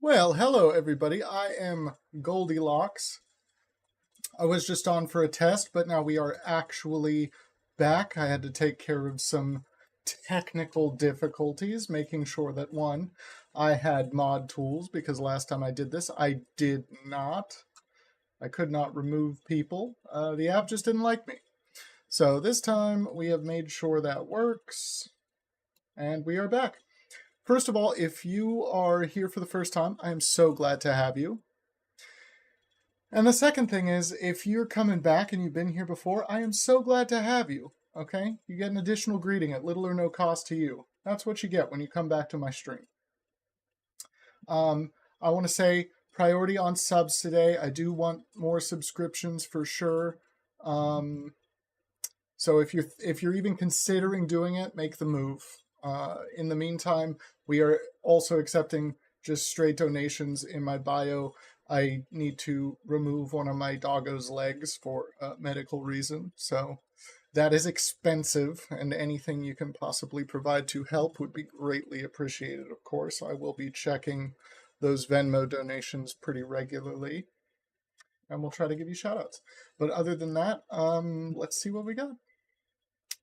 Well, hello everybody. I am Goldilocks. I was just on for a test, but now we are actually back. I had to take care of some technical difficulties, making sure that one, I had mod tools, because last time I did this, I did not. I could not remove people. The app just didn't like me. So this time we have made sure that works, and we are back. First of all, if you are here for the first time, I am so glad to have you. And the second thing is, if you're coming back and you've been here before, I am so glad to have you, okay? You get an additional greeting at little or no cost to you. That's what you get when you come back to my stream. I want to say priority on subs today. I do want more subscriptions for sure. So if you're even considering doing it, make the move. In the meantime, we are also accepting just straight donations. In my bio, I need to remove one of my doggo's legs for a medical reason. So that is expensive, and anything you can possibly provide to help would be greatly appreciated, of course. I will be checking those Venmo donations pretty regularly, and we'll try to give you shoutouts. But other than that, let's see what we got.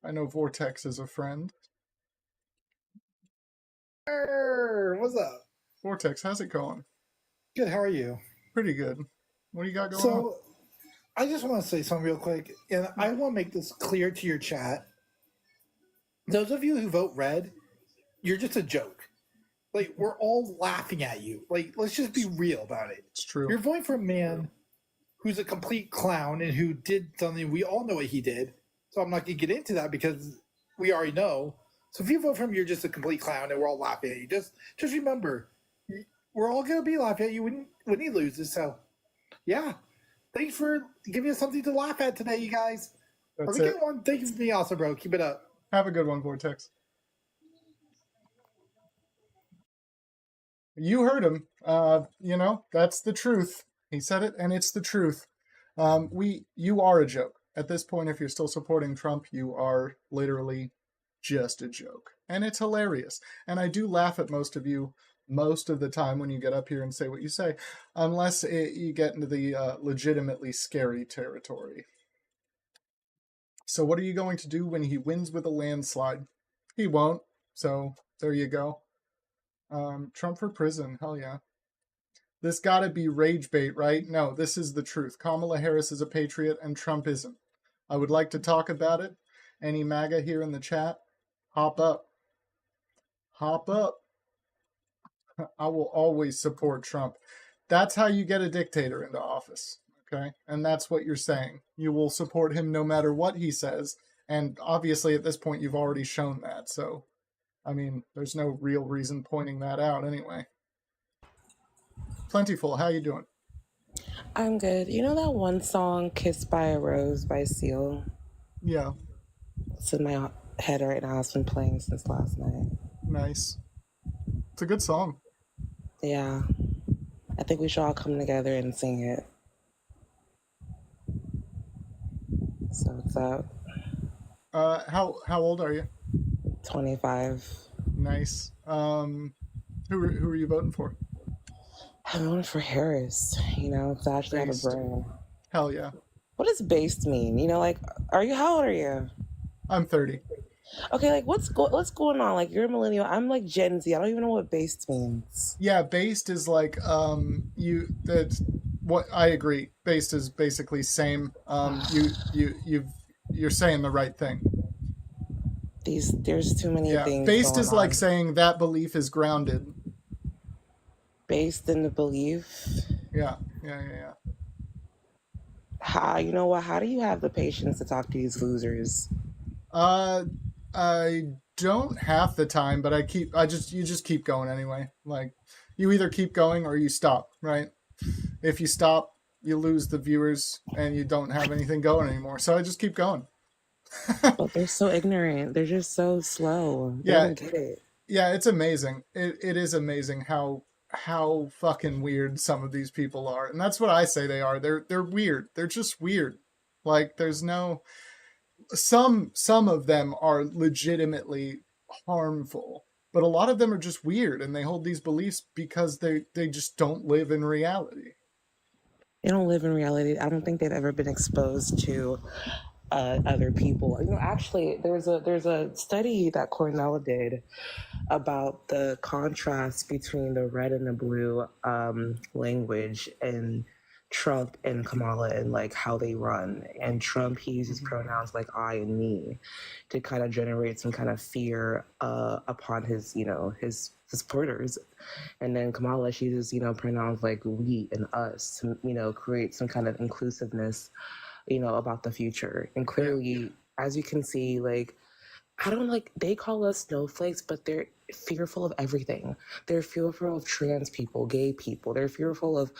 I know Vortex is a friend. What's up? Vortex, how's it going? Good, how are you? Pretty good. What do you got going on? I just want to say something real quick, and I want to make this clear to your chat. Those of you who vote red, you're just a joke. Like, we're all laughing at you. Like, let's just be real about it. It's true. You're voting for a man who's a complete clown and who did something we all know what he did. So I'm not going to get into that because we already know. So if you vote for him, you're just a complete clown and we're all laughing at you. Just remember, we're all going to be laughing at you when he loses. So, yeah. Thanks for giving us something to laugh at today, you guys. That's Have a it. good one. Thank you for being awesome, bro. Keep it up. Have a good one, Vortex. You heard him. That's the truth. He said it, and it's the truth. You are a joke. At this point, if you're still supporting Trump, you are literally just a joke. And it's hilarious. And I do laugh at most of you most of the time when you get up here and say what you say, unless you get into the legitimately scary territory. So what are you going to do when he wins with a landslide? He won't. So there you go. Trump for prison. Hell yeah. This gotta be rage bait, right? No, this is the truth. Kamala Harris is a patriot and Trump isn't. I would like to talk about it. Any MAGA here in the chat? Hop up. Hop up. I will always support Trump. That's how you get a dictator into office, okay? And that's what you're saying. You will support him no matter what he says. And obviously at this point you've already shown that. So, I mean, there's no real reason pointing that out anyway. Plentiful, how you doing? I'm good. You know that one song, Kissed by a Rose by Seal? Yeah. It's in my head right now. It's been playing since last night. Nice. It's a good song. Yeah. I think we should all come together and sing it. So what's up? How old are you? 25. Nice. Who are you voting for? I'm voting for Harris, to actually have a brain. Hell yeah. What does based mean? How old are you? I'm 30. Okay, like what's going on? Like you're a millennial. I'm like Gen Z. I don't even know what based means. Yeah, based is like that's what I agree. Based is basically same. You're saying the right thing. There's too many things. Based is like saying that belief is grounded. Based in the belief. Yeah. How do you have the patience to talk to these losers? I don't half the time, but you just keep going anyway. Like you either keep going or you stop, right? If you stop, you lose the viewers and you don't have anything going anymore. So I just keep going. But they're so ignorant. They're just so slow. They don't get it. Yeah, it's amazing. It is amazing how fucking weird some of these people are. And that's what I say they are. They're weird. They're just weird. Like there's no some of them are legitimately harmful. But a lot of them are just weird, and they hold these beliefs because they just don't live in reality. They don't live in reality. I don't think they've ever been exposed to other people. Actually, there's a study that Cornell did about the contrast between the red and the blue language and Trump and Kamala and like how they run. And Trump, he uses pronouns like I and me to kind of generate some kind of fear upon his, his supporters. And then Kamala, she uses, pronouns like we and us to, create some kind of inclusiveness, about the future. And clearly, as you can see, like, I don't like, they call us snowflakes, but they're fearful of everything. They're fearful of trans people, gay people. They're fearful of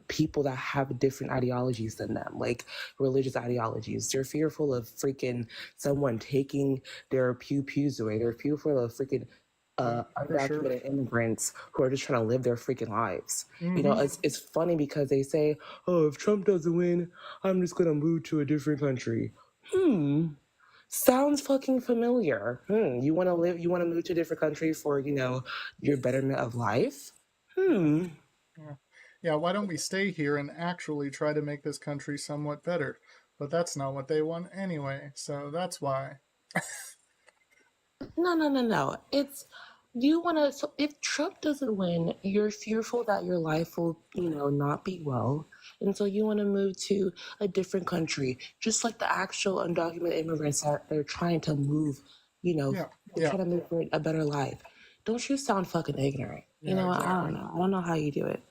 people that have different ideologies than them, like religious ideologies. They're fearful of freaking someone taking their pews away. They're fearful of freaking undocumented immigrants who are just trying to live their freaking lives. It's funny because they say, oh, if Trump doesn't win, I'm just going to move to a different country. Sounds fucking familiar. You want to move to a different country for, your betterment of life? Yeah, why don't we stay here and actually try to make this country somewhat better? But that's not what they want anyway, so that's why. No. It's you want to. So if Trump doesn't win, you're fearful that your life will, not be well, and so you want to move to a different country, just like the actual undocumented immigrants that they're trying to move. They're trying to move for a better life. Don't you sound fucking ignorant? Exactly. I don't know. I don't know how you do it.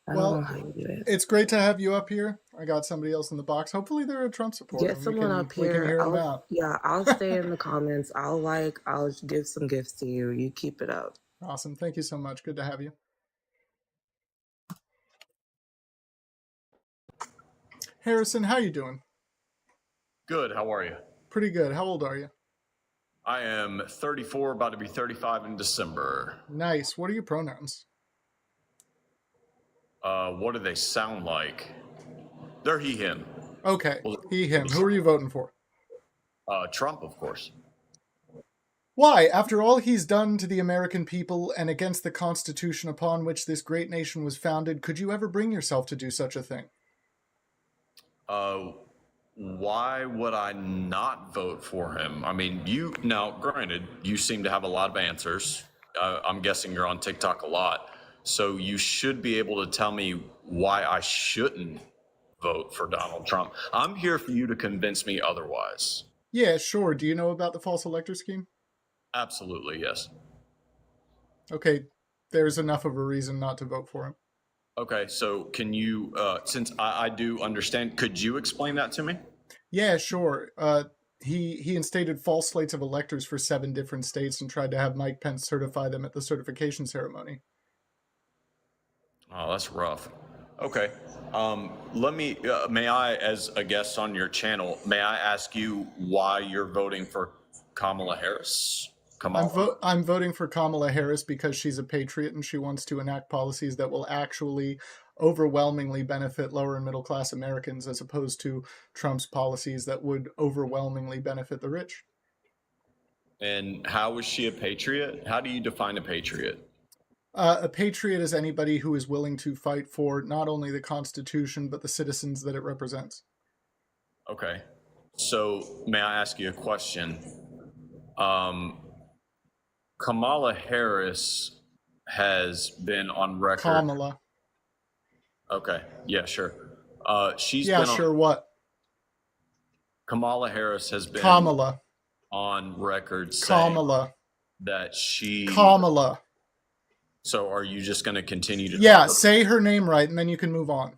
I don't know how you do it. It's great to have you up here. I got somebody else in the box. Hopefully they're a Trump supporter. Get someone up here. We can hear them out. Yeah, I'll stay in the comments. I'll give some gifts to you. You keep it up. Awesome. Thank you so much. Good to have you. Harrison, how you doing? Good. How are you? Pretty good. How old are you? I am 34, about to be 35 in December. Nice. What are your pronouns? What do they sound like? They're he, him. Okay. He, him. Who are you voting for? Trump, of course. Why? After all he's done to the American people and against the Constitution upon which this great nation was founded, could you ever bring yourself to do such a thing? Why would I not vote for him? I mean, granted, you seem to have a lot of answers. I'm guessing you're on TikTok a lot. So you should be able to tell me why I shouldn't vote for Donald Trump. I'm here for you to convince me otherwise. Yeah, sure. Do you know about the false elector scheme? Absolutely, yes. Okay, there's enough of a reason not to vote for him. Okay, so can you, since I do understand, could you explain that to me? Yeah, sure. He instated false slates of electors for 7 different states and tried to have Mike Pence certify them at the certification ceremony. Oh, that's rough. Okay. May I, as a guest on your channel, may I ask you why you're voting for Kamala Harris? I'm voting for Kamala Harris because she's a patriot and she wants to enact policies that will actually overwhelmingly benefit lower and middle class Americans as opposed to Trump's policies that would overwhelmingly benefit the rich. And how is she a patriot? How do you define a patriot? A patriot is anybody who is willing to fight for not only the Constitution, but the citizens that it represents. Okay. So may I ask you a question? Kamala Harris has been on record. Kamala. Okay. Yeah, sure. She's yeah, been sure. What? Kamala Harris has been Kamala on record saying Kamala that she. Kamala. So are you just going to continue to? Yeah, say her name right, and then you can move on.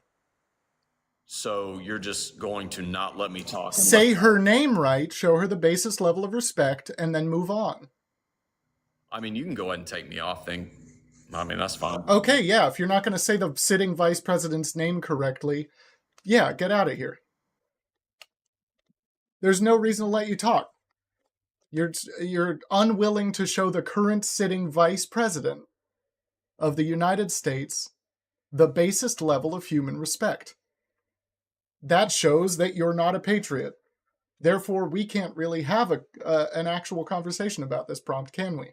So you're just going to not let me talk? Say her name right, show her the basest level of respect, and then move on. I mean, you can go ahead and take me off then. I mean, that's fine. Okay, yeah, if you're not going to say the sitting vice president's name correctly, yeah, get out of here. There's no reason to let you talk. You're unwilling to show the current sitting vice president of the United States the basest level of human respect. That shows that you're not a patriot. Therefore, we can't really have an actual conversation about this prompt, can we?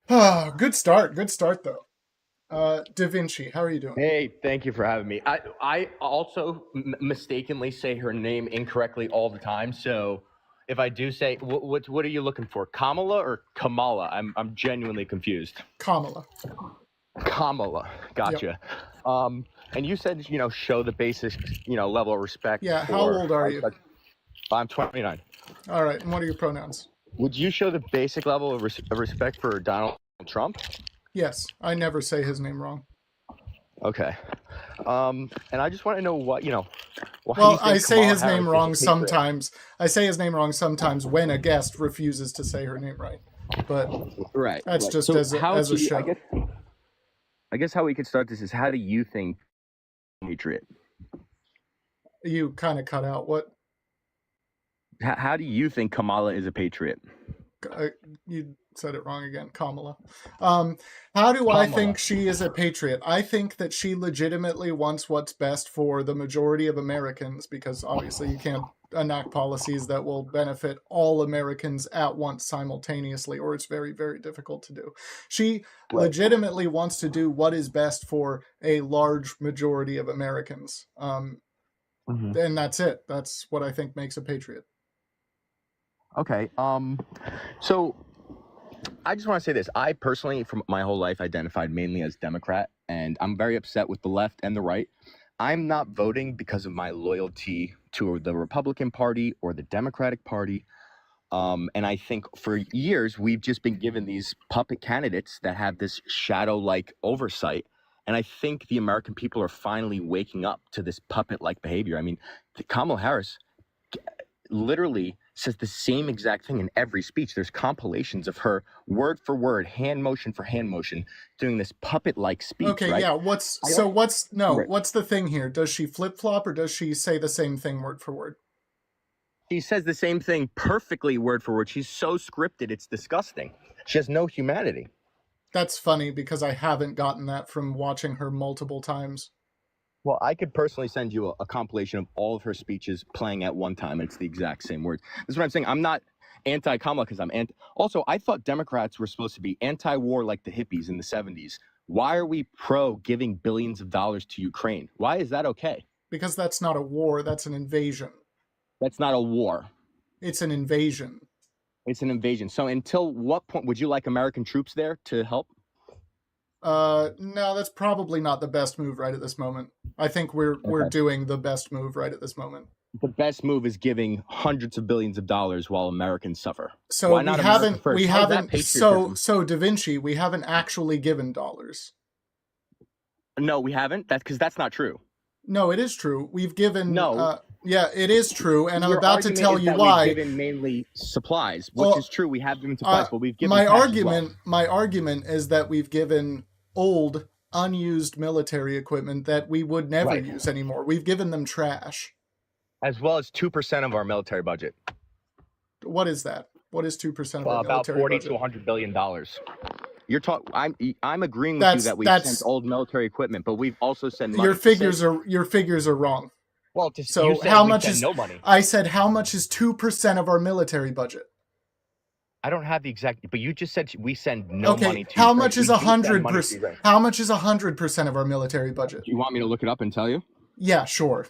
Good start. Good start, though. Da Vinci, how are you doing? Hey, thank you for having me. I also mistakenly say her name incorrectly all the time. So if I do say, what are you looking for, Kamala or Kamala? I'm genuinely confused. Kamala. Kamala, gotcha. And you said show the basic level of respect. Yeah, how old are you? I'm 29. All right, and what are your pronouns? Would you show the basic level of respect for Donald Trump? Yes, I never say his name wrong. Okay. And I just want to know what Well, I say his name wrong sometimes. I say his name wrong sometimes when a guest refuses to say her name right. But right, that's just as a show. I guess how we could start this is, how do you think patriot? You kind of cut out. What? How do you think Kamala is a patriot? You said it wrong again. Kamala. How do I think she is a patriot? I think that she legitimately wants what's best for the majority of Americans, because obviously you can't enact policies that will benefit all Americans at once simultaneously, or it's very, very difficult to do. She legitimately wants to do what is best for a large majority of Americans. And that's it. That's what I think makes a patriot. Okay. So I just want to say this. I personally, from my whole life, identified mainly as Democrat, and I'm very upset with the left and the right. I'm not voting because of my loyalty to the Republican Party or the Democratic Party. And I think for years, we've just been given these puppet candidates that have this shadow-like oversight. And I think the American people are finally waking up to this puppet-like behavior. I mean, Kamala Harris literally says the same exact thing in every speech. There's compilations of her word for word, hand motion for hand motion, doing this puppet-like speech. Okay, right? yeah. What's the thing here? Does she flip-flop, or does she say the same thing word for word? She says the same thing perfectly word for word. She's so scripted, it's disgusting. She has no humanity. That's funny, because I haven't gotten that from watching her multiple times. Well, I could personally send you a compilation of all of her speeches playing at one time. It's the exact same words. This is what I'm saying. I'm not anti-Kamala because I'm anti. Also, I thought Democrats were supposed to be anti-war like the hippies in the 70s. Why are we pro giving billions of dollars to Ukraine? Why is that okay? Because that's not a war. That's an invasion. That's not a war. It's an invasion. It's an invasion. So until what point would you like American troops there to help? No, that's probably not the best move right at this moment. I think we're doing the best move right at this moment. The best move is giving hundreds of billions of dollars while Americans suffer. So we haven't. So Da Vinci, we haven't actually given dollars. No, we haven't. That's because that's not true. No, it is true. We've given. No. Yeah, it is true, and I'm about to tell you why. We've given mainly supplies, which is true. We have given supplies, but we've given my argument is that we've given old, unused military equipment that we would never use anymore. We've given them trash. As well as 2% of our military budget. What is that? What is 2% of our military budget? About $40 to $100 billion. You're talking. I'm agreeing with you that we've sent old military equipment, but we've also sent money. Your figures are wrong. Well, so how much is no money? I said how much is 2% of our military budget? I don't have the exact, but you just said we send no money to. How much is 100%? How much is 100% of our military budget? You want me to look it up and tell you? Yeah, sure.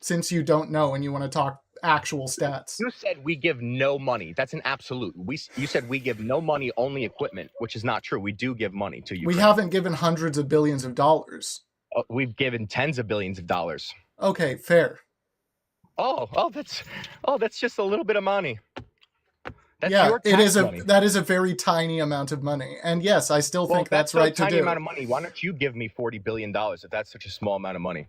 Since you don't know and you want to talk actual stats. You said we give no money. That's an absolute. You said we give no money, only equipment, which is not true. We do give money to Ukraine. We haven't given hundreds of billions of dollars. We've given tens of billions of dollars. Okay, fair. That's just a little bit of money. That is a very tiny amount of money. And yes, I still think that's right to do. Tiny amount of money. Why don't you give me $40 billion if that's such a small amount of money?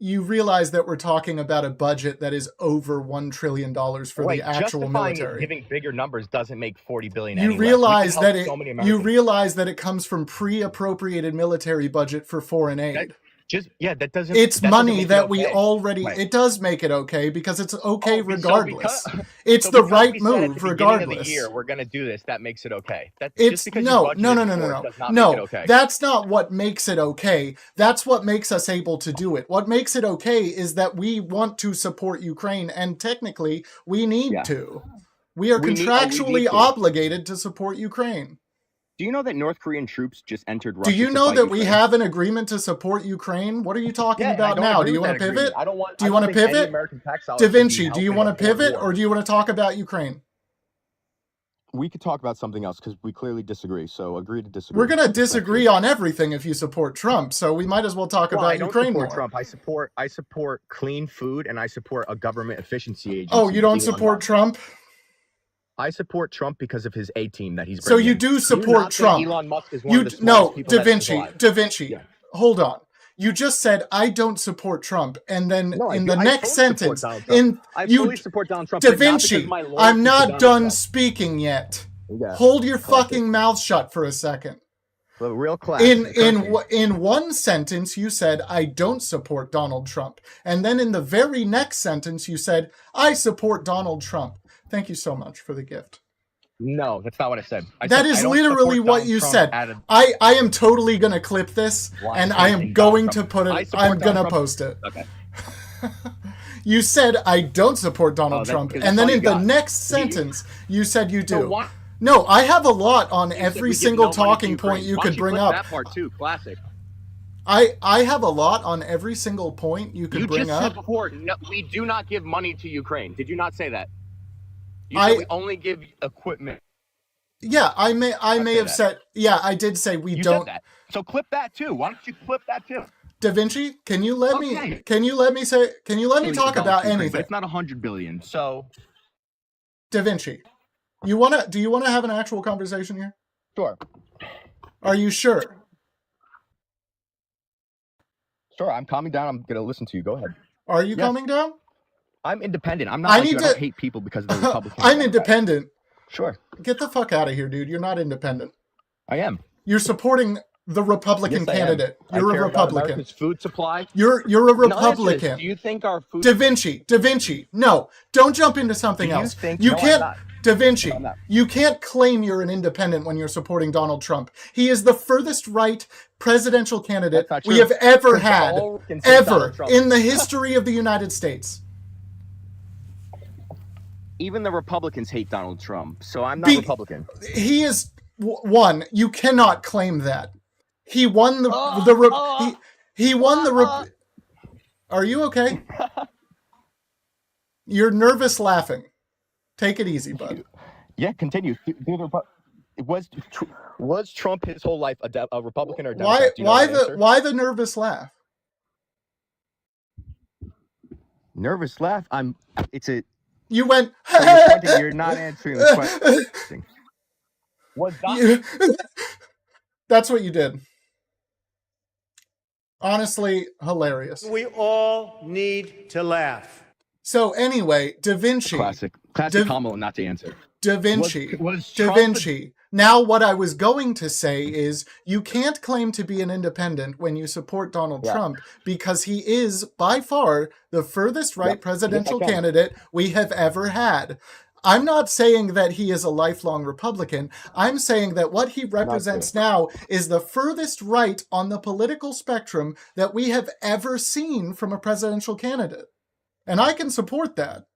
You realize that we're talking about a budget that is over $1 trillion for the actual military. Giving bigger numbers doesn't make $40 billion. You realize that it comes from pre-appropriated military budget for foreign aid. That doesn't. It's money that we already. It does make it okay because it's okay regardless. It's the right move regardless. Of the year, we're gonna do this. That makes it okay. No. That's not what makes it okay. That's what makes us able to do it. What makes it okay is that we want to support Ukraine, and technically we need to. We are contractually obligated to support Ukraine. Do you know that North Korean troops just entered Russia? Do you to know fight that we Ukraine? have an agreement to support Ukraine? What are you talking Yeah, and I about don't now? agree Do you with want that to agreement. pivot? I don't want. Do you I want don't to think any pivot? American tax dollars Da should be Vinci, do you helping want a to foreign pivot war. or do you want to talk about Ukraine? We could talk about something else because we clearly disagree. So agree to disagree. We're going to respectfully. disagree on everything if you support Trump, so we might as well talk Well, I about don't Ukraine support more. Trump. I support clean food, and I support a government efficiency agency. Oh, you don't Elon support Musk. Trump? I support Trump because of his A team that he's So bringing you in. do Do you support not Trump? think Elon Musk is one of the smartest No, people Da that is Vinci, alive? Da Vinci. Yeah. Hold on. You just said I don't support Trump, and then No, I in do. the I next fully support sentence, Donald Trump. I fully support Donald Trump, Da but not because Vinci, of my loyalty I'm to not Donald done Trump. speaking yet. Yeah. Hold your Classic. fucking mouth shut for a second. The real class. In one sentence, you said I don't support Donald Trump, and then in the very next sentence, you said I support Donald Trump. Thank you so much for the gift. No, that's not what I said. That is literally what you said. I am totally gonna clip this, and I am going to put it. I'm gonna post it. Okay. You said I don't support Donald Trump, and then in the next sentence, you said you do. So no, I have a lot on every single talking point you could bring up. That part too, classic. I have a lot on every single point you could bring up. You just said before, no, we do not give money to Ukraine. Did you not say that? You said we only give equipment. Yeah, I may have said. Yeah, I did say we You don't. said that. So clip that too. Why don't you clip that too? Da Vinci, can you let me? Can you let me say? Can you let me talk about anything? But it's not 100 billion. So, Da Vinci, do you wanna have an actual conversation here? Sure. Are you sure? Sure, I'm calming down. I'm gonna listen to you. Go ahead. Are you calming down? I'm independent. I'm not. I don't hate people because they're Republicans. I'm independent. Sure. Get the fuck out of here, dude. You're not independent. I am. You're supporting the Republican candidate. You're a Republican. America's food supply. You're a Republican. No, do you think our food? Da Vinci. No, don't jump into something else. You can't. Da Vinci, you can't claim you're an independent when you're supporting Donald Trump. He is the furthest right presidential candidate we have ever had, ever in the history of the United States. Even the Republicans hate Donald Trump, so I'm not Republican. He is one. You cannot claim that. He won he won the. Are you okay? You're nervous laughing. Take it easy, bud. Yeah, continue. Was Trump his whole life a Republican or a Democrat? Why the nervous laugh? Nervous laugh. You went. You're not answering the question. Was that? That's what you did. Honestly, hilarious. We all need to laugh. So anyway, Da Vinci. Classic Kamala not to answer. Da Vinci. Now what I was going to say is you can't claim to be an independent when you support Donald Trump because he is by far the furthest right presidential candidate we have ever had. I'm not saying that he is a lifelong Republican. I'm saying that what he represents now is the furthest right on the political spectrum that we have ever seen from a presidential candidate. And I can support that.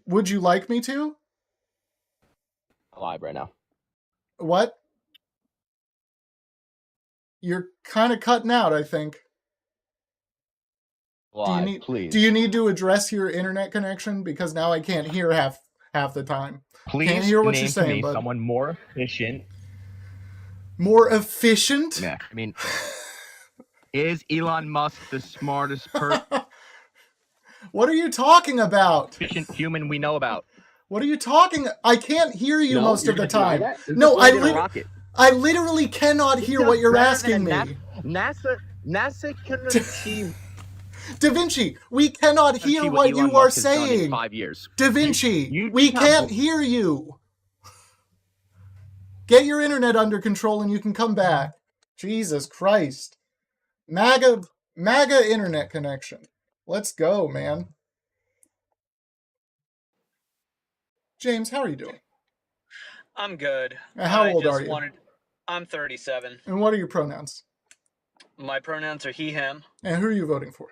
Would you like me to? Live right now. What? You're kind of cutting out, I think. Live, please. Do you need to address your internet connection? Because now I can't hear half the time. Please can't hear what you're saying, to me bud. Someone more efficient. More efficient? Yeah, I mean, is Elon Musk the smartest person? What are you talking about? Efficient human we know about. What are you talking? I can't hear you most of the time. No, I literally cannot hear what you're asking me. NASA can achieve. Da Vinci, we cannot hear what you are saying. 5 years. Da Vinci, we can't hear you. Get your internet under control and you can come back. Jesus Christ. MAGA internet connection. Let's go, man. James, how are you doing? I'm good. How old are you? I'm 37. And what are your pronouns? My pronouns are he, him. And who are you voting for?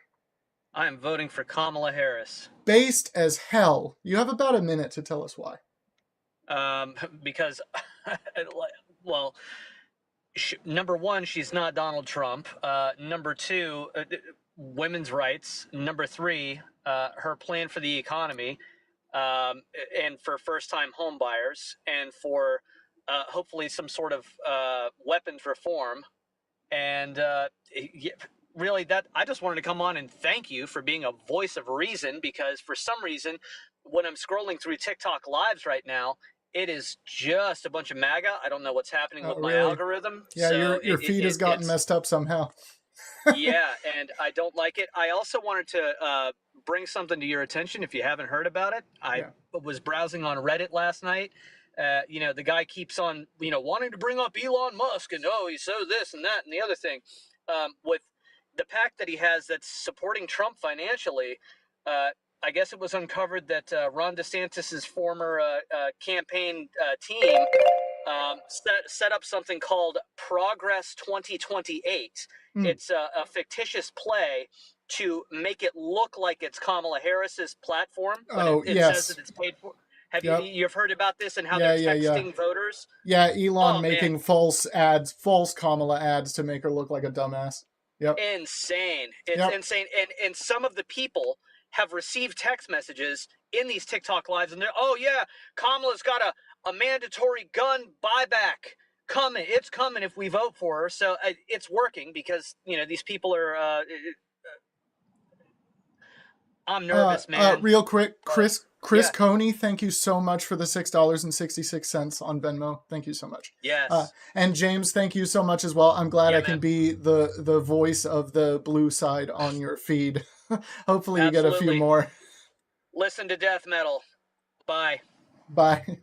I am voting for Kamala Harris. Based as hell. You have about a minute to tell us why. Because, well, number one, she's not Donald Trump. Number two, women's rights. Number three, her plan for the economy, and for first-time home buyers, and for hopefully some sort of weapons reform. And really, that I just wanted to come on and thank you for being a voice of reason, because for some reason, when I'm scrolling through TikTok lives right now, it is just a bunch of MAGA. I don't know what's happening with my algorithm. Yeah, so your feed has gotten messed up somehow. Yeah, and I don't like it. I also wanted to bring something to your attention if you haven't heard about it. I was browsing on Reddit last night. The guy keeps on, wanting to bring up Elon Musk and, he's so this and that and the other thing. With the PAC that he has that's supporting Trump financially, I guess it was uncovered that Ron DeSantis' former campaign team set up something called Progress 2028. It's a fictitious play to make it look like it's Kamala Harris's platform, but it says that it's paid for. Have you've heard about this and how they're texting voters? Yeah, Elon making false Kamala ads to make her look like a dumbass. Yep. Insane. It's insane. And some of the people have received text messages in these TikTok lives, and they're, Kamala's got a mandatory gun buyback coming. It's coming if we vote for her. So it's working because, these people are, I'm nervous, man. Real quick, Chris Coney, thank you so much for the $6.66 on Venmo. Thank you so much. Yes. And James, thank you so much as well. I'm glad I can be the voice of the blue side on your feed. Hopefully you get a few more. Listen to death metal. Bye. Bye.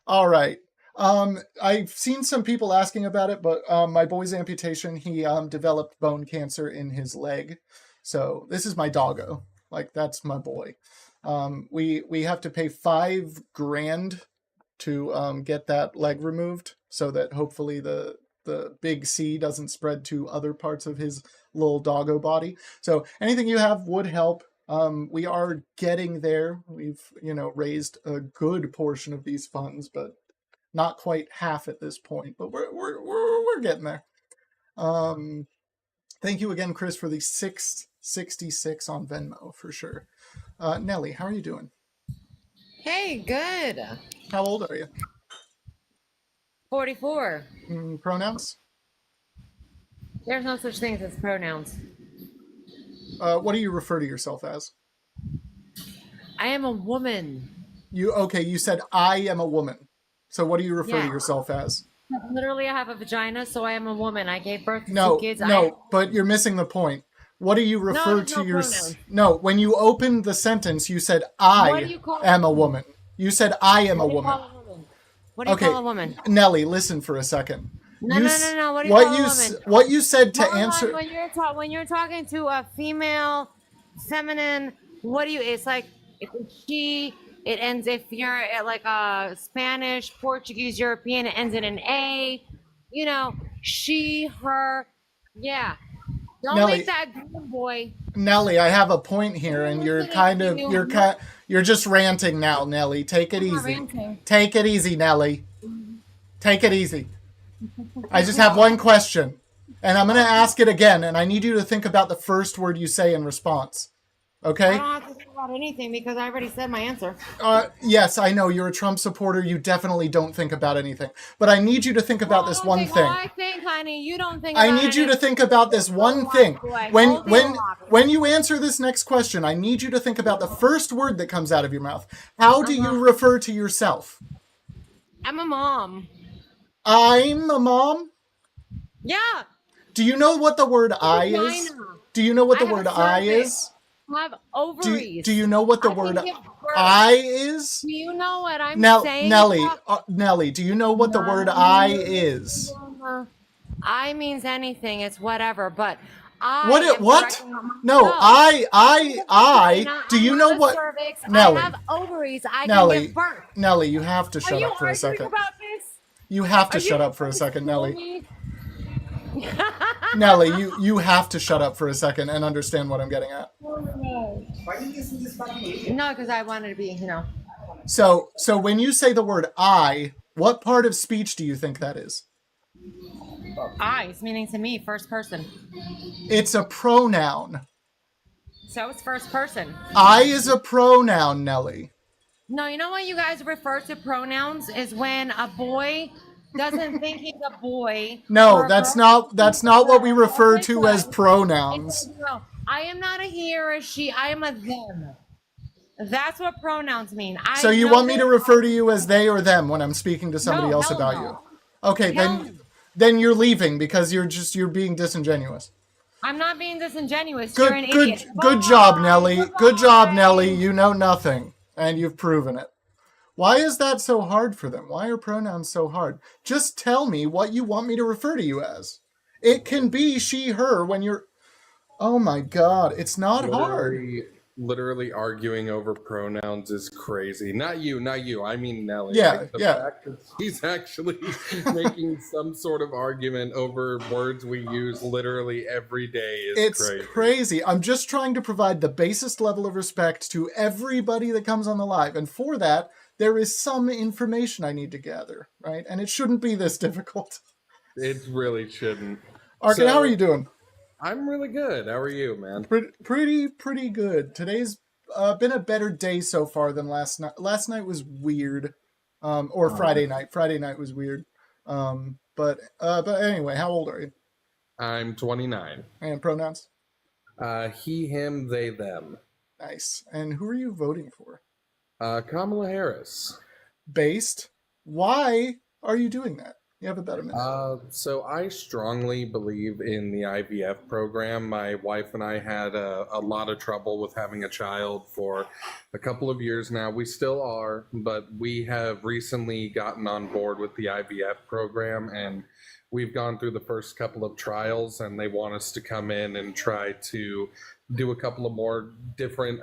All right. I've seen some people asking about it, but my boy's amputation, he developed bone cancer in his leg. So this is my doggo. Like, that's my boy. We have to pay $5,000 to get that leg removed so that hopefully the big C doesn't spread to other parts of his little doggo body. So anything you have would help. We are getting there. We've, raised a good portion of these funds, but not quite half at this point, but we're getting there. Thank you again, Chris, for the $6.66 on Venmo for sure. Nelly, how are you doing? Hey, good. How old are you? 44. Pronouns? There's no such thing as pronouns. What do you refer to yourself as? I am a woman. You said I am a woman. So what do you refer to yourself as? Literally, I have a vagina, so I am a woman. I gave birth to two kids. But you're missing the point. What do you refer to yourself? No, when you opened the sentence, you said I am a woman. You said I am a woman. What do you call a woman? Nelly, listen for a second. No. What do you call a woman? What you said to answer. When you're talking to a female, feminine, what do you? It's like if it's she. It ends if you're like a Spanish, Portuguese, European. It ends in an A. She, her. Yeah. Don't make that good boy. Nelly, I have a point here, and you're just ranting now, Nelly. Take it easy. Take it easy, Nelly. Take it easy. I just have one question, and I'm going to ask it again, and I need you to think about the first word you say in response. Okay? I don't have to think about anything because I already said my answer. Yes, I know. You're a Trump supporter. You definitely don't think about anything. But I need you to think about this one thing. I think, honey. You don't think about I need you to think about this one thing. When you answer this next question, I need you to think about the first word that comes out of your mouth. How do you refer to yourself? I'm a mom. I'm a mom? Yeah. Do you know what the word I is? Do you know what the word I is? I have ovaries. Do you know what the word I is? Do you know what I'm saying? Nelly, do you know what the word I is? I means anything. It's whatever. But what? No, I. Do you know what? Nelly, I have ovaries. I can give birth. Nelly, you have to shut up for a second. You have to shut up for a second, Nelly. Nelly, you have to shut up for a second and understand what I'm getting at. No, because I wanted to be, So when you say the word I, what part of speech do you think that is? I's meaning to me, first person. It's a pronoun. So it's first person. I is a pronoun, Nelly. No, you know what you guys refer to pronouns is when a boy doesn't think he's a boy. No, that's not what we refer to as pronouns. No, I am not a he or a she. I am a them. That's what pronouns mean. So you want me to refer to you as they or them when I'm speaking to somebody else about you? Okay, then you're leaving because you're being disingenuous. I'm not being disingenuous. You're an idiot. Good job, Nelly. Good job, Nelly. You know nothing, and you've proven it. Why is that so hard for them? Why are pronouns so hard? Just tell me what you want me to refer to you as. It can be she, her when you're... Oh my God, it's not hard. Literally arguing over pronouns is crazy. Not you. I mean Nelly. Yeah, the fact that he's actually making some sort of argument over words we use literally every day is crazy. I'm just trying to provide the basest level of respect to everybody that comes on the live. And for that, there is some information I need to gather, right? And it shouldn't be this difficult. It really shouldn't. Arkin, how are you doing? I'm really good. How are you, man? Pretty good. Today's been a better day so far than last night. Last night was weird, or Friday night. Friday night was weird. But anyway, how old are you? I'm 29. And pronouns? He, him, they, them. Nice. And who are you voting for? Kamala Harris. Based? Why are you doing that? You have about a minute. So I strongly believe in the IVF program. My wife and I had a lot of trouble with having a child for a couple of years now. We still are, but we have recently gotten on board with the IVF program, and we've gone through the first couple of trials, and they want us to come in and try to do a couple of more different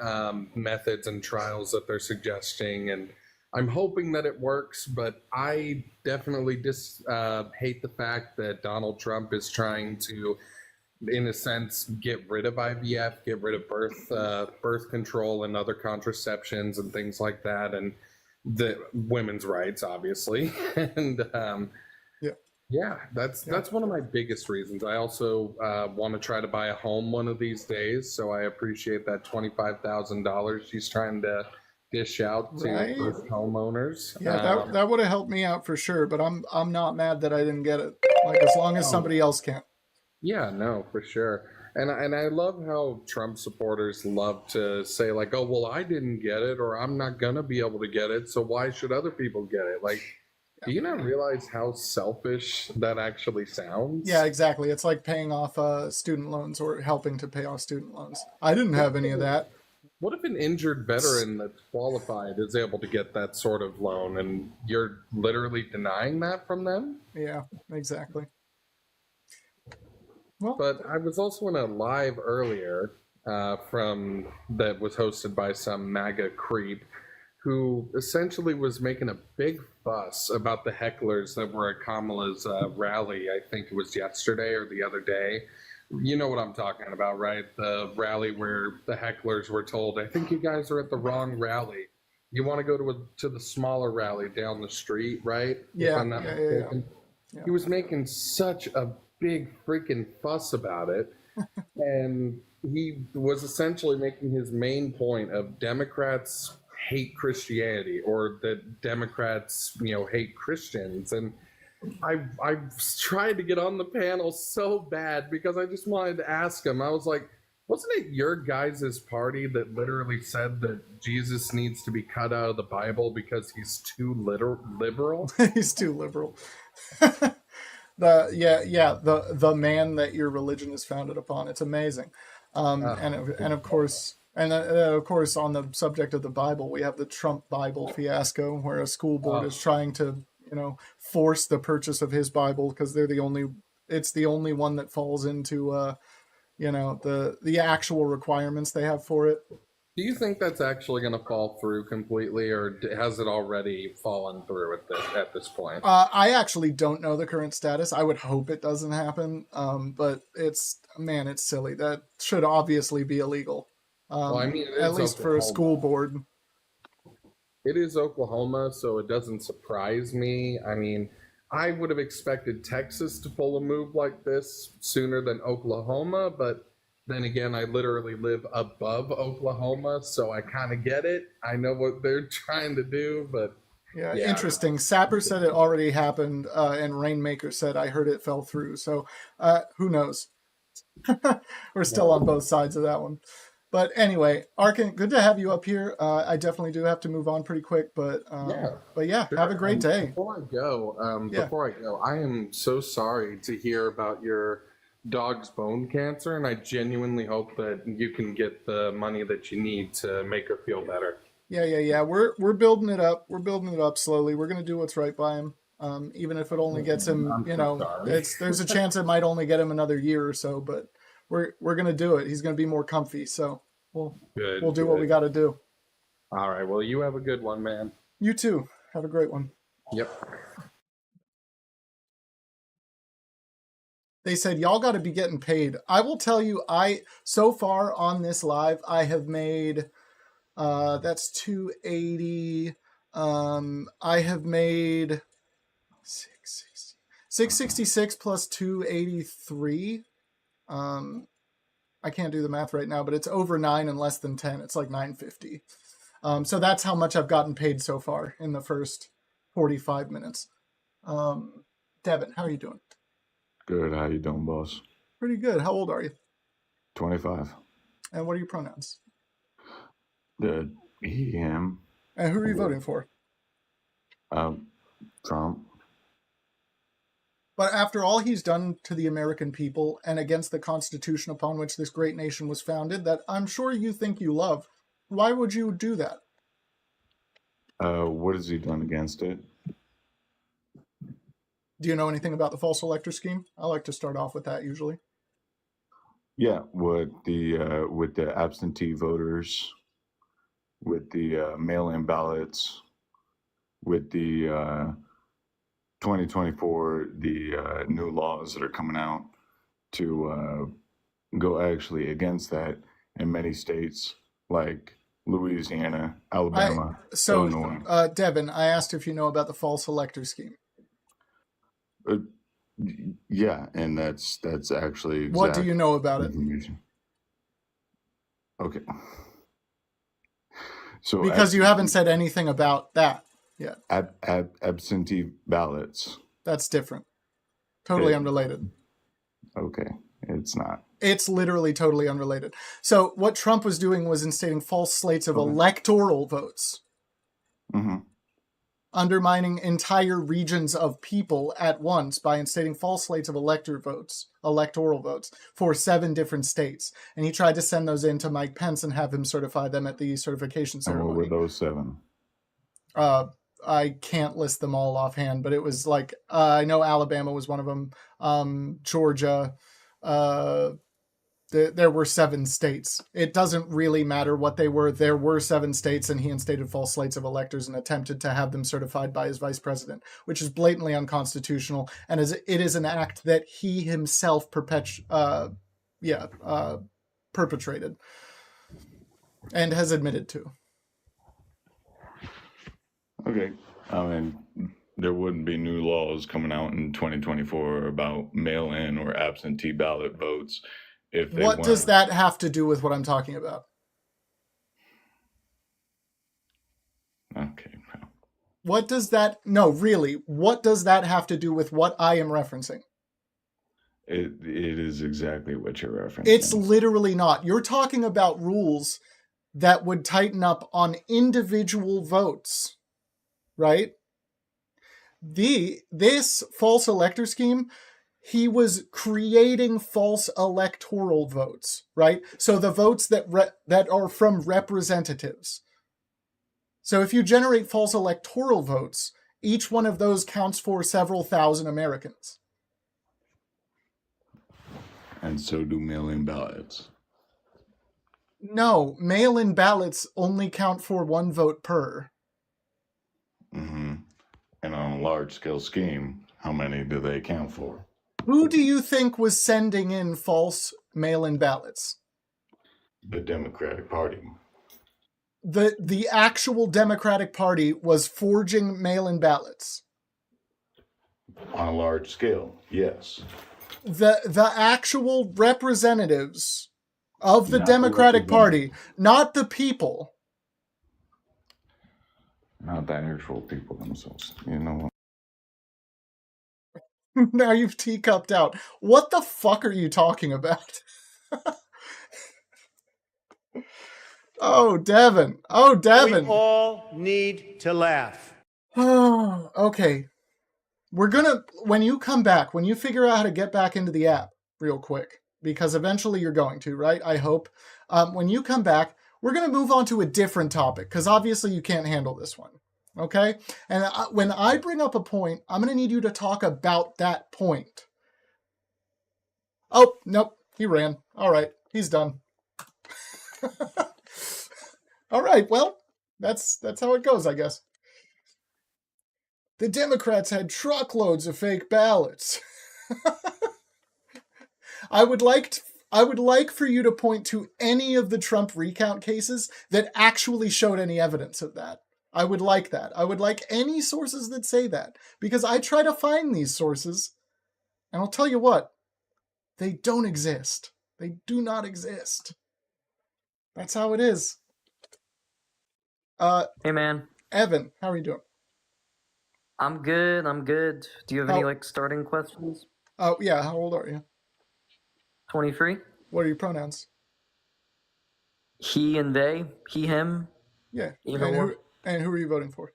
methods and trials that they're suggesting, and I'm hoping that it works, but I definitely hate the fact that Donald Trump is trying to, in a sense, get rid of IVF, get rid of birth control and other contraceptions and things like that, and the women's rights, obviously. And that's one of my biggest reasons. I also want to try to buy a home one of these days, so I appreciate that $25,000 she's trying to dish out to homeowners. Yeah, that would have helped me out for sure, but I'm not mad that I didn't get it. Like, as long as somebody else can. Yeah, no, for sure. And I love how Trump supporters love to say, like, oh, well, I didn't get it, or I'm not gonna be able to get it, so why should other people get it? Like, do you not realize how selfish that actually sounds? Yeah, exactly. It's like paying off student loans or helping to pay off student loans. I didn't have any of that. What if an injured veteran that's qualified is able to get that sort of loan, and you're literally denying that from them? Yeah, exactly. Well, but I was also in a live earlier that was hosted by some MAGA creep who essentially was making a big fuss about the hecklers that were at Kamala's rally. I think it was yesterday or the other day. You know what I'm talking about, right? The rally where the hecklers were told, I think you guys are at the wrong rally. You want to go to the smaller rally down the street, right? Yeah, yeah. He was making such a big freaking fuss about it. And he was essentially making his main point of Democrats hate Christianity, or that Democrats, hate Christians. And I tried to get on the panel so bad because I just wanted to ask him. I was like, wasn't it your guys' party that literally said that Jesus needs to be cut out of the Bible because he's too liberal? He's too liberal. The man that your religion is founded upon. It's amazing. And of course on the subject of the Bible, we have the Trump Bible fiasco, where a school board is trying to force the purchase of his Bible because it's the only one that falls into the actual requirements they have for it. Do you think that's actually going to fall through completely, or has it already fallen through at this point? I actually don't know the current status. I would hope it doesn't happen, but it's silly. That should obviously be illegal. Well, I mean, at it's least for a Oklahoma. school board. It is Oklahoma, so it doesn't surprise me. I mean, I would have expected Texas to pull a move like this sooner than Oklahoma, but then again, I literally live above Oklahoma, so I kind of get it. I know what they're trying to do, but yeah. Interesting. Sapper said it already happened, and Rainmaker said I heard it fell through. So who knows? We're still on both sides of that one. But anyway, Arkin, good to have you up here. I definitely do have to move on pretty quick, but yeah, sure. Have a great day. Before I go, I am so sorry to hear about your dog's bone cancer, and I genuinely hope that you can get the money that you need to make her feel better. Yeah. We're building it up. We're building it up slowly. We're gonna do what's right by him. Even if it only gets him, there's a chance it might only get him another year or so, but we're gonna do it. He's gonna be more comfy, so we'll do what we got to do. All right. Well, you have a good one, man. You too. Have a great one. Yep. They said y'all got to be getting paid. I will tell you, so far on this live, I have made that's 280. I have made 666 plus 283. I can't do the math right now, but it's over 9 and less than 10. It's like 950. So that's how much I've gotten paid so far in the first 45 minutes. Devin, how are you doing? Good. How you doing, boss? Pretty good. How old are you? 25. And what are your pronouns? The he, him. And who are you voting for? Trump. But after all he's done to the American people and against the Constitution upon which this great nation was founded, that I'm sure you think you love, why would you do that? What has he done against it? Do you know anything about the false elector scheme? I like to start off with that usually. Yeah, with the absentee voters, with the mail-in ballots, with the 2024, the new laws that are coming out to go actually against that in many states like Louisiana, Alabama, Illinois. Devin, I asked if you know about the false elector scheme. Yeah, and that's actually what do you know about it? Okay. So because you haven't said anything about that yet. Absentee ballots. That's different. Totally unrelated. Okay, it's not. It's literally totally unrelated. So what Trump was doing was instating false slates of electoral votes. Mm-hmm. Undermining entire regions of people at once by instating false slates of electoral votes for 7 different states. And he tried to send those in to Mike Pence and have him certify them at the certification ceremony. And what were those 7? I can't list them all offhand, but it was like, I know Alabama was one of them, Georgia, there were 7 states. It doesn't really matter what they were. There were 7 states, and he instated false slates of electors and attempted to have them certified by his vice president, which is blatantly unconstitutional. And it is an act that he himself perpetrated and has admitted to. Okay. I mean, there wouldn't be new laws coming out in 2024 about mail-in or absentee ballot votes. What does that have to do with what I'm talking about? Okay. What does that have to do with what I am referencing? It is exactly what you're referencing. It's literally not. You're talking about rules that would tighten up on individual votes, right? This false elector scheme, he was creating false electoral votes, right? So the votes that are from representatives. So if you generate false electoral votes, each one of those counts for several thousand Americans. And so do mail-in ballots. No, mail-in ballots only count for 1 vote per. Mm-hmm. And on a large-scale scheme, how many do they count for? Who do you think was sending in false mail-in ballots? The Democratic Party. The actual Democratic Party was forging mail-in ballots. On a large scale, yes. The actual representatives of the Democratic Party, not the people. Not the actual people themselves. You know what? Now you've teacupped out. What the fuck are you talking about? Oh, Devin. Oh, Devin. We all need to laugh. Oh, okay. We're gonna, when you come back, when you figure out how to get back into the app real quick, because eventually you're going to, right? I hope. When you come back, we're gonna move on to a different topic, because obviously you can't handle this one. Okay? And when I bring up a point, I'm gonna need you to talk about that point. Oh, nope. He ran. All right. He's done. All right. Well, that's how it goes, I guess. The Democrats had truckloads of fake ballots. I would like for you to point to any of the Trump recount cases that actually showed any evidence of that. I would like that. I would like any sources that say that, because I try to find these sources, and I'll tell you what, they don't exist. They do not exist. That's how it is. Hey, man. Evan, how are you doing? I'm good. Do you have any, starting questions? Oh, yeah. How old are you? 23. What are your pronouns? He and they. He, him. Yeah. Either one. And who are you voting for?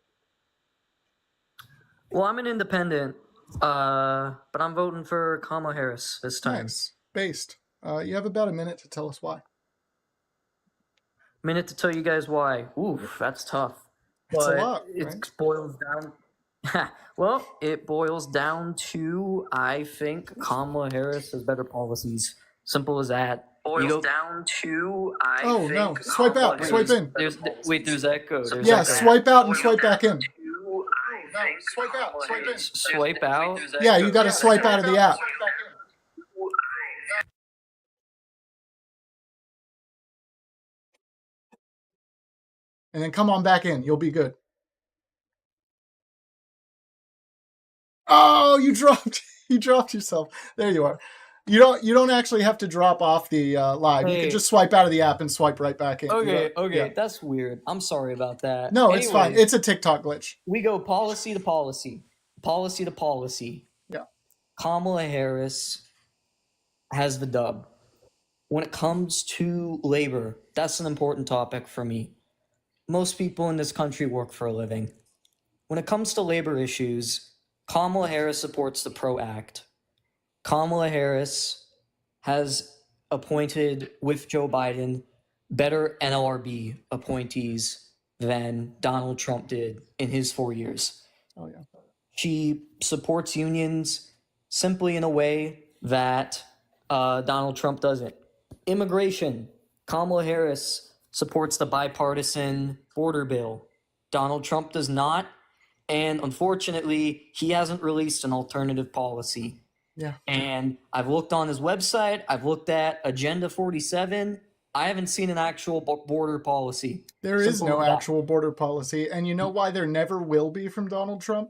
Well, I'm an independent, but I'm voting for Kamala Harris this time. Nice. Based. You have about a minute to tell us why. Minute to tell you guys why. Oof, that's tough. It's but a lot, it right? boils down. Well, it boils down to, I think Kamala Harris has better policies. Simple as that. Down to, I oh, think no. Swipe out. Harris Swipe in. There's echo. There's yeah, echo. Swipe out and swipe back in. No, swipe out. Swipe in. Swipe out? Yeah, you got to swipe out of the app. And then come on back in. You'll be good. Oh, you dropped yourself. There you are. You don't actually have to drop off the live. You can just swipe out of the app and swipe right back in. Okay, yeah. That's weird. I'm sorry about that. No, it's fine. It's a TikTok glitch. We go policy to policy. Policy to policy. Yeah. Kamala Harris has the dub. When it comes to labor, that's an important topic for me. Most people in this country work for a living. When it comes to labor issues, Kamala Harris supports the PRO Act. Kamala Harris has appointed, with Joe Biden, better NLRB appointees than Donald Trump did in his 4 years. Oh, yeah. She supports unions simply in a way that Donald Trump doesn't. Immigration. Kamala Harris supports the bipartisan border bill. Donald Trump does not. And unfortunately, he hasn't released an alternative policy. Yeah. And I've looked on his website. I've looked at Agenda 47. I haven't seen an actual border policy. There is no actual border policy. And you know why there never will be from Donald Trump?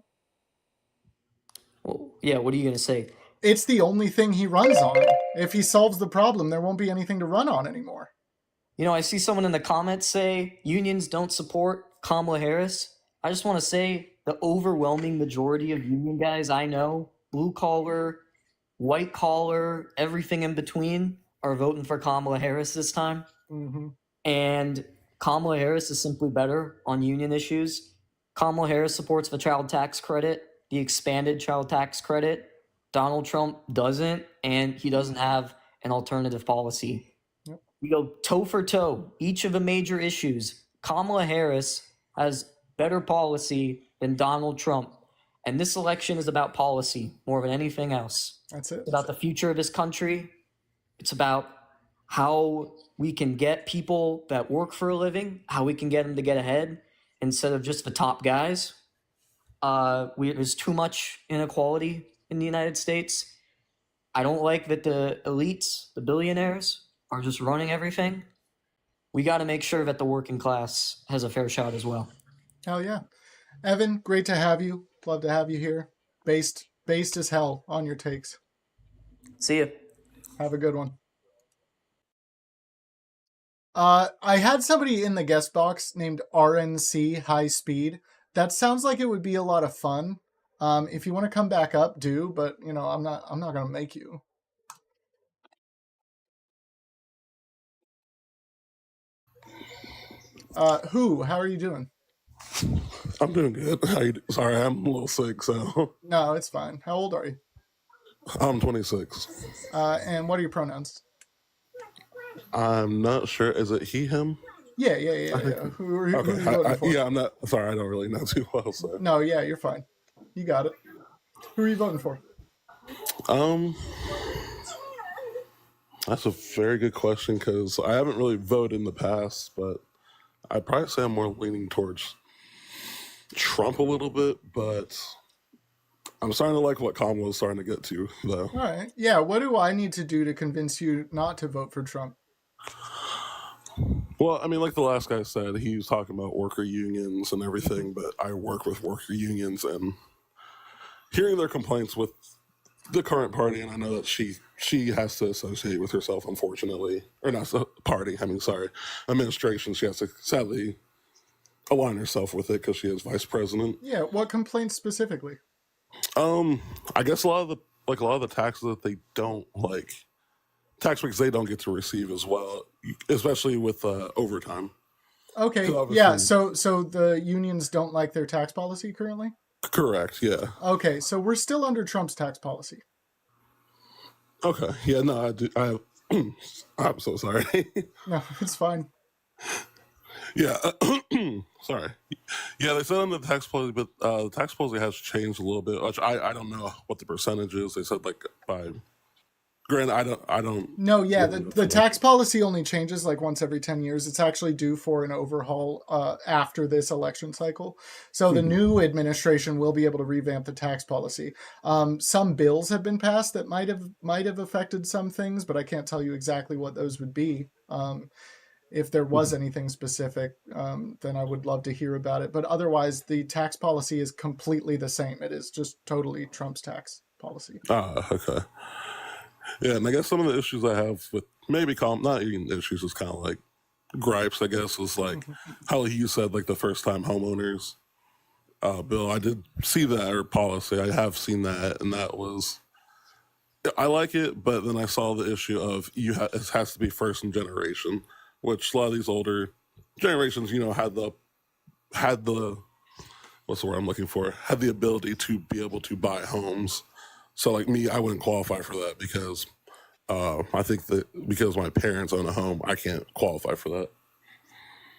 Well, yeah, what are you going to say? It's the only thing he runs on. If he solves the problem, there won't be anything to run on anymore. You know, I see someone in the comments say unions don't support Kamala Harris. I just want to say the overwhelming majority of union guys I know, blue collar, white collar, everything in between, are voting for Kamala Harris this time. Mm-hmm. And Kamala Harris is simply better on union issues. Kamala Harris supports the child tax credit, the expanded child tax credit. Donald Trump doesn't, and he doesn't have an alternative policy. Yep. We go toe for toe, each of the major issues. Kamala Harris has better policy than Donald Trump. And this election is about policy more than anything else. That's it. It's about the future of this country. It's about how we can get people that work for a living, how we can get them to get ahead instead of just the top guys. There's too much inequality in the United States. I don't like that the elites, the billionaires, are just running everything. We got to make sure that the working class has a fair shot as well. Hell yeah. Evan, great to have you. Love to have you here. Based as hell on your takes. See ya. Have a good one. I had somebody in the guest box named RNC High Speed. That sounds like it would be a lot of fun. If you want to come back up, do, but you know, I'm not gonna make you. How are you doing? I'm doing good. Sorry, I'm a little sick, so. No, it's fine. How old are you? I'm 26. And what are your pronouns? I'm not sure. Is it he, him? Yeah. Who are you voting for? Yeah, I'm not. Sorry, I don't really know too well. So. No, yeah, you're fine. You got it. Who are you voting for? That's a very good question because I haven't really voted in the past, but I'd probably say I'm more leaning towards Trump a little bit, but I'm starting to like what Kamala's starting to get to, though. All right. Yeah, what do I need to do to convince you not to vote for Trump? Well, I mean, like the last guy said, he was talking about worker unions and everything, but I work with worker unions and hearing their complaints with the current party, and I know that she has to associate with herself, unfortunately, or not party. I mean, sorry, administration. She has to sadly align herself with it because she is vice president. Yeah. What complaints specifically? I guess a lot of the taxes that they don't like, tax breaks they don't get to receive as well, especially with overtime. Okay. Yeah. So the unions don't like their tax policy currently? Correct. Yeah. Okay. So we're still under Trump's tax policy. Okay. Yeah. No, I do. I'm so sorry. No, it's fine. Yeah. Sorry. Yeah, they said on the tax policy, but the tax policy has changed a little bit. Which I don't know what the percentage is. They said like by. Granted, I don't. No, yeah, the tax policy only changes like once every 10 years. It's actually due for an overhaul after this election cycle. So the new administration will be able to revamp the tax policy. Some bills have been passed that might have affected some things, but I can't tell you exactly what those would be. If there was anything specific, then I would love to hear about it. But otherwise, the tax policy is completely the same. It is just totally Trump's tax policy. Okay. Yeah, and I guess some of the issues I have with maybe not even issues, is kind of like gripes, I guess, is like how you said like the first time homeowners bill. I did see that, or policy. I have seen that, and that was, I like it, but then I saw the issue of it has to be first in generation, which a lot of these older generations, had the what's the word I'm looking for? Had the ability to be able to buy homes. So like me, I wouldn't qualify for that because I think that because my parents own a home, I can't qualify for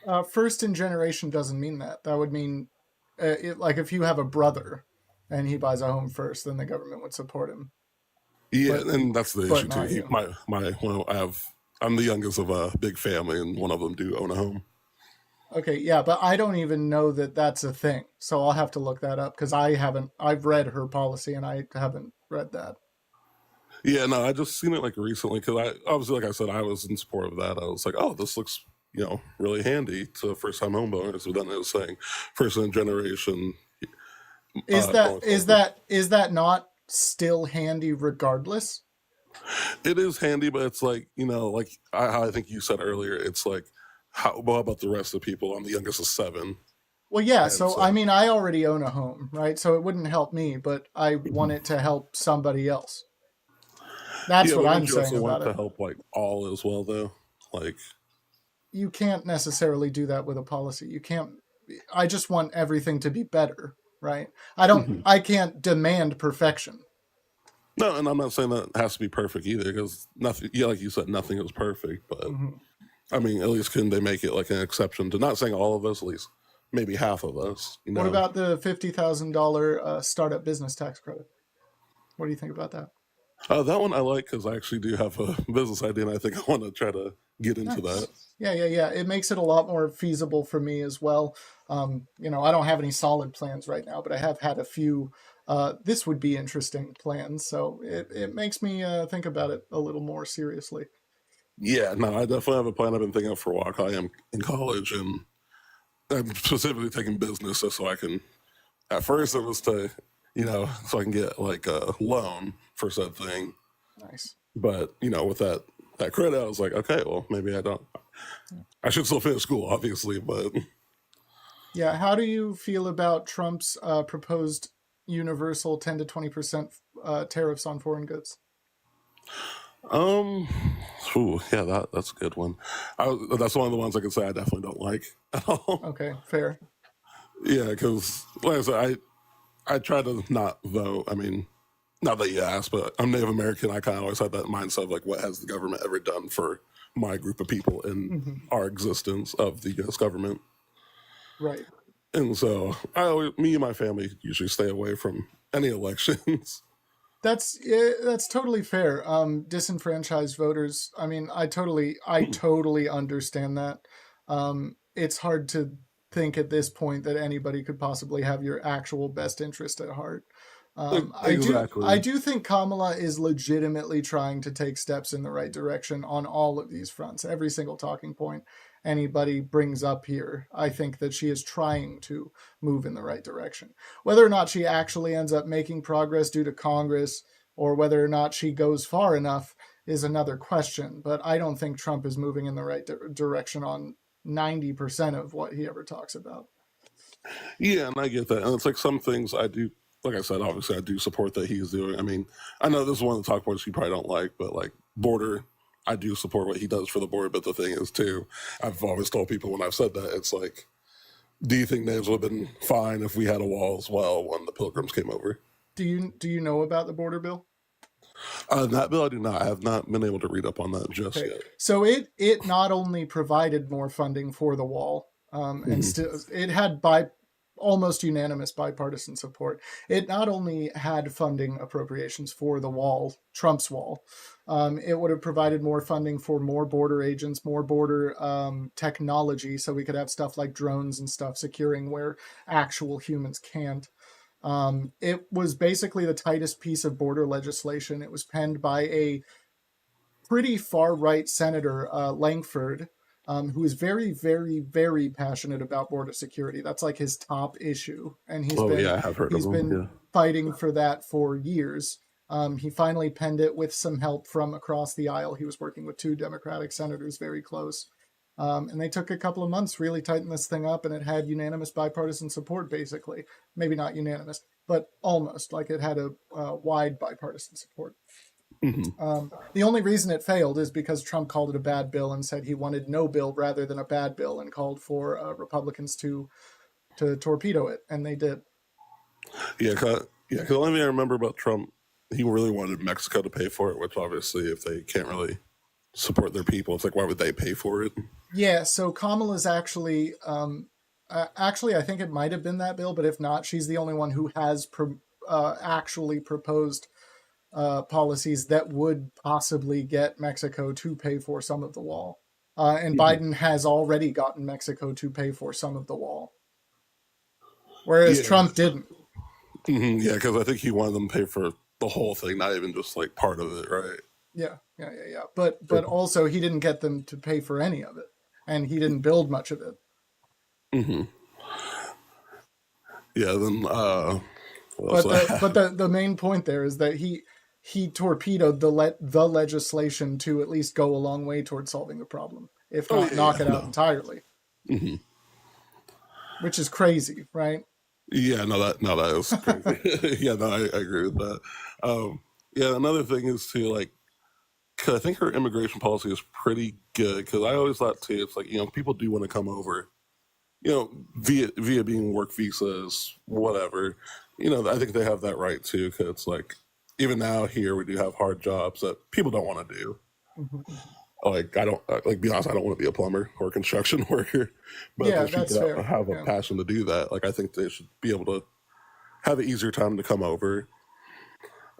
that. First in generation doesn't mean that. That would mean like if you have a brother and he buys a home first, then the government would support him. Yeah, and that's the issue too. I'm the youngest of a big family, and one of them do own a home. Okay, yeah, but I don't even know that that's a thing. So I'll have to look that up because I've read her policy and I haven't read that. Yeah, no, I just seen it like recently because obviously, like I said, I was in support of that. I was like, oh, this looks, really handy to first-time homeowners. But then it was saying first in generation. Is that not still handy regardless? It is handy, but it's like, like I think you said earlier, it's like, how about the rest of the people? I'm the youngest of 7. Well, yeah. So, I mean, I already own a home, right? So it wouldn't help me, but I want it to help somebody else. That's what I'm saying about it. To help like all as well, though. Like, you can't necessarily do that with a policy. You can't. I just want everything to be better, right? I can't demand perfection. No, and I'm not saying that it has to be perfect either, because nothing. Yeah, like you said, nothing is perfect, but. I mean, at least couldn't they make it like an exception to, not saying all of us, at least maybe half of us. What about the $50,000 startup business tax credit? What do you think about that? That one I like because I actually do have a business idea, and I think I want to try to get into that. Yeah. It makes it a lot more feasible for me as well. I don't have any solid plans right now, but I have had a few. This would be interesting plans, so it makes me think about it a little more seriously. Yeah, no, I definitely have a plan I've been thinking of for a while. I am in college, and I'm specifically taking business so I can. At first, it was to, so I can get like a loan for said thing. Nice. But with that credit, I was like, okay, well, maybe I don't. I should still finish school, obviously, but yeah. How do you feel about Trump's proposed universal 10 to 20% tariffs on foreign goods? That's a good one. That's one of the ones I can say I definitely don't like at all. Okay, fair. Yeah, because like I said, I try to not vote. I mean, not that you asked, but I'm Native American. I kind of always had that mindset of like, what has the government ever done for my group of people in our existence of the U.S. government? Right. And so me and my family usually stay away from any elections. That's totally fair. Disenfranchised voters. I mean, I totally understand that. It's hard to think at this point that anybody could possibly have your actual best interest at heart. Exactly. I do think Kamala is legitimately trying to take steps in the right direction on all of these fronts. Every single talking point anybody brings up here, I think that she is trying to move in the right direction. Whether or not she actually ends up making progress due to Congress, or whether or not she goes far enough, is another question. But I don't think Trump is moving in the right direction on 90% of what he ever talks about. Yeah, and I get that. And it's like some things I do, like I said, obviously I do support that he's doing. I mean, I know this is one of the talk points you probably don't like, but like border, I do support what he does for the border. But the thing is, too, I've always told people when I've said that, it's like, do you think natives would have been fine if we had a wall as well when the Pilgrims came over? Do you know about the border bill? That bill I do not. I have not been able to read up on that just yet. So it not only provided more funding for the wall, and still it had almost unanimous bipartisan support. It not only had funding appropriations for the wall, Trump's wall, it would have provided more funding for more border agents, more border technology, so we could have stuff like drones and stuff securing where actual humans can't. It was basically the tightest piece of border legislation. It was penned by a pretty far-right senator, Langford, who is very, very, very passionate about border security. That's like his top issue, and he's been fighting for that for years. He finally penned it with some help from across the aisle. He was working with two Democratic senators very close. And they took a couple of months, really tightened this thing up, and it had unanimous bipartisan support, basically. Maybe not unanimous, but almost. Like it had a wide bipartisan support. The only reason it failed is because Trump called it a bad bill and said he wanted no bill rather than a bad bill, and called for Republicans to torpedo it, and they did. Yeah, because the only thing I remember about Trump, he really wanted Mexico to pay for it, which obviously if they can't really support their people, it's like, why would they pay for it? Yeah, so Kamala's actually, I think it might have been that bill, but if not, she's the only one who has actually proposed policies that would possibly get Mexico to pay for some of the wall. And Biden has already gotten Mexico to pay for some of the wall, whereas Trump didn't. Yeah, because I think he wanted them to pay for the whole thing, not even just like part of it, right? Yeah. But also he didn't get them to pay for any of it, and he didn't build much of it. Yeah. Then, but the main point there is that he torpedoed the legislation to at least go a long way towards solving the problem, if not knock it out entirely. Which is crazy, right? Yeah, that is crazy. Yeah, no, I agree with that. Yeah, another thing is too, like, cause I think her immigration policy is pretty good. Because I always thought too, it's like, people do want to come over, via being work visas, whatever. I think they have that right too. Because it's like, even now here we do have hard jobs that people don't want to do. Like I don't be honest, I don't want to be a plumber or a construction worker, but yeah, if people have a passion to do that, like I think they should be able to have an easier time to come over.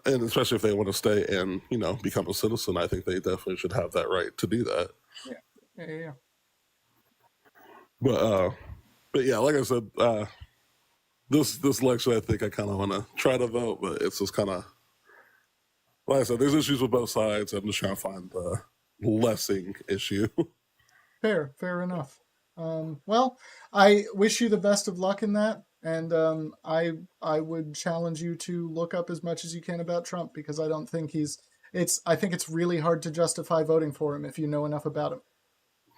And especially if they want to stay and, become a citizen, I think they definitely should have that right to do that. Yeah. But yeah, like I said, this election, I think I kind of want to try to vote, but it's just kind of, like I said, there's issues with both sides. I'm just trying to find the lessing issue. Fair enough. Well, I wish you the best of luck in that, and I would challenge you to look up as much as you can about Trump, because I don't think I think it's really hard to justify voting for him if you know enough about him.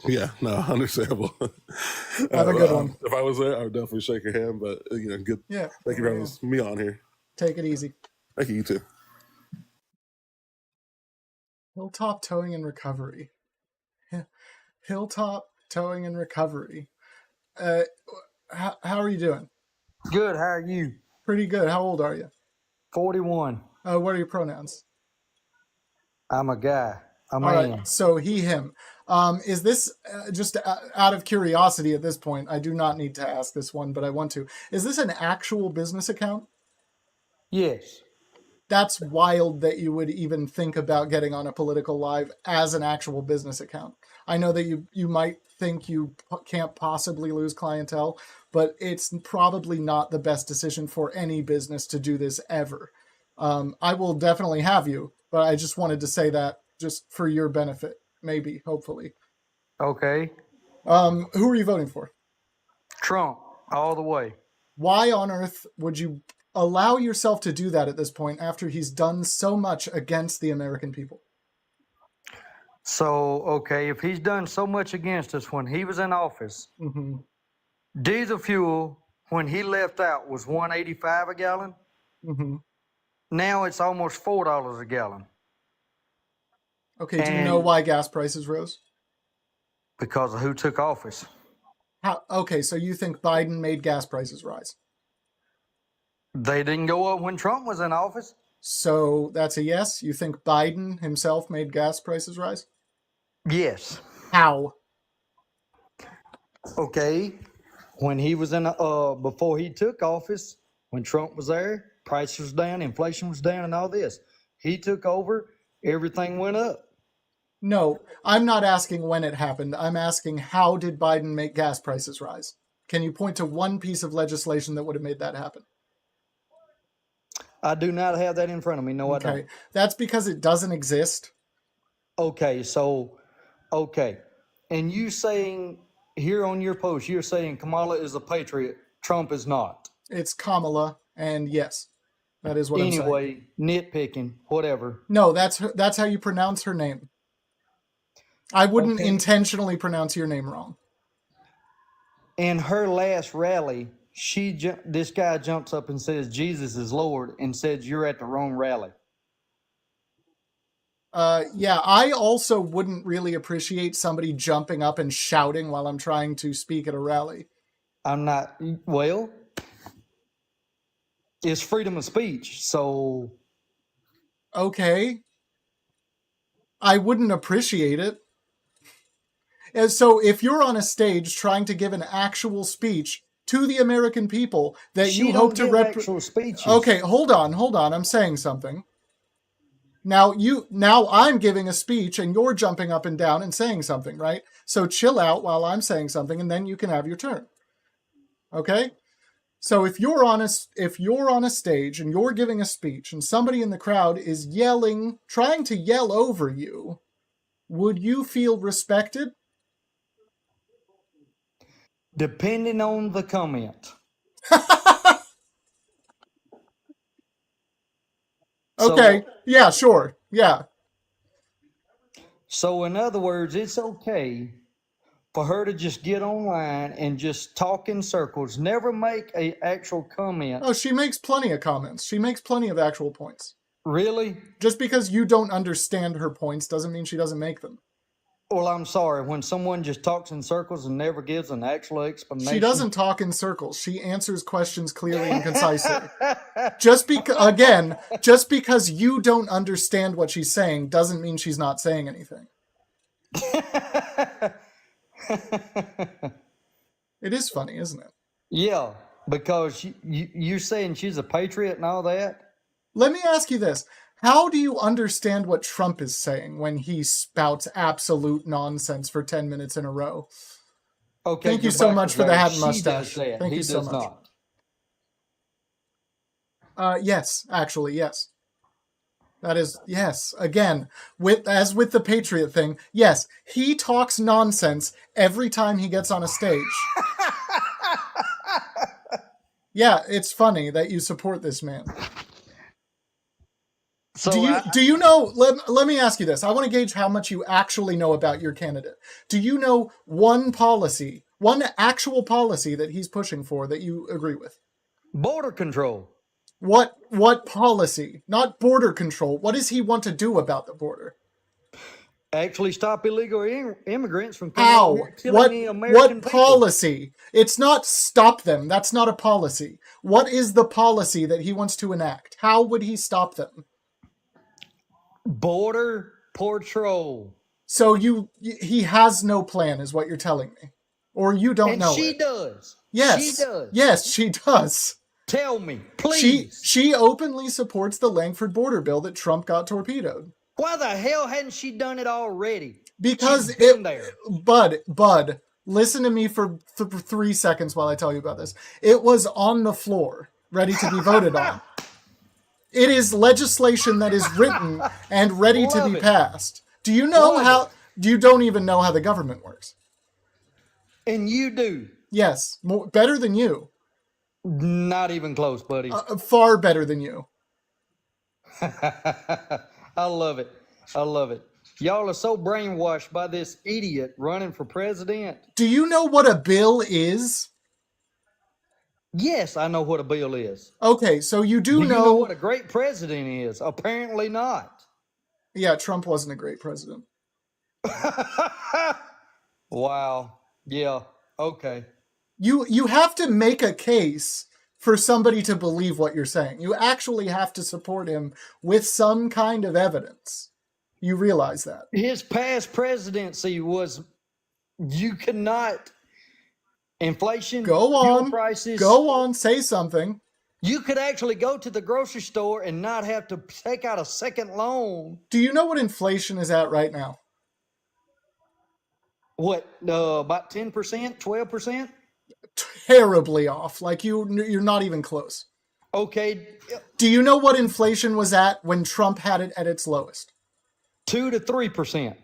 Yeah, no, understandable. Have a good one. If I was there, I would definitely shake your hand. But good. Yeah. Thank you for having me on here. Take it easy. Thank you. You too. Hilltop Towing and Recovery. Hilltop Towing and Recovery. How are you doing? Good. How are you? Pretty good. How old are you? 41. What are your pronouns? I'm a guy. A man. All right. So he, him. Is this just out of curiosity at this point? I do not need to ask this one, but I want to. Is this an actual business account? Yes. That's wild that you would even think about getting on a political live as an actual business account. I know that you might think you can't possibly lose clientele, but it's probably not the best decision for any business to do this ever. I will definitely have you, but I just wanted to say that just for your benefit, maybe, hopefully. Okay. Who are you voting for? Trump, all the way. Why on earth would you allow yourself to do that at this point after he's done so much against the American people? So, okay, if he's done so much against us when he was in office, diesel fuel, when he left out, was $1.85 a gallon. Now it's almost $4 a gallon. Okay, do you know why gas prices rose? Because of who took office. Okay, so you think Biden made gas prices rise? They didn't go up when Trump was in office. So that's a yes? You think Biden himself made gas prices rise? Yes. How? Okay, when he was in, before he took office, when Trump was there, prices was down, inflation was down, and all this. He took over, everything went up. No, I'm not asking when it happened. I'm asking how did Biden make gas prices rise? Can you point to one piece of legislation that would have made that happen? I do not have that in front of me. No, okay. I don't. That's because it doesn't exist. Okay, so, okay. And you saying here on your post, you're saying Kamala is a patriot, Trump is not. It's Kamala, and yes, that is what I'm saying. Anyway, nitpicking, whatever. No, that's how you pronounce her name. I wouldn't intentionally pronounce your name wrong. In her last rally, this guy jumps up and says Jesus is Lord and says you're at the wrong rally. Yeah, I also wouldn't really appreciate somebody jumping up and shouting while I'm trying to speak at a rally. I'm not, well, it's freedom of speech, so. Okay. I wouldn't appreciate it. And so if you're on a stage trying to give an actual speech to the American people that you hope to represent. Okay, hold on. I'm saying something. Now I'm giving a speech and you're jumping up and down and saying something, right? So chill out while I'm saying something and then you can have your turn. Okay? So if you're on a stage and you're giving a speech and somebody in the crowd is yelling, trying to yell over you, would you feel respected? Depending on the comment. Okay. So, yeah, sure. Yeah. So in other words, it's okay for her to just get online and just talk in circles, never make an actual comment. Oh, she makes plenty of comments. She makes plenty of actual points. Really? Just because you don't understand her points doesn't mean she doesn't make them. Well, I'm sorry. When someone just talks in circles and never gives an actual explanation. She doesn't talk in circles. She answers questions clearly and concisely. Just because you don't understand what she's saying doesn't mean she's not saying anything. It is funny, isn't it? Yeah, because you're saying she's a patriot and all that. Let me ask you this. How do you understand what Trump is saying when he spouts absolute nonsense for 10 minutes in a row? Okay, Thank you you're so much backwards for the there. hat and She mustache. does that. Thank He you so does much. not. Yes, actually, yes. That is, yes. Again, as with the Patriot thing, yes, he talks nonsense every time he gets on a stage. Yeah, it's funny that you support this man. So do you know, let me ask you this. I want to gauge how much you actually know about your candidate. Do you know one actual policy that he's pushing for that you agree with? border control. What policy? Not border control. What does he want to do about the border? Actually stop illegal immigrants from coming over here killing the American What people. policy? It's not stop them. That's not a policy. What is the policy that he wants to enact? How would he stop them? Border patrol. So he has no plan, is what you're telling me, or you don't know. And she it. does. Yes, she does. Yes, she does. Tell me, please. She openly supports the Langford border bill that Trump got torpedoed. Why the hell hadn't she done it already? Because She's been there. Bud, listen to me for 3 seconds while I tell you about this. It was on the floor, ready to be voted on. It is legislation that is written and ready to be passed. Do you know you don't even know how the government works? And you do. Yes, better than you. Not even close, buddy. Far better than you. I love it. I love it. Y'all are so brainwashed by this idiot running for president. Do you know what a bill is? Yes, I know what a bill is. Okay, so you do you know what a great president is? Apparently not. Yeah, Trump wasn't a great president. Wow. Yeah. Okay. You have to make a case for somebody to believe what you're saying. You actually have to support him with some kind of evidence. You realize that. His past presidency was, you cannot, inflation, fuel prices. Go on, say something. You could actually go to the grocery store and not have to take out a second loan. Do you know what inflation is at right now? What, about 10%, 12%? Terribly off. Like you're not even close. Okay. Do you know what inflation was at when Trump had it at its lowest? 2 to 3%.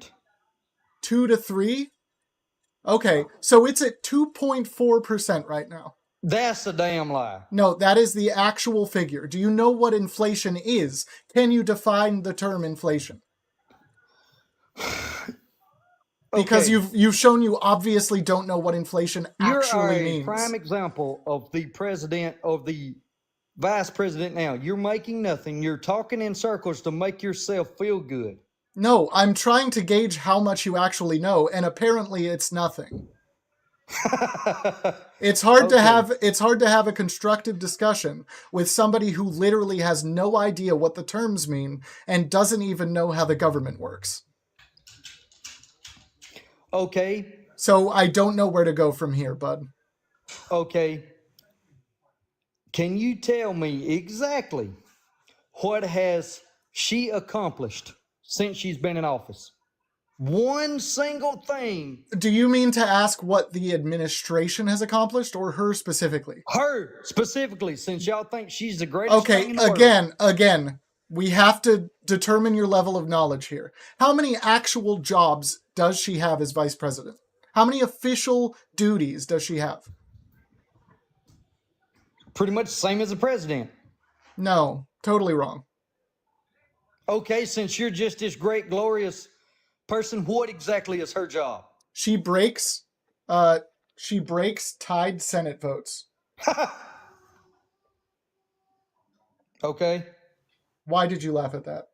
2 to 3? Okay, so it's at 2.4% right now. That's a damn lie. No, that is the actual figure. Do you know what inflation is? Can you define the term inflation? Because you've shown you obviously don't know what inflation actually means. You're a prime example of the president, of the vice president now. You're making nothing. You're talking in circles to make yourself feel good. No, I'm trying to gauge how much you actually know, and apparently it's nothing. It's hard to have a constructive discussion with somebody who literally has no idea what the terms mean and doesn't even know how the government works. Okay. So I don't know where to go from here, bud. Okay. Can you tell me exactly what has she accomplished since she's been in office? One single thing. Do you mean to ask what the administration has accomplished or her specifically? Her specifically, since y'all think she's the greatest thing in the world. Again, we have to determine your level of knowledge here. How many actual jobs does she have as vice president? How many official duties does she have? Pretty much the same as the president. No, totally wrong. Okay, since you're just this great, glorious person, what exactly is her job? She breaks tied Senate votes. Okay. Why did you laugh at that?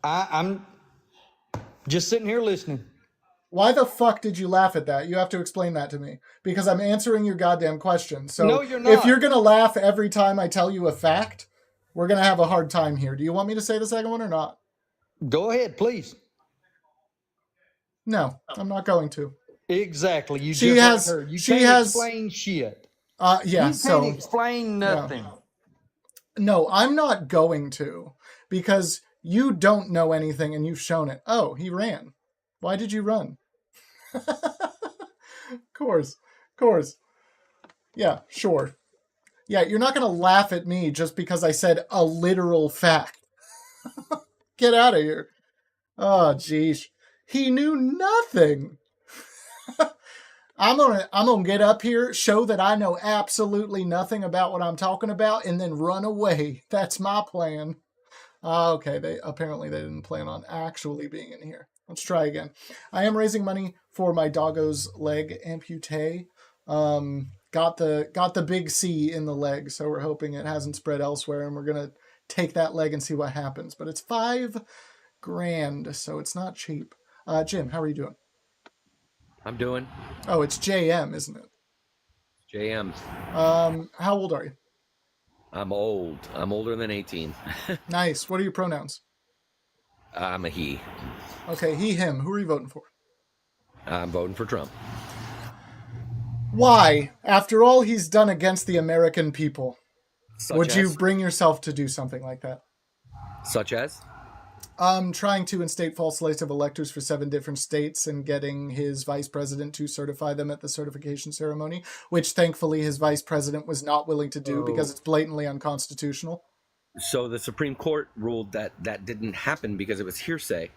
I'm just sitting here listening. Why the fuck did you laugh at that? You have to explain that to me. Because I'm answering your goddamn question. So no, you're not. If you're going to laugh every time I tell you a fact, we're going to have a hard time here. Do you want me to say the second one or not? Go ahead, please. No, I'm not going to. Exactly. You can't explain shit. Yeah. You can't explain nothing. No, I'm not going to, because you don't know anything and you've shown it. Oh, he ran. Why did you run? Of course. Yeah, sure. Yeah, you're not going to laugh at me just because I said a literal fact. Get out of here. Oh, geez. He knew nothing. I'm gonna get up here, show that I know absolutely nothing about what I'm talking about, and then run away. That's my plan. Okay, they didn't plan on actually being in here. Let's try again. I am raising money for my doggo's leg amputee. Got the big C in the leg, so we're hoping it hasn't spread elsewhere, and we're gonna take that leg and see what happens. But it's $5,000, so it's not cheap. Jim, how are you doing? I'm doing. Oh, it's JM, isn't it? JM. How old are you? I'm old. I'm older than 18. Nice. What are your pronouns? I'm a he. Okay, he, him. Who are you voting for? I'm voting for Trump. Why? After all he's done against the American people, would you as? bring yourself to do something like that? Such as? Trying to instate false lists of electors for 7 different states and getting his vice president to certify them at the certification ceremony, which thankfully his vice president was not willing to do because it's blatantly unconstitutional. So the Supreme Court ruled that didn't happen because it was hearsay.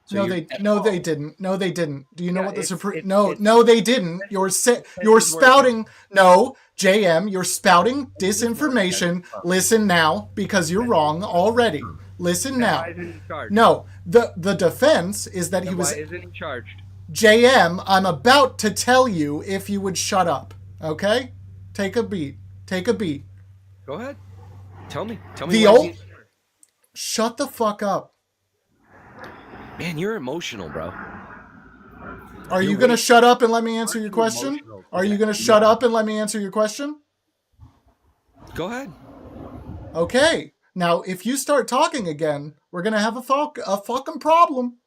So No, they didn't. No, they didn't. Do you know what the Supreme? No, they didn't. You're spouting. No, JM, you're spouting disinformation. Listen now, because you're wrong already. Listen now. Why isn't he charged? No, the defense is that he was. Why isn't he charged? JM, I'm about to tell you if you would shut up. Okay? Take a beat. Go ahead. Tell me. Shut the fuck up. Man, you're emotional, bro. Are you going to shut up and let me answer your question? Are you going to shut up and let me answer your question? Go ahead. Okay. Now, if you start talking again, we're going to have a fucking problem.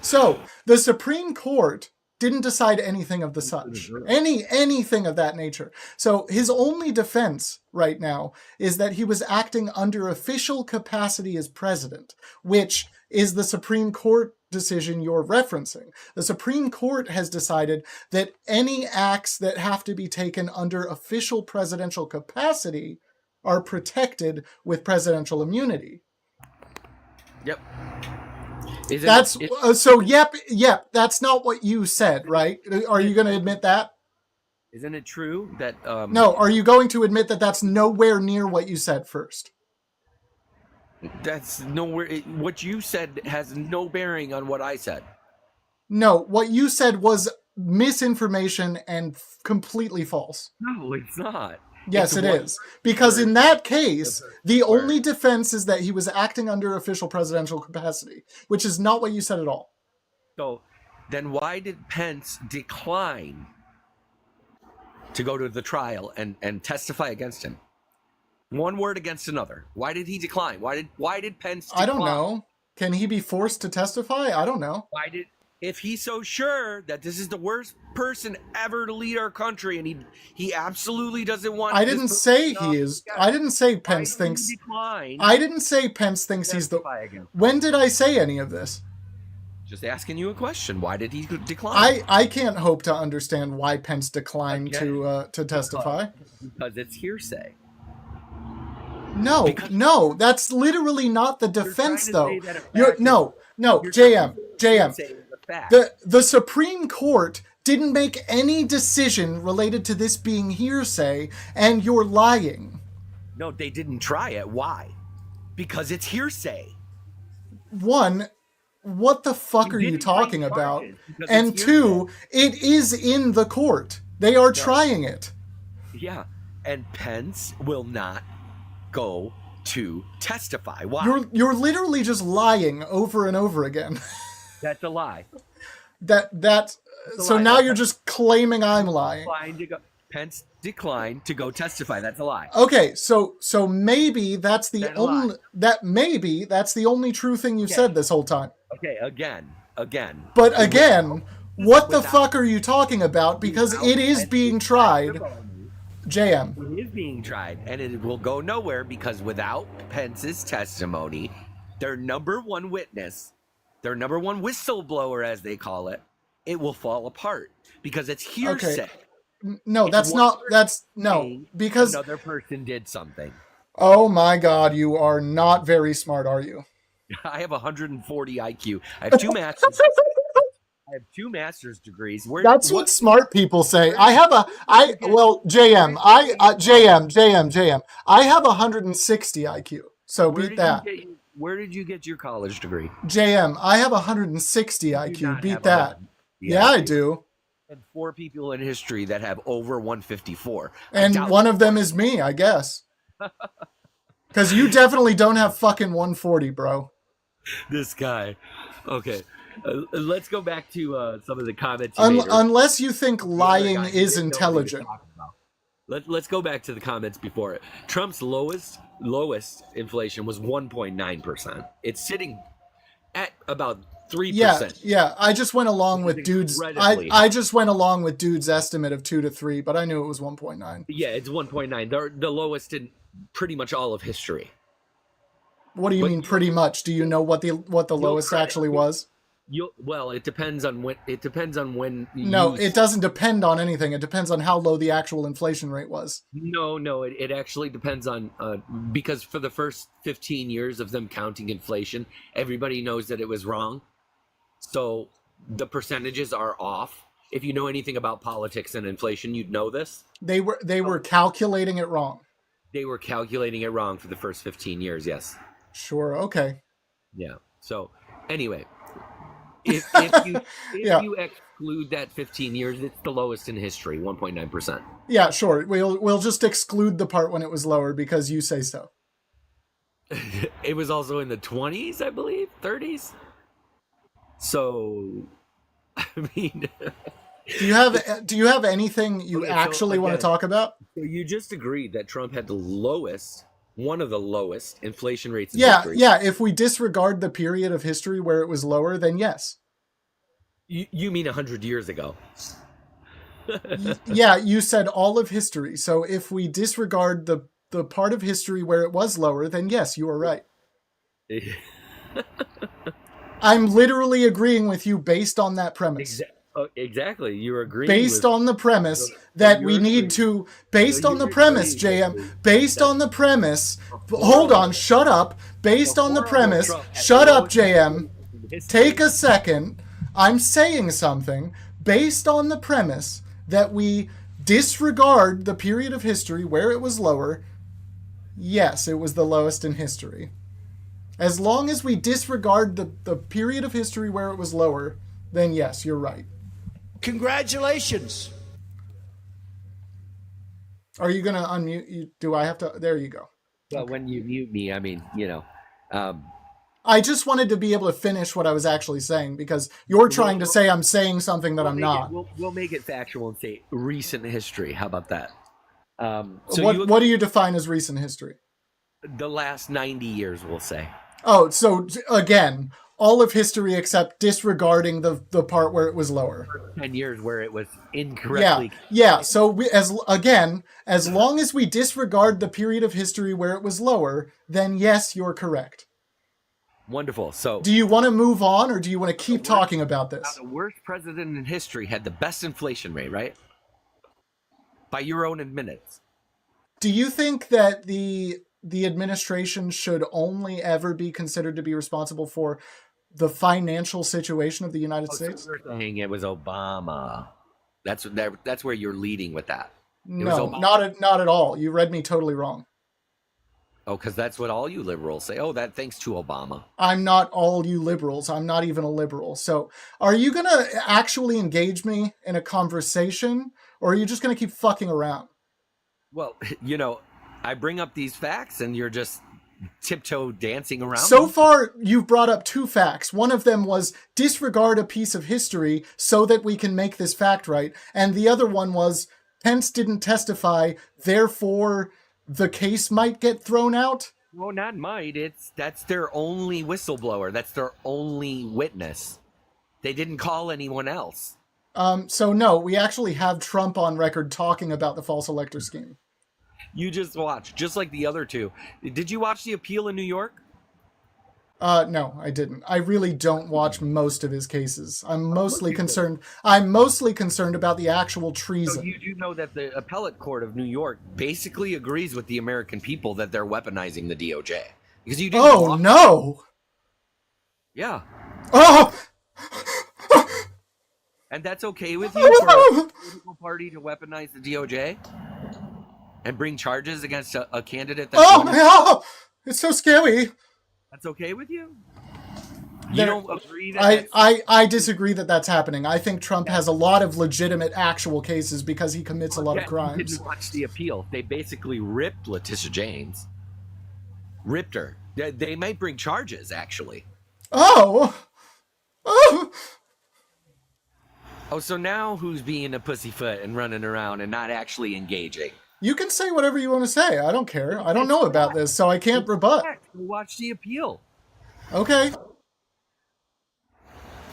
So, the Supreme Court didn't decide anything of the such. Anything of that nature. So, his only defense right now is that he was acting under official capacity as president, which is the Supreme Court decision you're referencing. The Supreme Court has decided that any acts that have to be taken under official presidential capacity are protected with presidential immunity. Yep. Yep, that's not what you said, right? Are you going to admit that? Isn't it true that... No, are you going to admit that that's nowhere near what you said first? That's nowhere... What you said has no bearing on what I said. No, what you said was misinformation and completely false. No, it's not. Yes, it is. Because in that case, the only defense is that he was acting under official presidential capacity, which is not what you said at all. So then why did Pence decline to go to the trial and testify against him? One word against another. Why did he decline? Why did Pence decline? I don't know. Can he be forced to testify? I don't know. If he's so sure that this is the worst person ever to lead our country, and he absolutely doesn't want... I didn't say he is. I didn't say Pence thinks... I didn't say Pence thinks he's the... When did I say any of this? Just asking you a question. Why did he decline? I can't hope to understand why Pence declined to testify. Because it's hearsay. No, that's literally not the defense, though. No, JM. The Supreme Court didn't make any decision related to this being hearsay, and you're lying. No, they didn't try it. Why? Because it's hearsay. One, what the fuck are you talking about? And two, it is in the court. They are trying it. Yeah, and Pence will not go to testify. Why? You're literally just lying over and over again. That's a lie. So now you're just claiming I'm lying. Pence declined to go testify. That's a lie. Okay, so maybe that's the only true thing you said this whole time. Okay, again. But again, what the fuck are you talking about? Because it is being tried. JM. It is being tried, and it will go nowhere because without Pence's testimony, their number one witness, their number one whistleblower, as they call it, it will fall apart because it's hearsay. Okay. No, that's not. That's no, because another person did something. Oh my God, you are not very smart, are you? I have 140 IQ. I have two masters. I have 2 master's degrees. That's what smart people say. JM, I have 160 IQ. So beat that. Where did you get your college degree? JM, I have 160 IQ. Beat that. Yeah, I do. And 4 people in history that have over 154. And one of them is me, I guess. Because you definitely don't have fucking 140, bro. This guy. Okay. Let's go back to some of the comments you made. Unless you think lying is intelligent. Let's go back to the comments before it. Trump's lowest inflation was 1.9%. It's sitting at about 3%. Yeah. I just went along with dude's. I just went along with dude's estimate of 2 to 3, but I knew it was 1.9. Yeah, it's 1.9. The lowest in pretty much all of history. What do you mean, pretty much? Do you know what the lowest actually was? Well, it depends on when. It doesn't depend on anything. It depends on how low the actual inflation rate was. No, it actually depends on because for the first 15 years of them counting inflation, everybody knows that it was wrong. So the percentages are off. If you know anything about politics and inflation, you'd know this. They were calculating it wrong. They were calculating it wrong for the first 15 years. Yes. Sure. Okay. Yeah. So anyway. If you exclude that 15 years, it's the lowest in history, 1.9%. Yeah, sure. We'll just exclude the part when it was lower because you say so. It was also in the 20s, I believe, 30s. So, I mean, do you have anything you actually want to talk about? So you just agreed that Trump had one of the lowest inflation rates in history. Yeah, if we disregard the period of history where it was lower, then yes. You mean 100 years ago? Yeah, you said all of history. So if we disregard the part of history where it was lower, then yes, you are right. I'm literally agreeing with you based on that premise. Exactly. You're agreeing based on the premise that we need to, based on the premise, JM, based on the premise, hold on, shut up, based on the premise, shut up, JM, take a second, I'm saying something, based on the premise that we disregard the period of history where it was lower, yes, it was the lowest in history. As long as we disregard the period of history where it was lower, then yes, you're right. Congratulations. Are you going to unmute? Do I have to? There you go. Well, okay. When you mute me, I mean, I just wanted to be able to finish what I was actually saying because you're trying to say I'm saying something that I'm not. We'll make it factual and say recent history. How about that? What do you define as recent history? The last 90 years, we'll say. Oh, so again, all of history except disregarding the part where it was lower. 10 years where it was incorrectly. Yeah. So as long as we disregard the period of history where it was lower, then yes, you're correct. Wonderful. So do you want to move on or do you want to keep talking about this? The worst president in history had the best inflation rate, right? By your own admittance. Do you think that the administration should only ever be considered to be responsible for the financial situation of the United States? So you're saying it was Obama. That's where you're leading with that. No, not at all. You read me totally wrong. Oh, because that's what all you liberals say. Oh, that thanks to Obama. I'm not all you liberals. I'm not even a liberal. So are you going to actually engage me in a conversation or are you just going to keep fucking around? Well, I bring up these facts and you're just tiptoe dancing around. So far, you've brought up 2 facts. One of them was disregard a piece of history so that we can make this fact right. And the other one was Pence didn't testify, therefore the case might get thrown out. No, not might. That's their only whistleblower. That's their only witness. They didn't call anyone else. So no, we actually have Trump on record talking about the false elector scheme. You just watch, just like the other two. Did you watch the appeal in New York? No, I didn't. I really don't watch most of his cases. I'm mostly concerned about the actual treason. So you do know that the appellate court of New York basically agrees with the American people that they're weaponizing the DOJ. Because you do. Oh, no! Yeah. Oh! And that's okay with you for a political party to weaponize the DOJ? And bring charges against a candidate that's... Oh, it's so scary. That's okay with you? You don't agree that I disagree that that's happening. I think Trump has a lot of legitimate actual cases because he commits a lot of crimes. You didn't watch the appeal. They basically ripped Letitia James. Ripped her. They might bring charges, actually. Oh! Oh, so now who's being a pussyfoot and running around and not actually engaging? You can say whatever you want to say. I don't care. I don't know about this, so I can't rebut. Watch the appeal. Okay.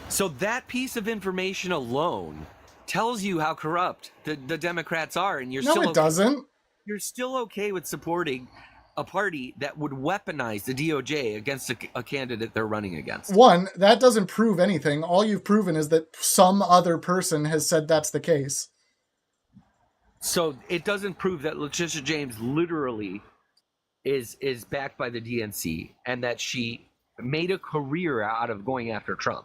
So that piece of information alone tells you how corrupt the Democrats are, and No, it doesn't. You're still okay with supporting a party that would weaponize the DOJ against a candidate they're running against. One, that doesn't prove anything. All you've proven is that some other person has said that's the case. So it doesn't prove that Letitia James literally is backed by the DNC and that she made a career out of going after Trump.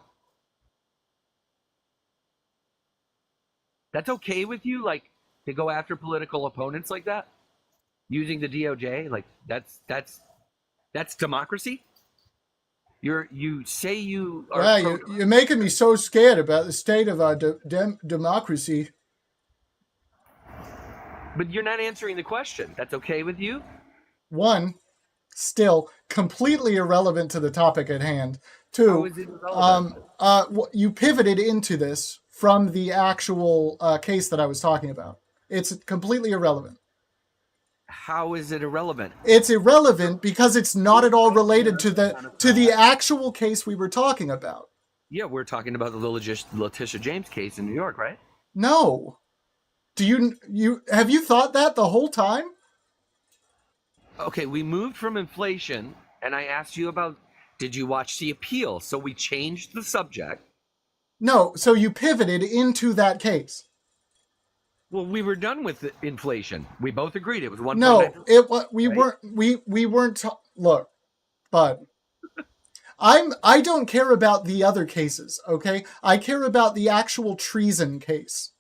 That's okay with you, like, to go after political opponents like that? Using the DOJ? Like, that's democracy? You say you are... Yeah, you're making me so scared about the state of our democracy. But you're not answering the question. That's okay with you? One, still completely irrelevant to the topic at hand. Two, How is it irrelevant? You pivoted into this from the actual case that I was talking about. It's completely irrelevant. How is it irrelevant? It's irrelevant because it's not at all related to the actual case we were talking about. Yeah, we're talking about the Letitia James case in New York, right? No. Do you have you thought that the whole time? Okay, we moved from inflation, and I asked you about, did you watch the appeal? So we changed the subject. No, so you pivoted into that case. Well, we were done with the inflation. We both agreed it was 1.9%. No, we weren't. Look, bud. I don't care about the other cases. Okay, I care about the actual treason case.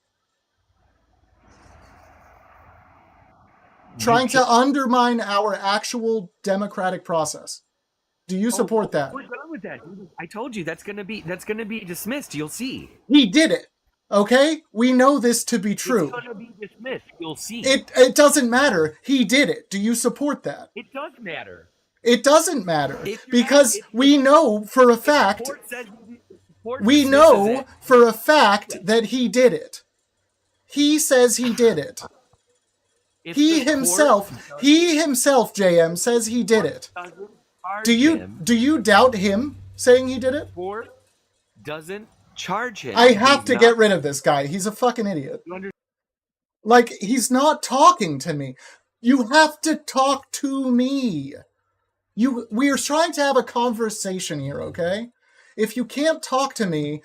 Trying to undermine our actual democratic process. Do you support that? We're done with that. I told you that's gonna be dismissed. You'll see. He did it. Okay? We know this to be true. It's gonna be dismissed. You'll see. It doesn't matter. He did it. Do you support that? It does matter. It doesn't matter because we know for a fact. We know for a fact that he did it. He says he did it. He himself, JM, says he did it. Do you doubt him saying he did it? Court doesn't charge him. I have to get rid of this guy. He's a fucking idiot. Like, he's not talking to me. You have to talk to me. We are trying to have a conversation here, okay? If you can't talk to me,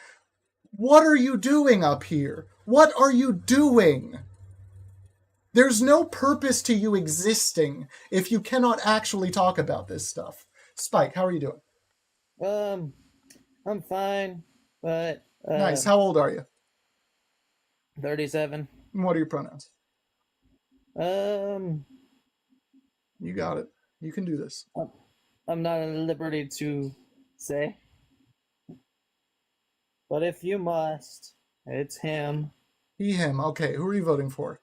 what are you doing up here? What are you doing? There's no purpose to you existing if you cannot actually talk about this stuff. Spike, how are you doing? I'm fine, but... Nice. How old are you? 37. And what are your pronouns? You got it. You can do this. I'm not at liberty to say. But if you must, it's him. He, him. Okay, who are you voting for?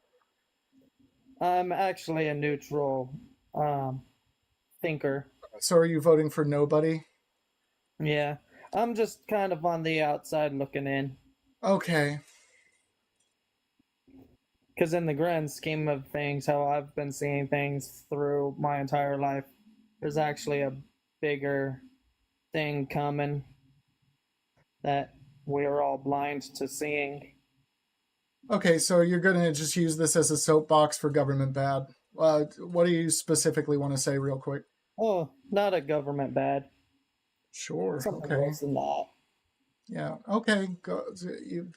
I'm actually a neutral thinker. So are you voting for nobody? Yeah. I'm just kind of on the outside looking in. Okay. Because in the grand scheme of things, how I've been seeing things through my entire life, there's actually a bigger thing coming that we're all blind to seeing. Okay, so you're going to just use this as a soapbox for government bad? What do you specifically want to say, real quick? Oh, not a government bad. Sure. Something Okay. worse than that. Yeah. Okay. Go.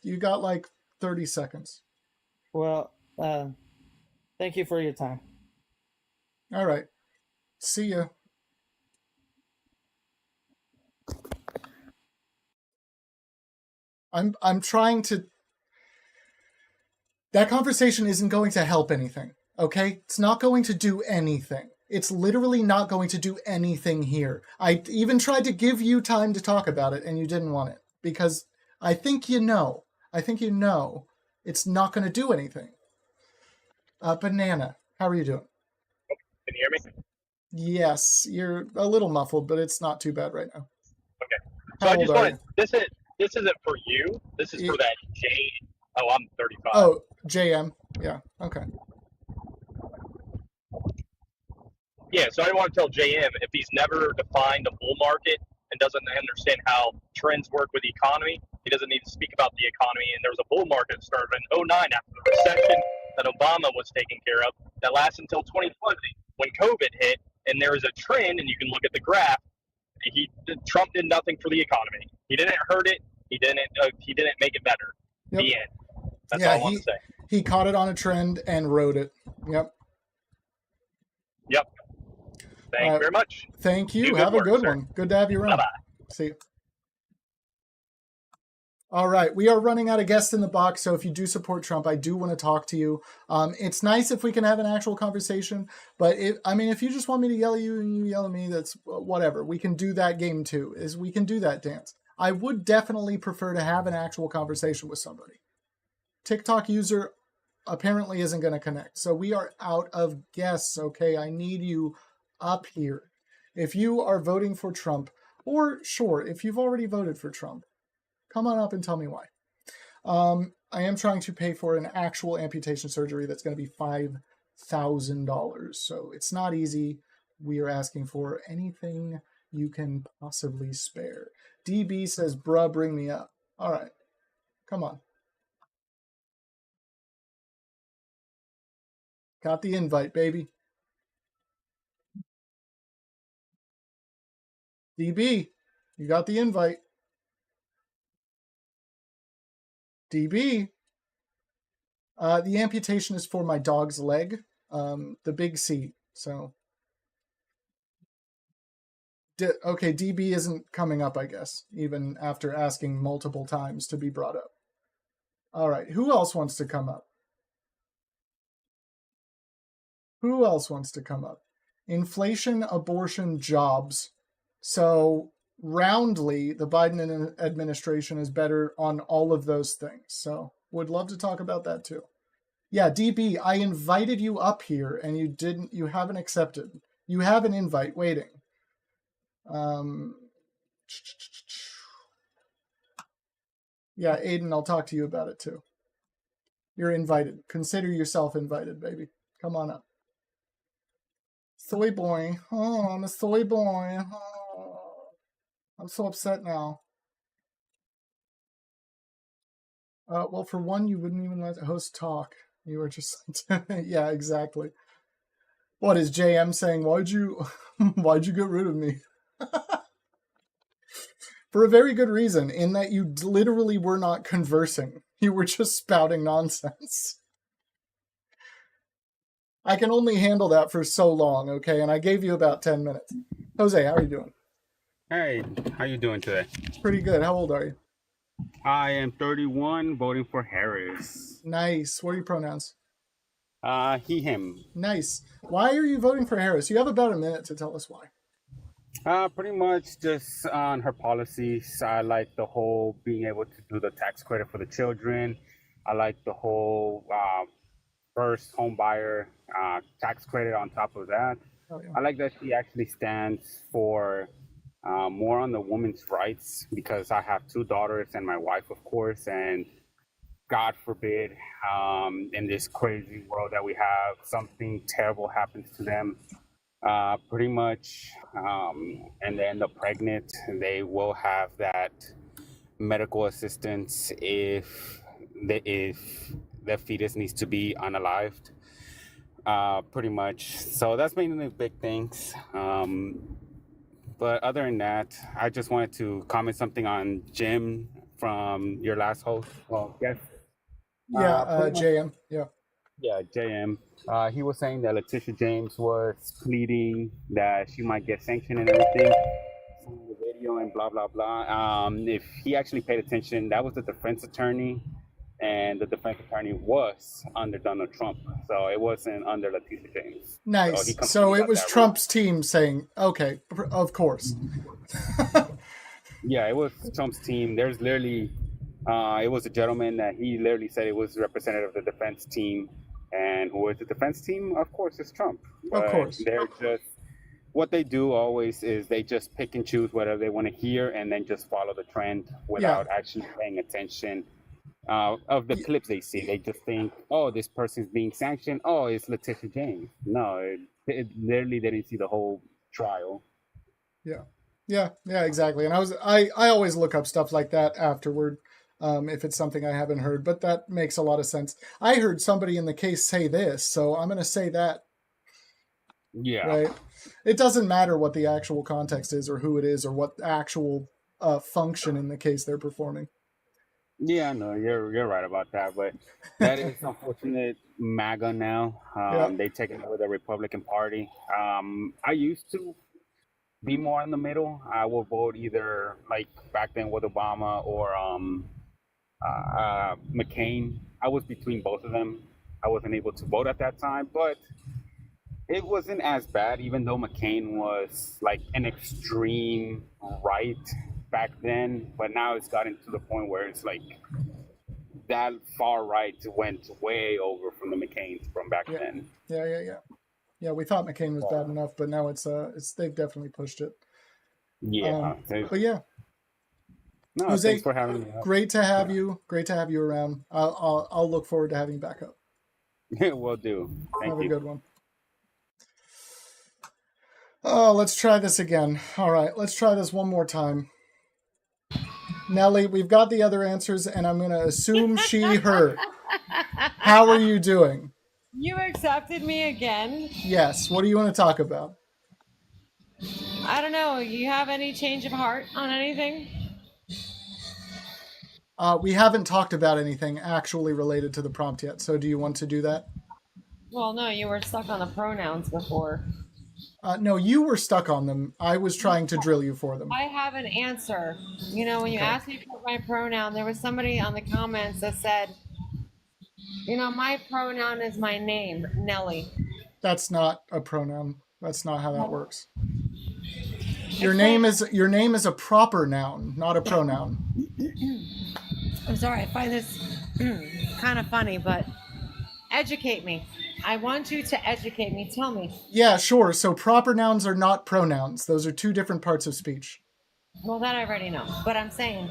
You got like 30 seconds. Well, thank you for your time. All right. See ya. I'm trying to. That conversation isn't going to help anything. Okay? It's not going to do anything. It's literally not going to do anything here. I even tried to give you time to talk about it, and you didn't want it because I think you know. It's not going to do anything. Banana, how are you doing? Can you hear me? Yes, you're a little muffled, but it's not too bad right now. Okay. How So I old just are wanted this isn't for you. This is for that J. Oh, I'm 35. Oh, JM. Yeah. Okay. Yeah. So I want to tell JM if he's never defined a bull market and doesn't understand how trends work with the economy, he doesn't need to speak about the economy. And there was a bull market that started in 2009 after the recession that Obama was taking care of that lasted until 2020 when COVID hit. And there is a trend, and you can look at the graph. Trump did nothing for the economy. He didn't hurt it. He didn't make it better. Yep. The end. That's all I want to say. He caught it on a trend and rode it. Yep. Thank you very much. Thank you. Do Have a work, good sir. one. Good to have you around. Bye-bye. See you. All right, we are running out of guests in the box, so if you do support Trump, I do want to talk to you. It's nice if we can have an actual conversation, but if you just want me to yell at you and you yell at me, that's whatever. We can do that game too. We can do that dance. I would definitely prefer to have an actual conversation with somebody. TikTok user apparently isn't going to connect, so we are out of guests. Okay, I need you up here. If you are voting for Trump, or sure, if you've already voted for Trump, come on up and tell me why. I am trying to pay for an actual amputation surgery that's going to be $5,000. So it's not easy. We are asking for anything you can possibly spare. DB says, bruh, bring me up. All right. Come on. Got the invite, baby. DB, you got the invite. DB. The amputation is for my dog's leg, the big C. So, okay, DB isn't coming up, I guess, even after asking multiple times to be brought up. All right, who else wants to come up? Who else wants to come up? Inflation, abortion, jobs. So, roundly, the Biden administration is better on all of those things. So, would love to talk about that too. Yeah, DB, I invited you up here and you haven't accepted. You have an invite waiting. Yeah, Aiden, I'll talk to you about it too. You're invited. Consider yourself invited, baby. Come on up. Soy boy. Oh, I'm a soy boy. Oh, I'm so upset now. Well, for one, you wouldn't even let the host talk. You were just, yeah, exactly. What is JM saying? Why'd you get rid of me? For a very good reason, in that you literally were not conversing. You were just spouting nonsense. I can only handle that for so long, okay? And I gave you about 10 minutes. Jose, how are you doing? Hey, how you doing today? Pretty good. How old are you? I am 31, voting for Harris. Nice. What are your pronouns? He, him. Nice. Why are you voting for Harris? You have about a minute to tell us why. Pretty much just on her policies. I like the whole being able to do the tax credit for the children. I like the whole first home buyer tax credit on top of that. Oh, yeah. I like that she actually stands for more on the women's rights, because I have 2 daughters and my wife, of course, and God forbid, in this crazy world that we have, something terrible happens to them. Pretty much, and they end up pregnant, they will have that medical assistance if the fetus needs to be unalived. pretty much. So that's mainly the big things. But other than that, I just wanted to comment something on Jim from your last host. Well, yes. Yeah, Pretty much, JM. Yeah. yeah, JM. He was saying that Letitia James was pleading that she might get sanctioned and everything. Seeing the video and blah blah blah. If he actually paid attention, that was the defense attorney, and the defense attorney was under Donald Trump, so it wasn't under Letitia James. So he Nice. So completely it got was that wrong. Trump's team saying, okay, of course. Yeah, it was Trump's team. There's literally, it was a gentleman that he literally said it was representative of the defense team. And who is the defense team? Of course, it's Trump. Of course. They're just, what they do always is they just pick and choose whatever they want to hear and then just follow the trend without actually paying attention of the clips they see. They just think, oh, this person's being sanctioned. Oh, it's Letitia James. No, it literally they didn't see the whole trial. Yeah, exactly. And I always look up stuff like that afterward, if it's something I haven't heard, but that makes a lot of sense. I heard somebody in the case say this, so I'm going to say that. Yeah. Right. It doesn't matter what the actual context is or who it is or what actual function in the case they're performing. Yeah, no, you're right about that, but that is unfortunate. MAGA now, they taken over the Republican Party. I used to be more in the middle. I will vote either like back then with Obama or McCain. I was between both of them. I wasn't able to vote at that time, but it wasn't as bad, even though McCain was like an extreme right back then. But now it's gotten to the point where it's like that far right went way over from the McCains from back then. Yeah, we thought McCain was bad enough, but now it's they've definitely pushed it. Yeah. But yeah. No, Jose, thanks for having me. Great to have you. Great to have you around. I'll look forward to having you back up. Will do. Thank have you. a good one. Oh, let's try this again. All right, let's try this one more time. Nelly, we've got the other answers, and I'm going to assume she, her. How are you doing? You accepted me again? Yes. What do you want to talk about? I don't know. You have any change of heart on anything? We haven't talked about anything actually related to the prompt yet, so do you want to do that? Well, no, you were stuck on the pronouns before. No, you were stuck on them. I was trying to drill you for them. I have an answer. You know, when you asked me for my pronoun, there was somebody on the comments that said, you know, my pronoun is my name, Nelly. That's not a pronoun. That's not how that works. Your name is a proper noun, not a pronoun. I'm sorry, I find this kind of funny, but educate me. I want you to educate me. Tell me. Yeah, sure. So proper nouns are not pronouns. Those are two different parts of speech. Well, that I already know. But I'm saying,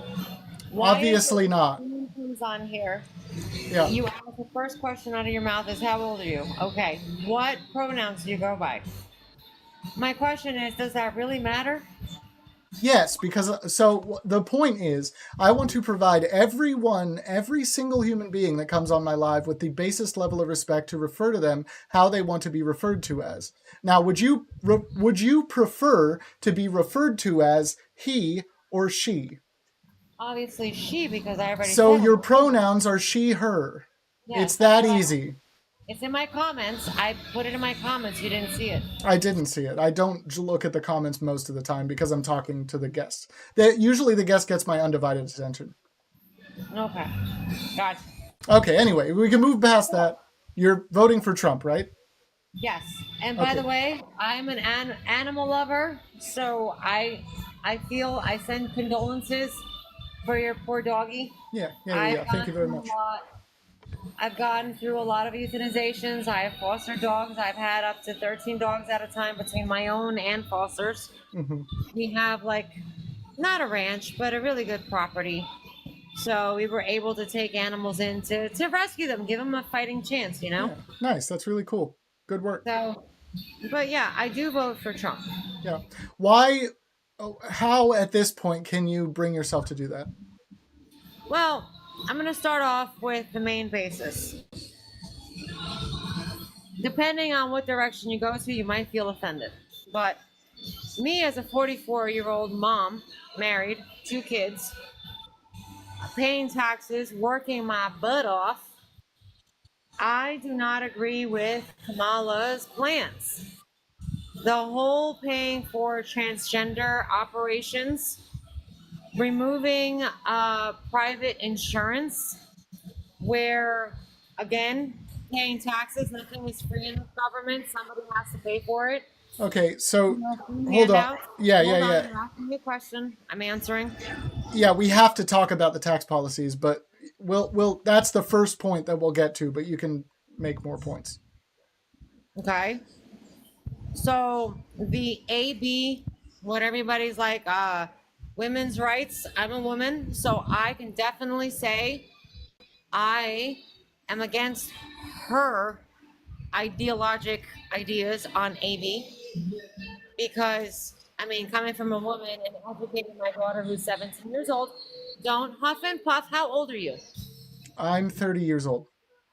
obviously not. Who's on here? Yeah. You ask the first question out of your mouth is, how old are you? Okay. What pronouns do you go by? My question is, does that really matter? Yes, because so the point is, I want to provide every single human being that comes on my live with the basest level of respect to refer to them how they want to be referred to as. Now, would you prefer to be referred to as he or she? Obviously she, because I already So said your it. pronouns are she, her. Yes, It's that that's easy. It's in my comments. I put it in my comments. You didn't see it. I didn't see it. I don't look at the comments most of the time because I'm talking to the guest. Usually the guest gets my undivided attention. Okay. Gotcha. Okay, anyway, we can move past that. You're voting for Trump, right? Yes. And by the way, I'm an animal lover, so I feel I send condolences for your poor doggy. Yeah. Thank you very much. I've gone through a lot of euthanizations. I have foster dogs. I've had up to 13 dogs at a time between my own and fosters. Mm-hmm. We have not a ranch, but a really good property. So we were able to take animals in to rescue them, give them a fighting chance, you know? Yeah. Nice. That's really cool. Good work. So, but yeah, I do vote for Trump. Yeah. Why, how at this point can you bring yourself to do that? Well, I'm going to start off with the main basis. depending on what direction you go to, you might feel offended. But me as a 44-year-old mom, married, 2 kids, paying taxes, working my butt off, I do not agree with Kamala's plans. The whole paying for transgender operations, removing private insurance, where, again, paying taxes, nothing is free in the government, somebody has to pay for it. Okay, so hold on. Handouts. Yeah. You're asking me a question. I'm answering. Yeah, we have to talk about the tax policies, but we'll that's the first point that we'll get to, but you can make more points. Okay. So the AB, what everybody's like, women's rights. I'm a woman, so I can definitely say I am against her ideologic ideas on AB, because I mean, coming from a woman and educating my daughter who's 17 years old, don't huff and puff. How old are you? I'm 30 years old.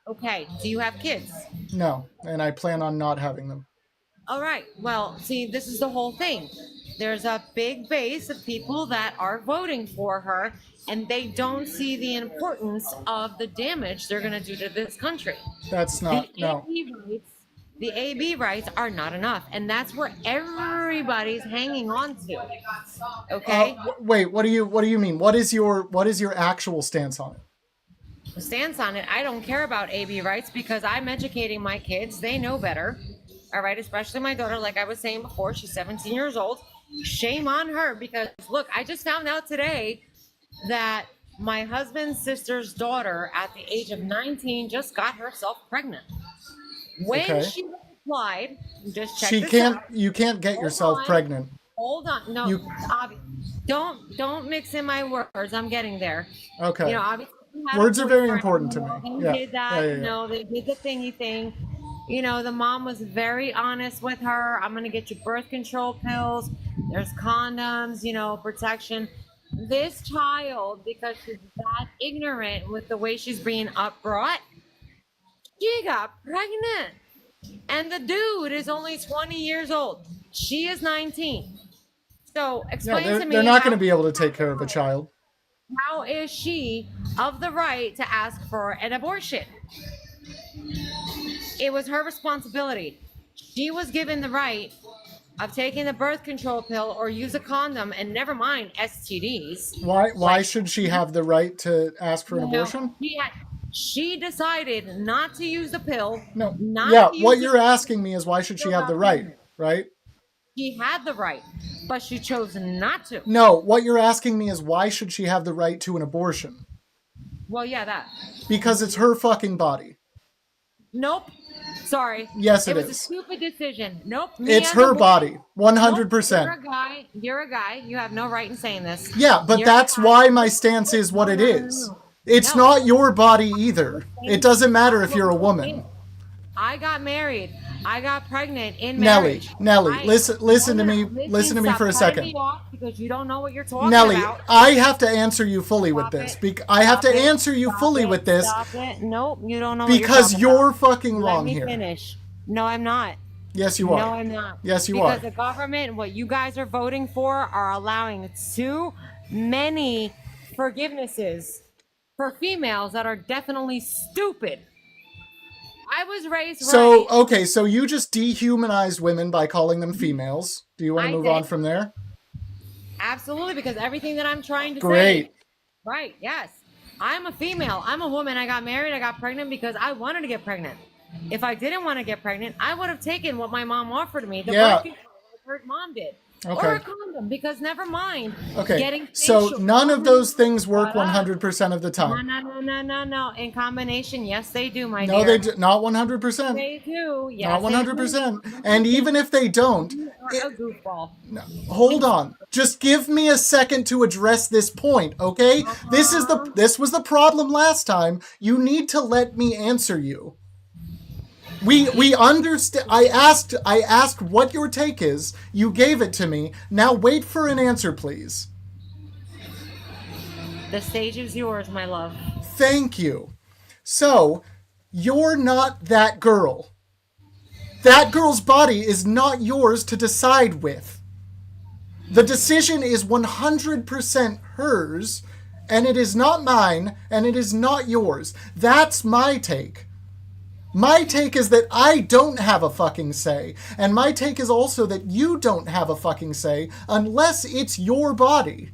Okay. Do you have kids? No, and I plan on not having them. All right. Well, see, this is the whole thing. There's a big base of people that are voting for her, and they don't see the importance of the damage they're going to do to this country. That's not, no. The AB rights are not enough, and that's where everybody's hanging on to. Okay? Wait, what do you mean? What is your actual stance on it? The stance on it, I don't care about AB rights because I'm educating my kids. They know better. All right, especially my daughter, like I was saying before, she's 17 years old. Shame on her, because look, I just found out today that my husband's sister's daughter at the age of 19 just got herself pregnant. When she applied, just check this out. You can't get yourself pregnant. Hold on. No, don't mix in my words. I'm getting there. Okay. You know, obviously, words are very important to me. They did that. You know, they did the thingy thing. You know, the mom was very honest with her. I'm going to get you birth control pills. There's condoms, you know, protection. This child, because she's that ignorant with the way she's being upbrought, she got pregnant. And the dude is only 20 years old. She is 19. So explain to me. They're not going to be able to take care of a child. How is she of the right to ask for an abortion? It was her responsibility. She was given the right of taking the birth control pill or use a condom, and never mind STDs. Why should she have the right to ask for an abortion? She decided not to use the pill. No. Yeah, what you're asking me is why should she have the right, right? She had the right, but she chose not to. No, what you're asking me is why should she have the right to an abortion? Well, yeah, that. Because it's her fucking body. Nope. Sorry. Yes, it was is. A stupid decision. Nope. It's her body. 100%. Nope, you're a guy. You have no right in saying this. Yeah, but that's why my stance is what it is. It's not your body either. It doesn't matter if you're a woman. I got married. I got pregnant in marriage. Nelly, listen to me. Listen to me for a second. Me off because you don't know what you're talking Nelly, about. I have to answer you fully with this. I have to answer you fully with this. Stop it. Nope, you don't know. Because you're fucking wrong here. Let me finish. No, I'm not. Yes, you are. No, I'm not. Yes, you are. Because the government, what you guys are voting for, are allowing too many forgivenesses for females that are definitely stupid. I was raised right. Okay, so you just dehumanized women by calling them females. Do you want to move on from there? Absolutely, because everything that I'm trying to say. Great. Right, yes. I'm a female. I'm a woman. I got married. I got pregnant because I wanted to get pregnant. If I didn't want to get pregnant, I would have taken what my mom offered me. The birth control her mom did. Okay. Or a condom, because never mind. Okay, so none of those things work 100% of the time. No. In combination, yes, they do, my dear. No, they do. Not 100%. They do. Yes, not 100%. And even if they don't... You're a goofball. No, hold on. Just give me a second to address this point, okay? This was the problem last time. You need to let me answer you. We understand. I asked what your take is. You gave it to me. Now wait for an answer, please. The stage is yours, my love. Thank you. So, you're not that girl. That girl's body is not yours to decide with. The decision is 100% hers, and it is not mine, and it is not yours. That's my take. My take is that I don't have a fucking say, and my take is also that you don't have a fucking say unless it's your body.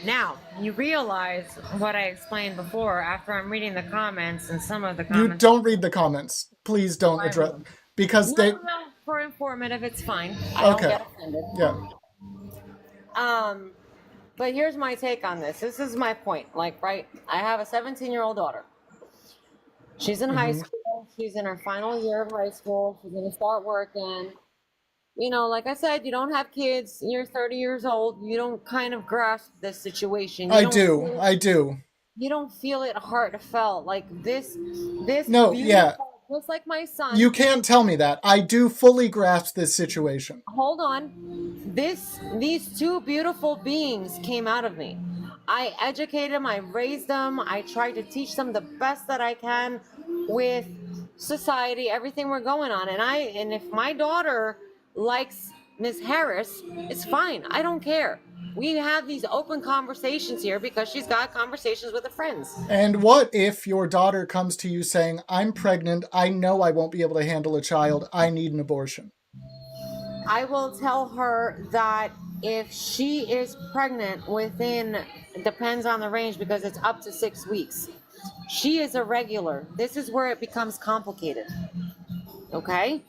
Now, you realize what I explained before after I'm reading the comments and some of the comments. You don't read the comments. Please don't address, because No, for informative, it's fine. I don't get offended. Yeah. But here's my take on this. This is my point. Like, right, I have a 17-year-old daughter. She's in high school. She's in her final year of high school. She's going to start working. You know, like I said, you don't have kids. You're 30 years old. You don't kind of grasp this situation. I do. You don't feel it heartfelt. Like this. No, yeah. Just like my son. You can't tell me that. I do fully grasp this situation. Hold on. These two beautiful beings came out of me. I educated them, I raised them, I tried to teach them the best that I can with society, everything we're going on. And if my daughter likes Ms. Harris, it's fine. I don't care. We have these open conversations here because she's got conversations with her friends. And what if your daughter comes to you saying, I'm pregnant, I know I won't be able to handle a child, I need an abortion? I will tell her that if she is pregnant within, depends on the range because it's up to 6 weeks. She is irregular. This is where it becomes complicated. Okay?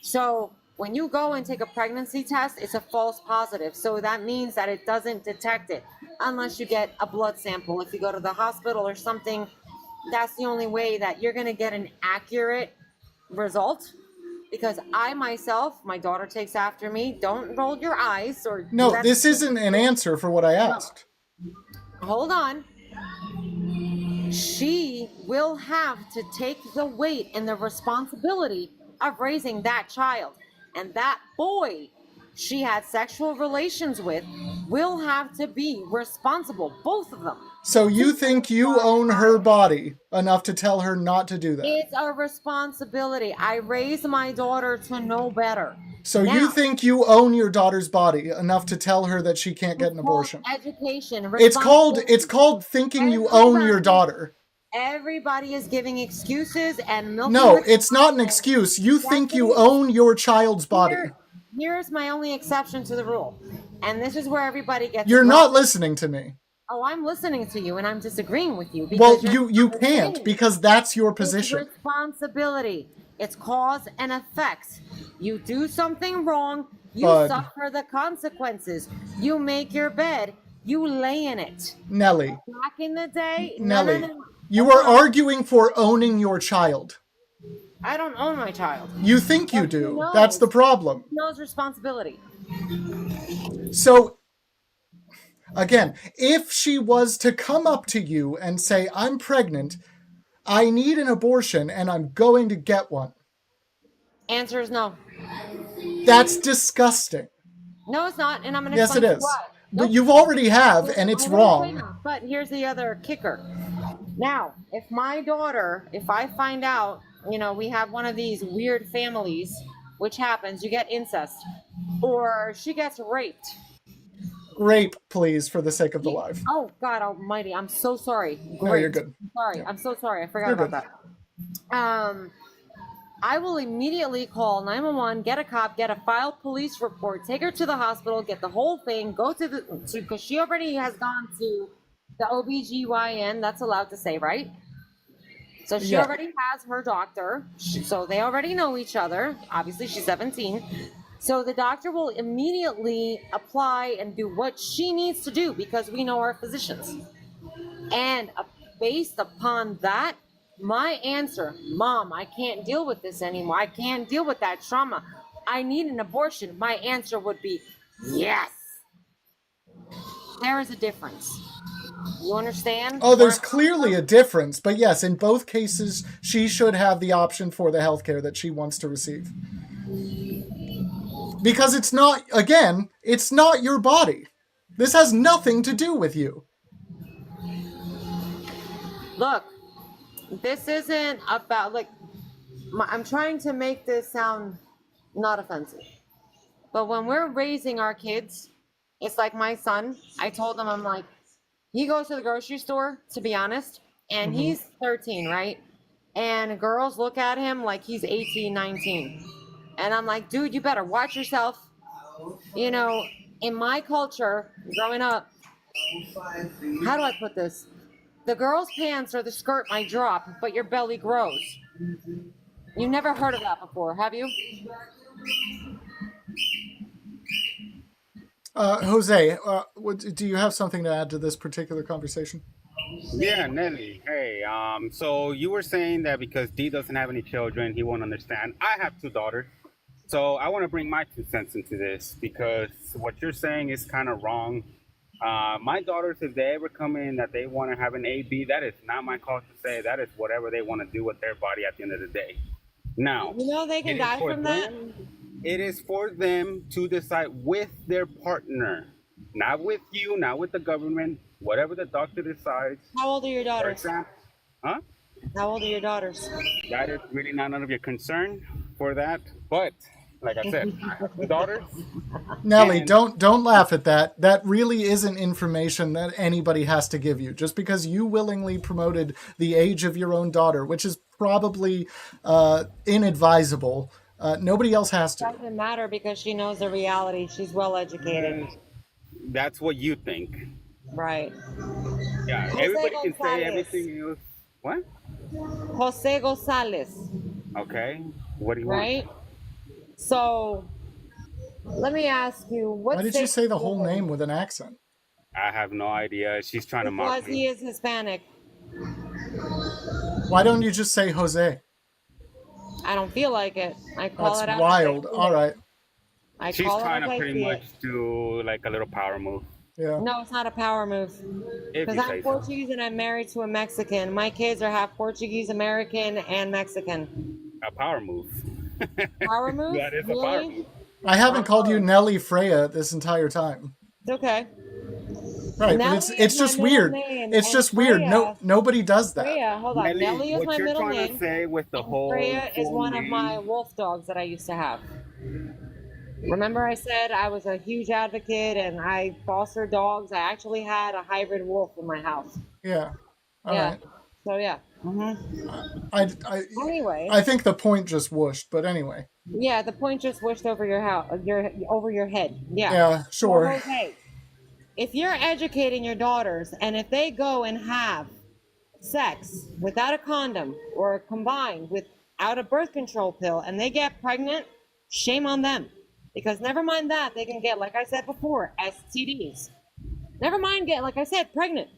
So when you go and take a pregnancy test, it's a false positive. So that means that it doesn't detect it unless you get a blood sample. If you go to the hospital or something, that's the only way that you're going to get an accurate result. Because I myself, my daughter takes after me. Don't roll your eyes or... No, this isn't an answer for what I asked. Hold on. She will have to take the weight and the responsibility of raising that child. And that boy she had sexual relations with will have to be responsible, both of them. So you think you own her body enough to tell her not to do that? It's a responsibility. I raised my daughter to know better. So now, you think you own your daughter's body enough to tell her that she can't get an abortion? Education. It's called thinking you own your daughter. Everybody is giving excuses and milking. No, it's not an excuse. You think you own your child's body. Here's my only exception to the rule. And this is where everybody gets You're it not wrong. listening to me. Oh, I'm listening to you and I'm disagreeing with you. Well, you can't because that's your position. It's responsibility. It's cause and effect. You do something wrong, you suffer the consequences. You make your bed, you lay in it. Nelly. Back in the day, Nelly, no. You are arguing for owning your child. I don't own my child. You think you do. That's the problem. He knows responsibility. So, again, if she was to come up to you and say, I'm pregnant, I need an abortion, and I'm going to get one. Answer is no. That's disgusting. No, it's not, and I'm going to Yes, it explain is. why. But you've already have, and it's wrong. But here's the other kicker. Now, if my daughter, if I find out, we have one of these weird families, which happens, you get incest, or she gets raped. Rape, please, for the sake of the live. Oh, God almighty, I'm so sorry. No, you're good. Sorry, yeah. I'm so sorry. I forgot about that. I will immediately call 911, get a cop, get a filed police report, take her to the hospital, get the whole thing, go to because she already has gone to the OBGYN, that's allowed to say, right? So she already has her doctor, so they already know each other. Obviously, she's 17. So the doctor will immediately apply and do what she needs to do because we know our physicians. And based upon that, my answer, Mom, I can't deal with this anymore. I can't deal with that trauma. I need an abortion. My answer would be yes. There is a difference. You understand? Oh, there's clearly a difference. But yes, in both cases, she should have the option for the healthcare that she wants to receive. Because it's not, again, it's not your body. This has nothing to do with you. Look, this isn't about like I'm trying to make this sound not offensive. But when we're raising our kids, it's like my son. I told him, I'm like, he goes to the grocery store, to be honest, and he's 13, right? And girls look at him like he's 18, 19. And I'm like, dude, you better watch yourself. You know, in my culture, growing up, how do I put this? The girl's pants or the skirt might drop, but your belly grows. You've never heard of that before, have you? Jose, do you have something to add to this particular conversation? Yeah, Nelly. Hey, so you were saying that because D doesn't have any children, he won't understand. I have two daughters. So I want to bring my 2 cents into this because what you're saying is kind of wrong. My daughters, if they ever come in that they want to have an AB, that is not my call to say. That is whatever they want to do with their body at the end of the day. Now, you know they can die from that. It is for them to decide with their partner, not with you, not with the government, whatever the doctor decides. How old are your daughters? Huh? How old are your daughters? That is really not none of your concern for that. But like I said, I have two daughters. Nelly, don't laugh at that. That really isn't information that anybody has to give you. Just because you willingly promoted the age of your own daughter, which is probably inadvisable, nobody else has to. It doesn't matter because she knows the reality. She's well educated. That's what you think. Right. Yeah, Jose everybody can say Gonzalez. everything else. What? Jose Gonzalez. Okay. What do you want? Right? So, let me ask you, what Why did you say the whole name with an accent? I have no idea. She's trying to mock Because me. he is Hispanic. Why don't you just say Jose? I don't feel like it. I call That's it out. wild. All right. She's trying to pretty much do like a little power move. Yeah. No, it's not a power move. If Because you I'm say so. Portuguese and I'm married to a Mexican. My kids are half Portuguese, American, and Mexican. A power move. Power move? That is a power Really? move. I haven't called you Nelly Freya this entire time. It's okay. Right, Nelly but is it's my just middle weird. name, It's and just weird. Freya- Nobody does that. Freya, hold on. Nelly is what my you're middle trying name. to say with the whole Freya is full one of name- my wolf dogs that I used to have. Remember I said I was a huge advocate and I fostered dogs? I actually had a hybrid wolf in my house. Yeah. All yeah. right. So yeah. Anyway. I think the point just whooshed, but anyway. Yeah, the point just whooshed over your house, over your head. Yeah. Yeah, sure. So, okay. If you're educating your daughters and if they go and have sex without a condom or combined without a birth control pill and they get pregnant, shame on them. Because never mind that, they can get, like I said before, STDs. Never mind getting, like I said, pregnant.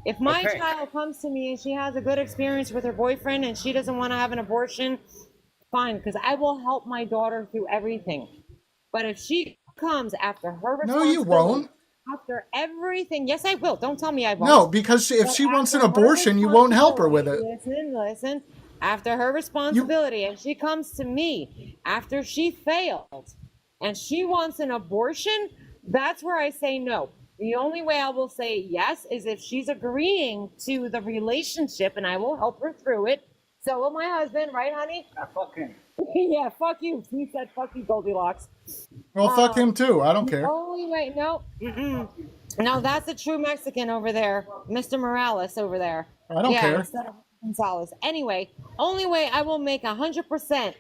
If my Okay. child comes to me and she has a good experience with her boyfriend and she doesn't want to have an abortion, fine, because I will help my daughter through everything. But if she comes after her No, you won't. after everything, yes, I will. Don't tell me I won't. No, because if But she wants an after her abortion, you won't help her with it. Listen. After her responsibility, and she comes to me after she failed, and she wants an abortion, that's where I say no. The only way I will say yes is if she's agreeing to the relationship, and I will help her through it. So will my husband, right, honey? Fuck him. Yeah, fuck you. He said, "Fuck you, Goldilocks." Well, fuck him too. I don't care. The only way, no, no, that's a true Mexican over there, Mr. Morales over there. I don't care. Instead of Gonzalez. Anyway, only way I will make 100%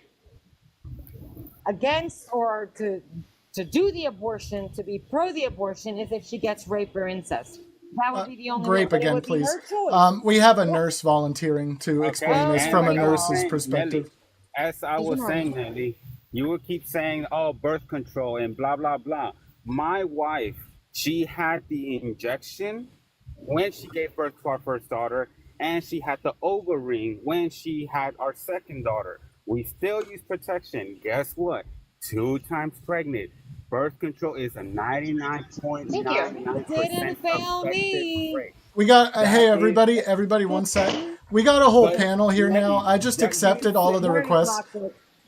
against or to do the abortion, to be pro the abortion, is if she gets rape or incest. That would be the only Grape way. But it again, would be please. her choice. We have a nurse volunteering to explain this and from a like I was nurse's saying, perspective. Nelly, as I was saying, Nelly, you will keep saying, oh, birth control and blah, blah, blah. My wife, she had the injection when she gave birth to our first daughter, and she had the ovary when she had our second daughter. We still use protection. Guess what? 2 times pregnant. Birth control is a 99.99% Didn't fail me. We got, hey, everybody, one sec. We got a whole panel here now. I just accepted all of the requests.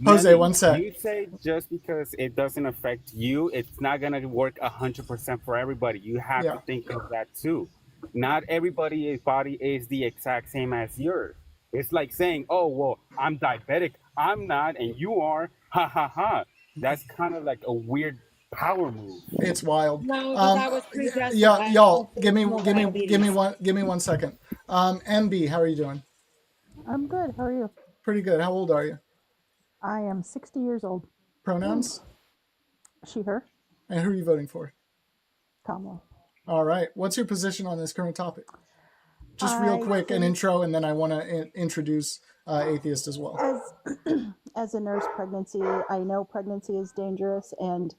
Jose, one sec. You say just because it doesn't affect you, it's not going to work 100% for everybody. You have to think of that too. Not everybody's body is the exact same as yours. It's like saying, "Oh, well, I'm diabetic. I'm not, and you are." Ha ha ha. That's kind of like a weird power move. It's wild. No, because I was predestined. I have Y'all, diabetes. give me 1 second. MB, how are you doing? I'm good. How are you? Pretty good. How old are you? I am 60 years old. Pronouns? She, her. And who are you voting for? Kamala. All right. What's your position on this current topic? Just real quick, an intro, and then I want to introduce Atheist as well. As a nurse, pregnancy, I know pregnancy is dangerous, and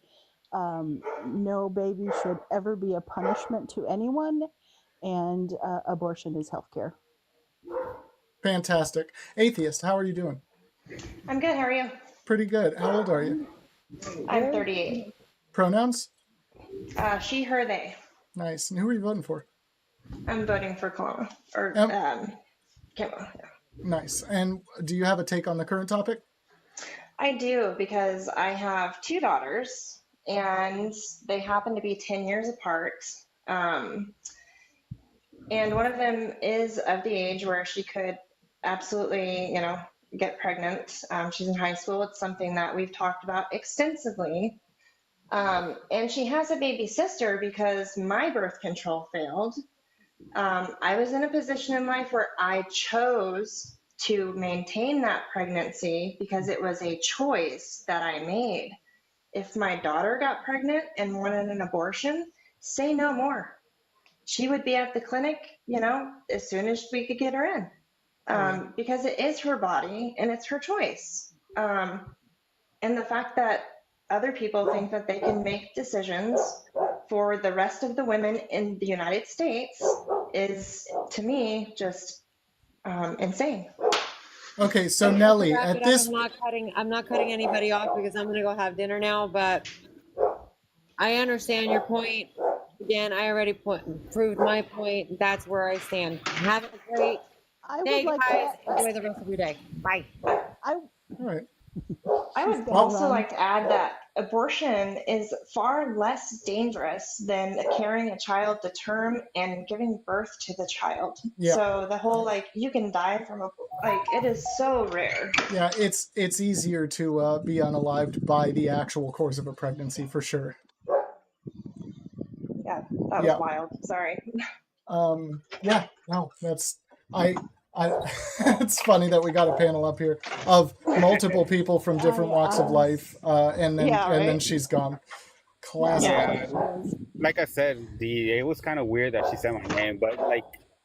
no baby should ever be a punishment to anyone, and abortion is healthcare. Fantastic. Atheist, how are you doing? I'm good. How are you? Pretty good. How old are you? I'm 38. Pronouns? She, her, they. Nice. And who are you voting for? I'm voting for Kamala. Or Kamala. Yeah. Nice. And do you have a take on the current topic? I do, because I have 2 daughters, and they happen to be 10 years apart. And one of them is of the age where she could absolutely, get pregnant. She's in high school. It's something that we've talked about extensively. And she has a baby sister because my birth control failed. I was in a position in life where I chose to maintain that pregnancy because it was a choice that I made. If my daughter got pregnant and wanted an abortion, say no more. She would be at the clinic, as soon as we could get her in. Because it is her body and it's her choice. And the fact that other people think that they can make decisions for the rest of the women in the United States is, to me, just insane. Okay, so Nelly, at this, I'm not cutting anybody off because I'm gonna go have dinner now. But I understand your point. Again, I already proved my point. That's where I stand. Have a great day, guys. Enjoy the rest of your day. Bye. All right. I would also like to add that abortion is far less dangerous than carrying a child to term and giving birth to the child. Yeah. So the whole you can die from it is so rare. Yeah, it's easier to be unalived by the actual course of a pregnancy for sure. Yeah, that was wild. Sorry. Yeah, no, that's it's funny that we got a panel up here of multiple people from different walks of life, and then she's gone. Classic. Yeah, like I said, it was kind of weird that she said my name, but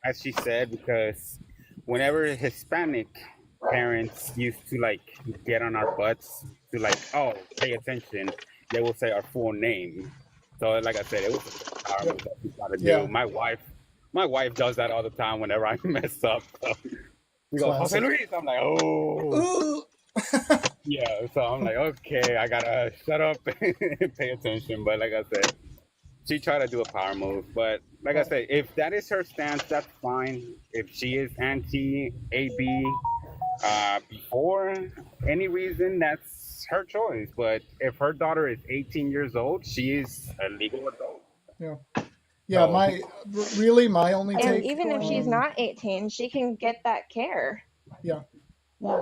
as she said, because whenever Hispanic parents used to get on our butts to pay attention, they will say our full name. So like I said, it was a power move that we gotta do. Yeah. My wife does that all the time whenever I mess up. So she goes, Jose Luis. I'm like, oh. Yeah, so I'm like, okay, I gotta shut up and pay attention. But like I said, she tried to do a power move. But like I said, if that is her stance, that's fine. If she is anti-AB before any reason, that's her choice. But if her daughter is 18 years old, she is a legal adult. Yeah. Yeah, my only take. And even if she's not 18, she can get that care. Yeah. Yeah.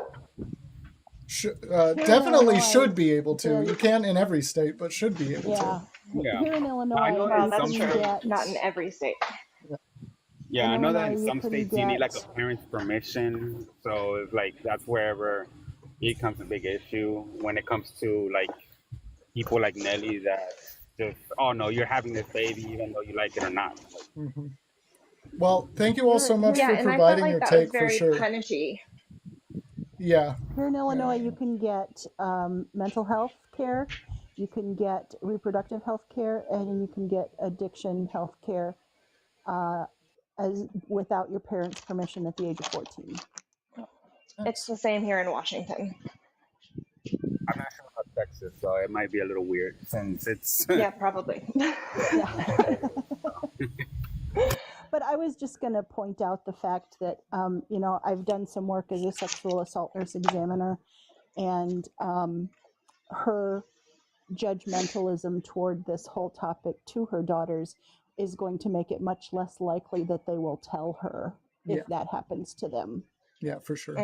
Definitely should be able to. You can't in every state, but should be able to. Yeah. Here in Illinois, well, that's true. Not in every state. Yeah, I know that in Illinois, some states you need a parent's permission. So it's that's wherever it becomes a big issue when it comes to people like Nelly that just, oh no, you're having this baby even though you like it or not. Mm-hmm. Well, thank you all so much for and providing I your that take was very for sure. Punishy. Yeah. Here in Illinois, you can get mental health care, you can get reproductive health care, and you can get addiction health care as without your parents' permission at the age of 14. It's the same here in Washington. I'm not sure about Texas, so it might be a little weird since it's. Yeah, probably. But I was just going to point out the fact that, I've done some work as a sexual assault nurse examiner, and her judgmentalism toward this whole topic to her daughters is going to make it much less likely that they will tell her if that happens to them. Yeah, for sure.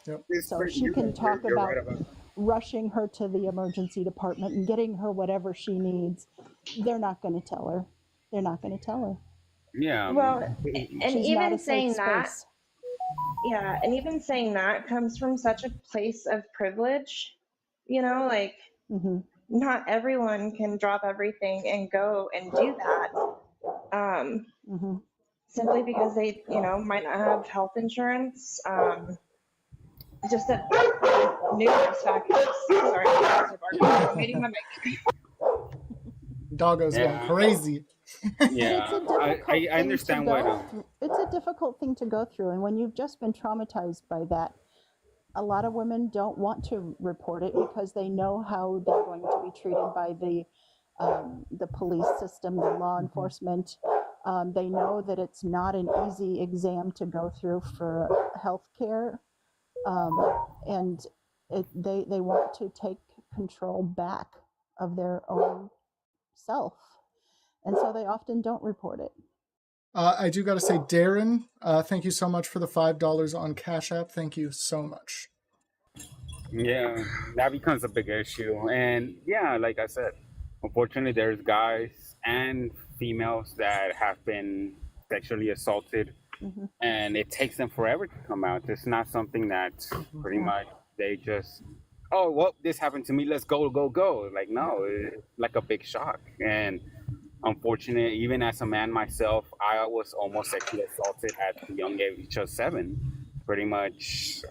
Yep. So she can talk about rushing her to the emergency department and getting her whatever she needs. They're not going to tell her. They're not going to tell her. Yeah. Well, and She's not even a safe saying that, space. yeah, and even saying that comes from such a place of privilege, you know, like not everyone can drop everything and go and do that. Simply because they, you know, might not have health insurance. Just a numerous factors. Sorry, dogs are barking. I'm muting my mic. Doggo's going crazy. Yeah, I understand what. It's a difficult thing to go through, and when you've just been traumatized by that, a lot of women don't want to report it because they know how they're going to be treated by the police system, the law enforcement. They know that it's not an easy exam to go through for health care, and they want to take control back of their own self, and so they often don't report it. I do got to say, Darren, thank you so much for the $5 on Cash App. Thank you so much. Yeah, that becomes a big issue. And yeah, like I said, unfortunately, there's guys and females that have been sexually assaulted, and it takes them forever to come out. It's not something that pretty much they just, oh, well, this happened to me. Let's go. Like, no, it's like a big shock. And unfortunately, even as a man myself, I was almost sexually assaulted at the young age of 7. Pretty much,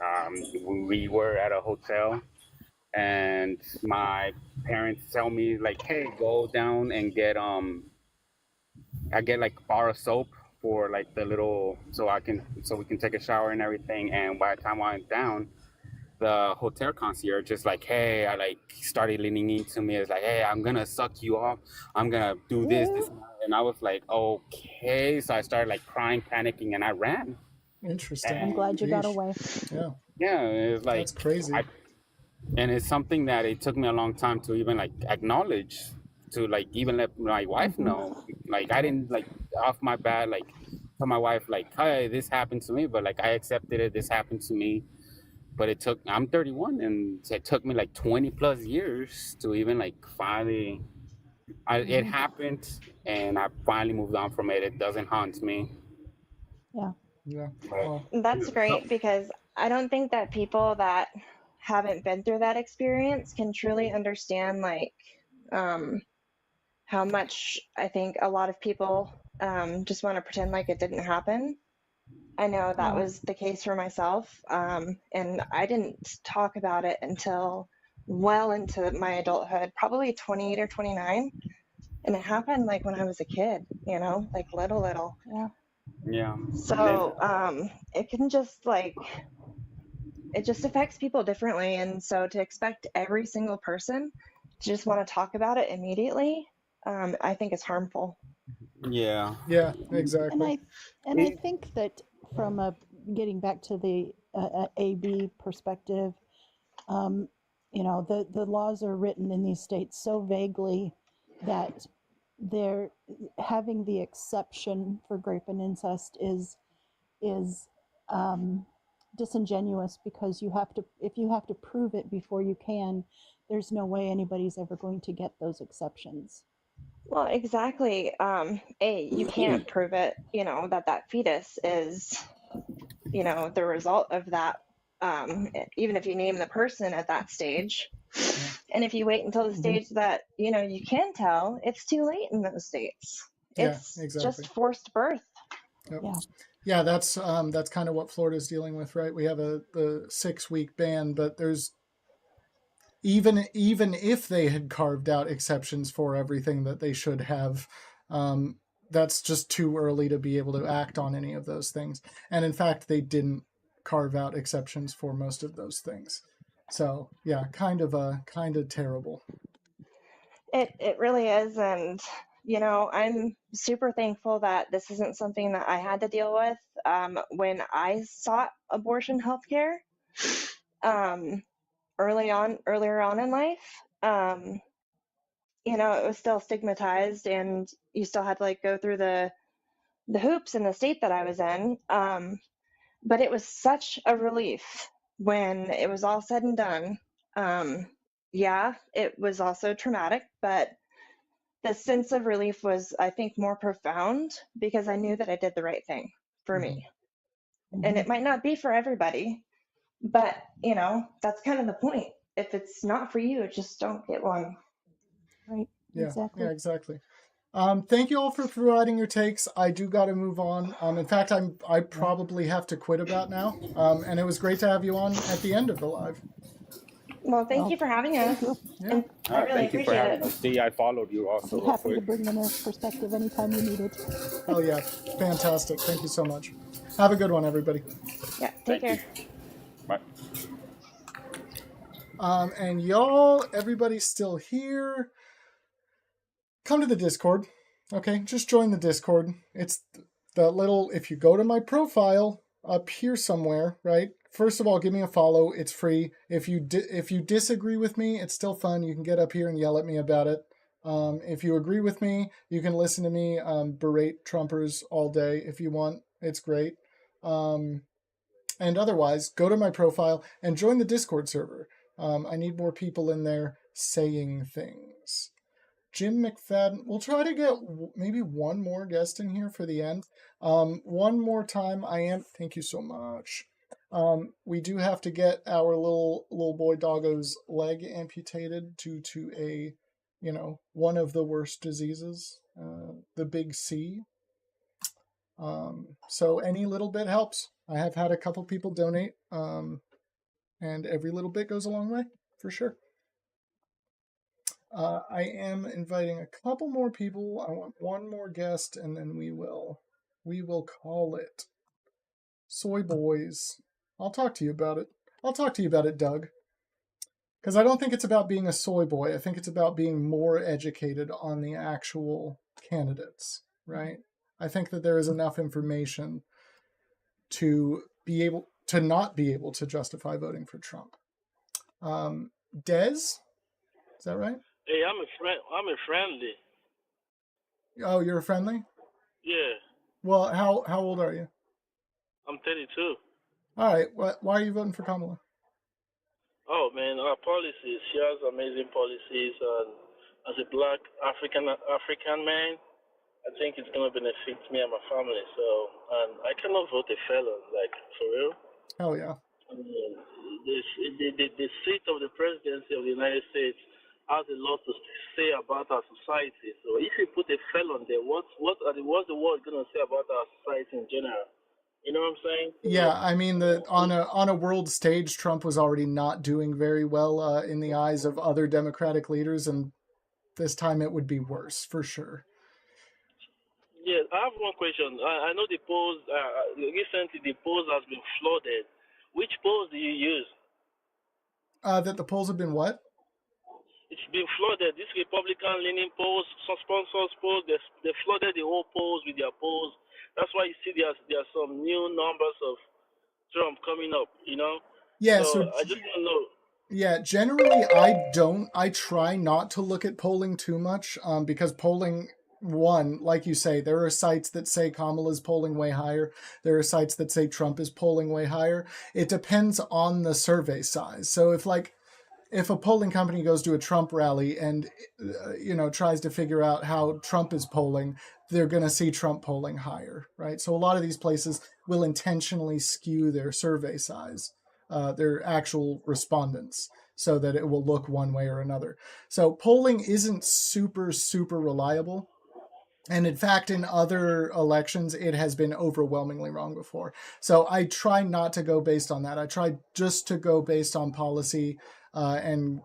we were at a hotel, and my parents tell me like, "Hey, go down and get I get like a bar of soap for like the little so we can take a shower and everything." And by the time I went down, the hotel concierge just like, "Hey," I like started leaning into me. It's like, "Hey, I'm gonna suck you off. I'm gonna do this, and I was like, "Okay." So I started like crying, panicking, and I ran. Interesting. I'm glad you got away. Yeah. Yeah, it's like that's crazy. And it's something that it took me a long time to even like acknowledge, to like even let my wife know. Like I didn't like off my bat like tell my wife like, "Hey, this happened to me," but like I accepted it. This happened to me. But I'm 31, and it took me like 20 plus years to even like finally, it happened, and I finally moved on from it. It doesn't haunt me. Yeah. Yeah. That's great, because I don't think that people that haven't been through that experience can truly understand like how much I think a lot of people just want to pretend like it didn't happen. I know that was the case for myself, and I didn't talk about it until well into my adulthood, probably 28 or 29, and it happened like when I was a kid, you know, like little. Yeah. So it can just like, it just affects people differently, and so to expect every single person to just want to talk about it immediately, I think is harmful. Yeah. Yeah, exactly. And I think that from getting back to the AB perspective, you know, the laws are written in these states so vaguely that they're having the exception for rape and incest is disingenuous, because if you have to prove it before you can, there's no way anybody's ever going to get those exceptions. Well, exactly. You can't prove it, you know, that fetus is, you know, the result of that, even if you name the person at that stage. And if you wait until the stage that, you know, you can tell, it's too late in those states. It's just forced birth. Yep. Yeah, that's kind of what Florida's dealing with, right? We have the 6-week ban, but there's even if they had carved out exceptions for everything that they should have, that's just too early to be able to act on any of those things. And in fact, they didn't carve out exceptions for most of those things. So yeah, kind of terrible. It really is, and you know, I'm super thankful that this isn't something that I had to deal with when I sought abortion healthcare earlier on in life. You know, it was still stigmatized, and you still had to like go through the hoops in the state that I was in. But it was such a relief when it was all said and done. Yeah, it was also traumatic, but the sense of relief was, I think, more profound because I knew that I did the right thing for me. And it might not be for everybody, but that's kind of the point. If it's not for you, just don't get one. Right. Yeah, exactly. Thank you all for providing your takes. I do got to move on. In fact, I probably have to quit about now. And it was great to have you on at the end of the live. Well, thank you for having us. Yeah. I really thank you for appreciate having it. us. See, I followed you also I'll be real happy quick. to bring in a perspective anytime you need it. Oh yeah, fantastic. Thank you so much. Have a good one, everybody. Yeah, take care. Bye. And y'all, everybody's still here. Come to the Discord. Okay, just join the Discord. It's the little, if you go to my profile up here somewhere, right? First of all, give me a follow. It's free. If you disagree with me, it's still fun. You can get up here and yell at me about it. If you agree with me, you can listen to me berate Trumpers all day if you want. It's great. And otherwise, go to my profile and join the Discord server. I need more people in there saying things. Jim McFadden. We'll try to get maybe one more guest in here for the end. One more time. Thank you so much. We do have to get our little boy doggo's leg amputated due to one of the worst diseases, the big C. So any little bit helps. I have had a couple people donate, and every little bit goes a long way, for sure. I am inviting a couple more people. I want one more guest, and then we will call it Soy Boys. I'll talk to you about it. I'll talk to you about it, Doug. Because I don't think it's about being a soy boy. I think it's about being more educated on the actual candidates, right? I think that there is enough information to not be able to justify voting for Trump. Dez, is that right? Hey, I'm a friendly. Oh, you're a friendly? Yeah, Well, how old are you? I'm 32. All right. Why are you voting for Kamala? Oh man, her policies. She has amazing policies, and as a black African man, I think it's gonna benefit me and my family. So, and I cannot vote a felon, like for real. Hell yeah. The seat of the presidency of the United States has a lot to say about our society. So if you put a felon there, what's the world gonna say about our society in general? You know what I'm saying? Yeah, I mean on a world stage, Trump was already not doing very well in the eyes of other Democratic leaders, and this time it would be worse for sure. Yeah, I have one question. I know the polls recently the polls has been flooded. Which polls do you use? That the polls have been what? It's been flooded. These Republican-leaning polls, some sponsors polls, they flooded the whole polls with their polls. That's why you see there's some new numbers of Trump coming up. You know. Yeah. So So I just want to know. yeah, generally I try not to look at polling too much because polling, one, like you say, there are sites that say Kamala's polling way higher. There are sites that say Trump is polling way higher. It depends on the survey size. So if a polling company goes to a Trump rally and tries to figure out how Trump is polling, they're going to see Trump polling higher, right? So a lot of these places will intentionally skew their survey size, their actual respondents, so that it will look one way or another. So polling isn't super, super reliable. And in fact, in other elections, it has been overwhelmingly wrong before. So I try not to go based on that. I try just to go based on policy and,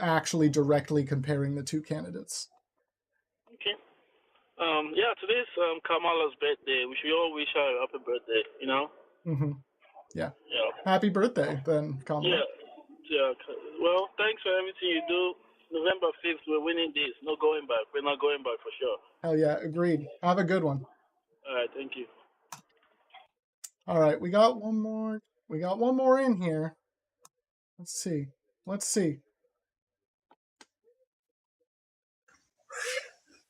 actually directly comparing the two candidates. Okay. Yeah, today's Kamala's birthday. We should all wish her a happy birthday. You know. Mm-hmm. Yeah. Yeah. Happy birthday, then, Kamala. Yeah. Yeah. Well, thanks for everything you do. November 5th, we're winning this. No going back. We're not going back for sure. Hell yeah, agreed. Have a good one. All right, thank you. All right, we got one more. We got one more in here. Let's see.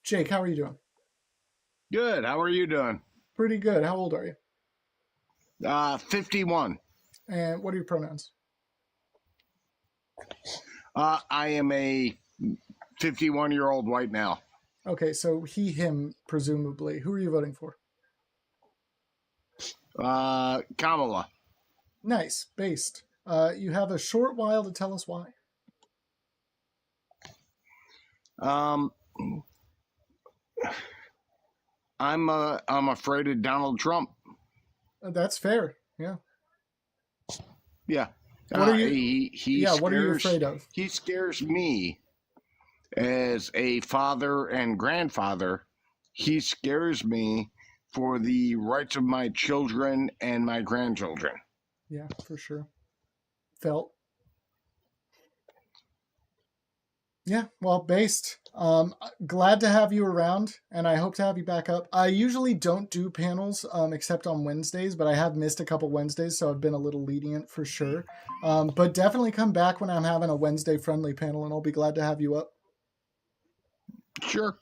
Jake, how are you doing? Good. How are you doing? Pretty good. How old are you? 51. And what are your pronouns? I am a 51-year-old white male. Okay, so he, him, presumably. Who are you voting for? Kamala. Nice, based. You have a short while to tell us why. I'm afraid of Donald Trump. That's fair. Yeah. Yeah. What are you? What are you afraid of? He scares me as a father and grandfather. He scares me for the rights of my children and my grandchildren. Yeah, for sure. Felt. Yeah, well, based. Glad to have you around, and I hope to have you back up. I usually don't do panels except on Wednesdays, but I have missed a couple Wednesdays, so I've been a little lenient for sure. But definitely come back when I'm having a Wednesday-friendly panel, and I'll be glad to have you up. Sure.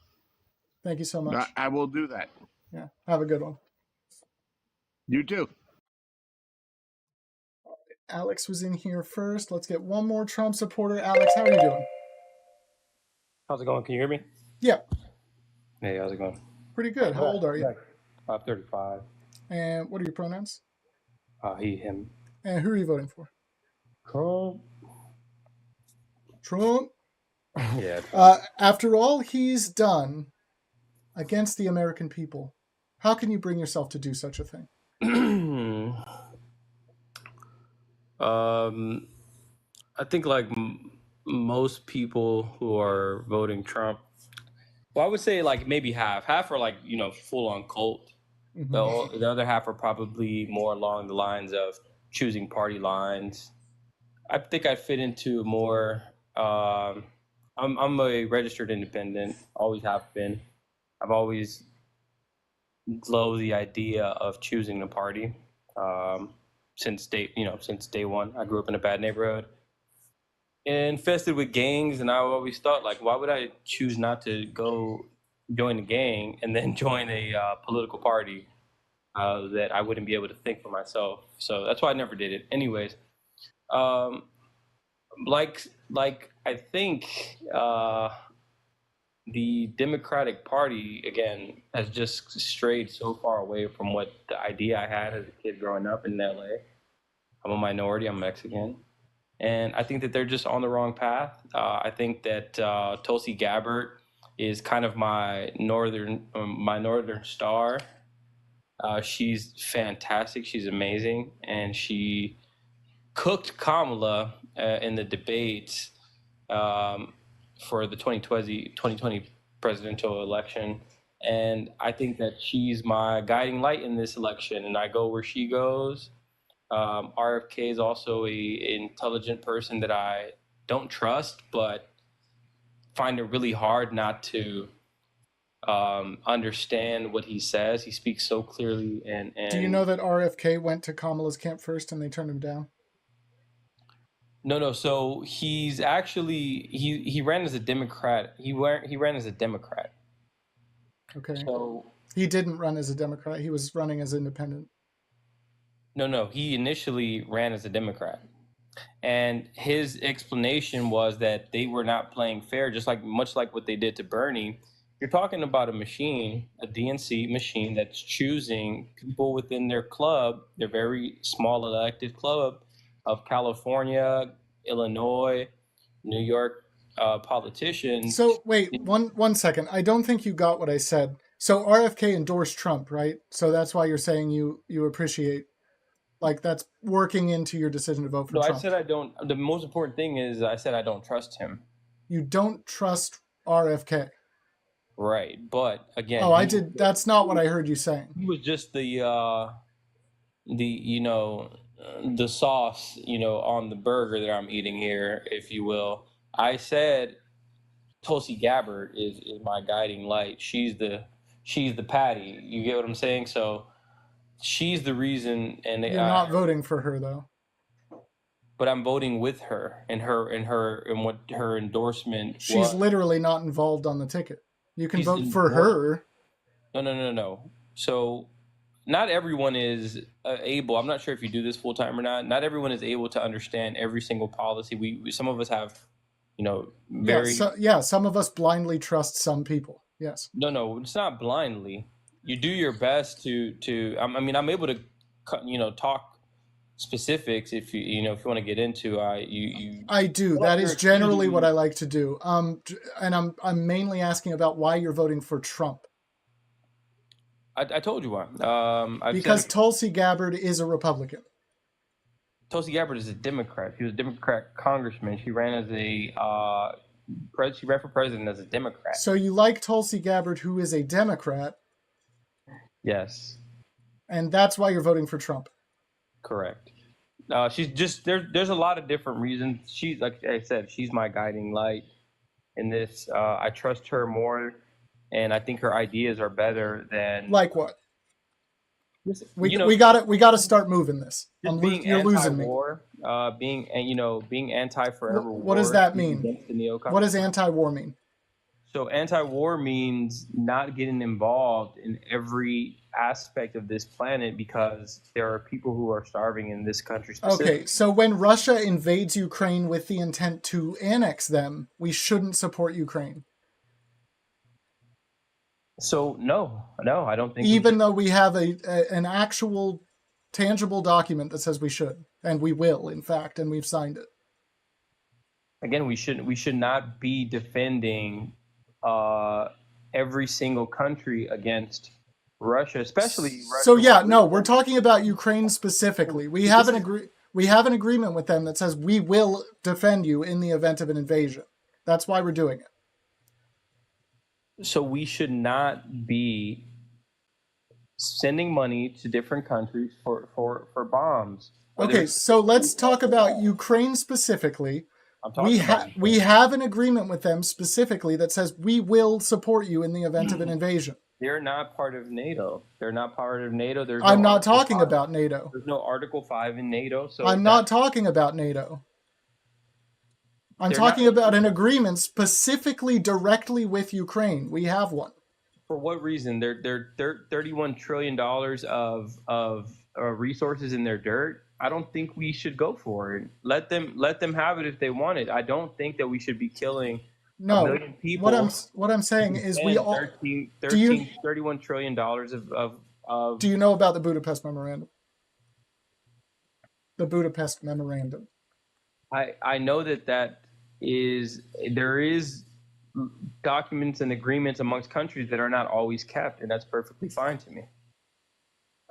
Thank you so much. I will do that. Yeah, have a good one. You too. Alex was in here first. Let's get one more Trump supporter. Alex, how are you doing? How's it going? Can you hear me? Yeah. Hey, how's it going? Pretty good. How old are you? 35. And what are your pronouns? He, him. And who are you voting for? Trump. Trump? Yeah. After all he's done against the American people, how can you bring yourself to do such a thing? I think like most people who are voting Trump, well, I would say like maybe half are like, full on cult. Mhm. The other half are probably more along the lines of choosing party lines. I think I fit into more, I'm a registered independent, always have been. I've always loathed the idea of choosing a party. Since day one. I grew up in a bad neighborhood, infested with gangs, and I always thought, like, why would I choose not to go join a gang and then join a political party that I wouldn't be able to think for myself? So that's why I never did it. Anyways, like I think the Democratic Party again has just strayed so far away from what the idea I had as a kid growing up in LA. I'm a minority. I'm Mexican. And I think that they're just on the wrong path. I think that Tulsi Gabbard is kind of my northern star. She's fantastic. She's amazing. And she cooked Kamala in the debates for the 2020 presidential election. And I think that she's my guiding light in this election. And I go where she goes. RFK is also an intelligent person that I don't trust, but find it really hard not to understand what he says. He speaks so clearly. And do you know that RFK went to Kamala's camp first and they turned him down? No. So he's actually he ran as a Democrat. He ran as a Democrat. Okay. So he didn't run as a Democrat. He was running as independent. No. He initially ran as a Democrat. And his explanation was that they were not playing fair, much like what they did to Bernie. You're talking about a machine, a DNC machine that's choosing people within their club, their very small elected club of California, Illinois, New York politicians. So wait, one second. I don't think you got what I said. So RFK endorsed Trump, right? So that's why you're saying you appreciate, like, that's working into your decision to vote for Trump. I said I don't. The most important thing is I said I don't trust him. You don't trust RFK. Right, but again. Oh, I did. That's not what I heard you saying. He was just the sauce, on the burger that I'm eating here, if you will. I said Tulsi Gabbard is my guiding light. She's the patty. You get what I'm saying? So she's the reason. And you're not voting for her though. But I'm voting with her and what her endorsement. She's literally not involved on the ticket. You can vote for her. No. So not everyone is able. I'm not sure if you do this full time or not. Not everyone is able to understand every single policy. We some of us have, very some of us blindly trust some people. Yes. no, it's not blindly. You do your best to. I mean, I'm able to, talk specifics if you want to get into. I do. That is generally what I like to do. And I'm mainly asking about why you're voting for Trump. I told you why. Because Tulsi Gabbard is a Republican. Tulsi Gabbard is a Democrat. She was a Democrat congressman. She ran as she ran for president as a Democrat. So you like Tulsi Gabbard, who is a Democrat? Yes. And that's why you're voting for Trump. Correct. She's just there's a lot of different reasons. She's, like I said, she's my guiding light in this. I trust her more, and I think her ideas are better than. Like what? We got to start moving this. You're losing me. Being anti forever war. What does that mean? What does anti-war mean? So anti-war means not getting involved in every aspect of this planet because there are people who are starving in this country specifically. Okay, so when Russia invades Ukraine with the intent to annex them, we shouldn't support Ukraine. So no, I don't think. Even though we have an actual tangible document that says we should, and we will, in fact, and we've signed it. Again, we should not be defending every single country against Russia, especially Russia. So yeah, no, we're talking about Ukraine specifically. We have an agreement with them that says we will defend you in the event of an invasion. That's why we're doing it. So we should not be sending money to different countries for bombs. Okay, so let's talk about Ukraine specifically. We have an agreement with them specifically that says we will support you in the event of an invasion. They're not part of NATO. They're not part of NATO. I'm not talking about NATO. There's no Article 5 in NATO. So I'm not talking about NATO. I'm talking about an agreement specifically directly with Ukraine. We have one. For what reason? They're $31 trillion of resources in their dirt. I don't think we should go for it. Let them have it if they want it. I don't think that we should be killing a million people. What I'm saying is we all $31 trillion of. Do you know about the Budapest Memorandum? The Budapest Memorandum. I know that there is documents and agreements amongst countries that are not always kept, and that's perfectly fine to me.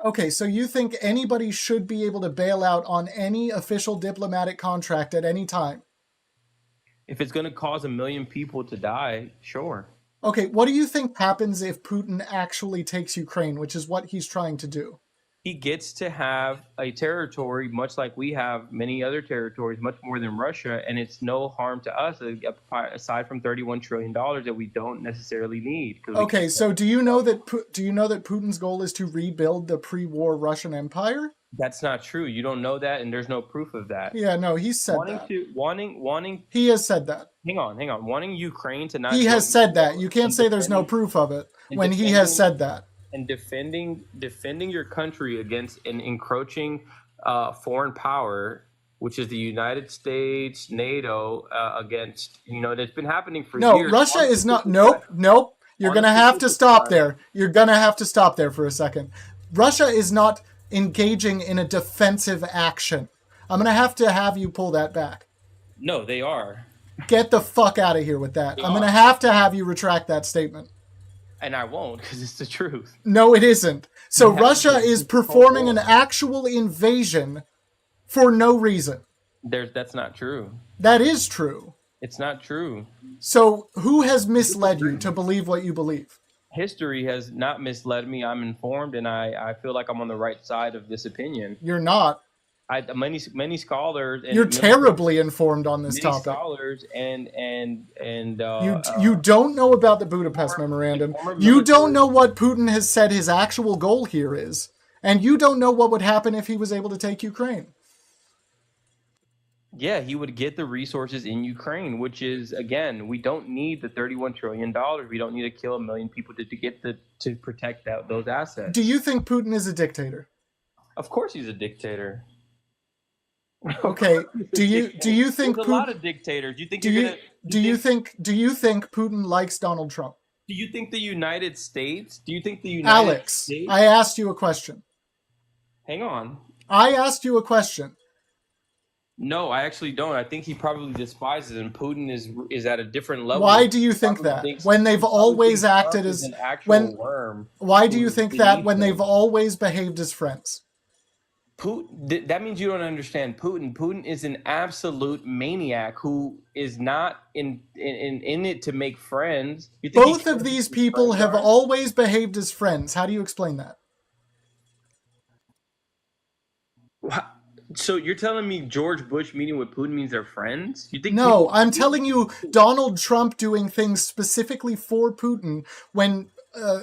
Okay, so you think anybody should be able to bail out on any official diplomatic contract at any time? If it's going to cause 1 million people to die, sure. Okay, what do you think happens if Putin actually takes Ukraine, which is what he's trying to do? He gets to have a territory, much like we have many other territories, much more than Russia, and it's no harm to us, aside from $31 trillion that we don't necessarily need. Okay, so do you know that Putin's goal is to rebuild the pre-war Russian Empire? That's not true. You don't know that, and there's no proof of that. Yeah, no, he said wanting. He has said that. Hang on. Wanting Ukraine to not. He has said that. You can't say there's no proof of it when he has said that. And defending your country against an encroaching foreign power, which is the United States, NATO, against, that's been happening for years. No, Russia is not. Nope. You're going to have to stop there. You're going to have to stop there for a second. Russia is not engaging in a defensive action. I'm going to have you pull that back. No, they are. Get the fuck out of here with that. I'm going to have you retract that statement. And I won't, because it's the truth. No, it isn't. So Russia is performing an actual invasion for no reason. That's not true. That is true. It's not true. So who has misled you to believe what you believe? History has not misled me. I'm informed, and I feel like I'm on the right side of this opinion. You're not. Many scholars. And you're terribly informed on this topic. Scholars and you don't know about the Budapest Memorandum. You don't know what Putin has said his actual goal here is, and you don't know what would happen if he was able to take Ukraine. Yeah, he would get the resources in Ukraine, which is, again, we don't need the $31 trillion. We don't need to kill 1 million people to protect those assets. Do you think Putin is a dictator? Of course, he's a dictator. Okay. Do you think There's Putin? a lot of dictators? You think Do you think Putin likes Donald Trump? Do you think the United States? Do you think the United Alex, States? I asked you a question. Hang on. I asked you a question. No, I actually don't. I think he probably despises him. Putin is at a different level. Why do you think that? When they've always acted as an actual worm. Why do you think that when they've always behaved as friends? Putin, that means you don't understand Putin. Putin is an absolute maniac who is not in it to make friends. You think Both of these people have always behaved as friends. How do you explain that? So you're telling me George Bush meeting with Putin means they're friends? You think? No, I'm telling you Donald Trump doing things specifically for Putin when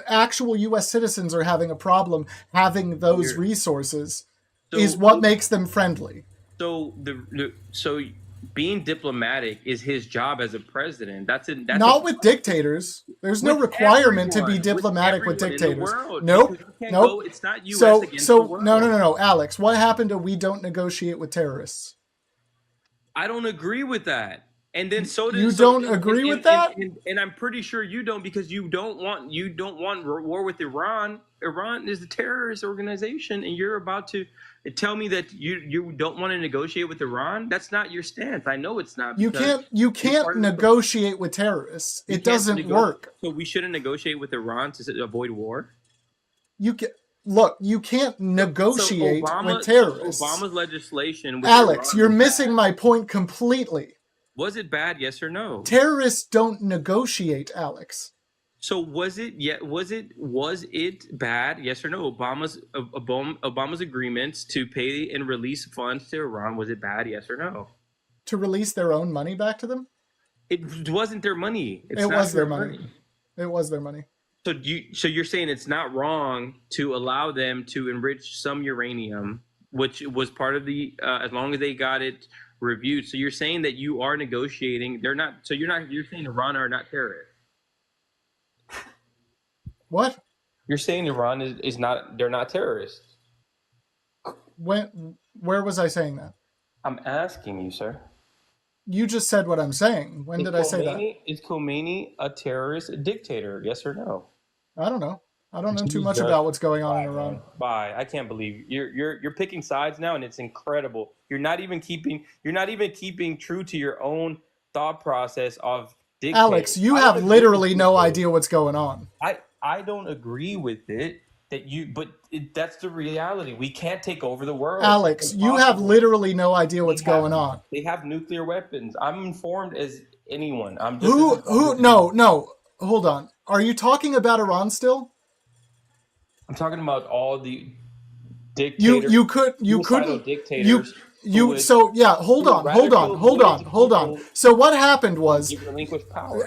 actual U.S. citizens are having a problem having those resources is what makes them friendly. So so being diplomatic is his job as a president. That's not with dictators. There's no requirement to be diplomatic with dictators. Nope. Nope. It's not U.S. against the world. No, Alex. What happened to we don't negotiate with terrorists? I don't agree with that. And then you don't agree with that? And I'm pretty sure you don't, because you don't want war with Iran. Iran is a terrorist organization, and you're about to tell me that you don't want to negotiate with Iran? That's not your stance. I know it's not. You can't negotiate with terrorists. It doesn't work. So we shouldn't negotiate with Iran to avoid war? You can't negotiate with terrorists. So Obama's legislation with Alex, Iran, you're missing my point completely. Was it bad, yes or no? Terrorists don't negotiate, Alex. So was it bad, yes or no? Obama's agreements to pay and release funds to Iran, was it bad, yes or no? To release their own money back to them? It wasn't their money. It was their money. It was their money. So you're saying it's not wrong to allow them to enrich some uranium, which was part of the as long as they got it reviewed. So you're saying that you are negotiating. They're not. So you're saying Iran are not terrorists. What? You're saying Iran is not. They're not terrorists. Where was I saying that? I'm asking you, sir. You just said what I'm saying. When did I say that? Is Khomeini a terrorist, a dictator? Yes or no? I don't know. I don't know too much about what's going on in Iran. Bye. I can't believe you're picking sides now, and it's incredible. You're not even keeping true to your own thought process of dictators. Alex, you have literally no idea what's going on. I don't agree with it that's the reality. We can't take over the world. Alex, you have literally no idea what's going on. They have nuclear weapons. I'm informed as anyone. I'm just No. Hold on. Are you talking about Iran still? I'm talking about all the dictators. Hold on. So what happened was,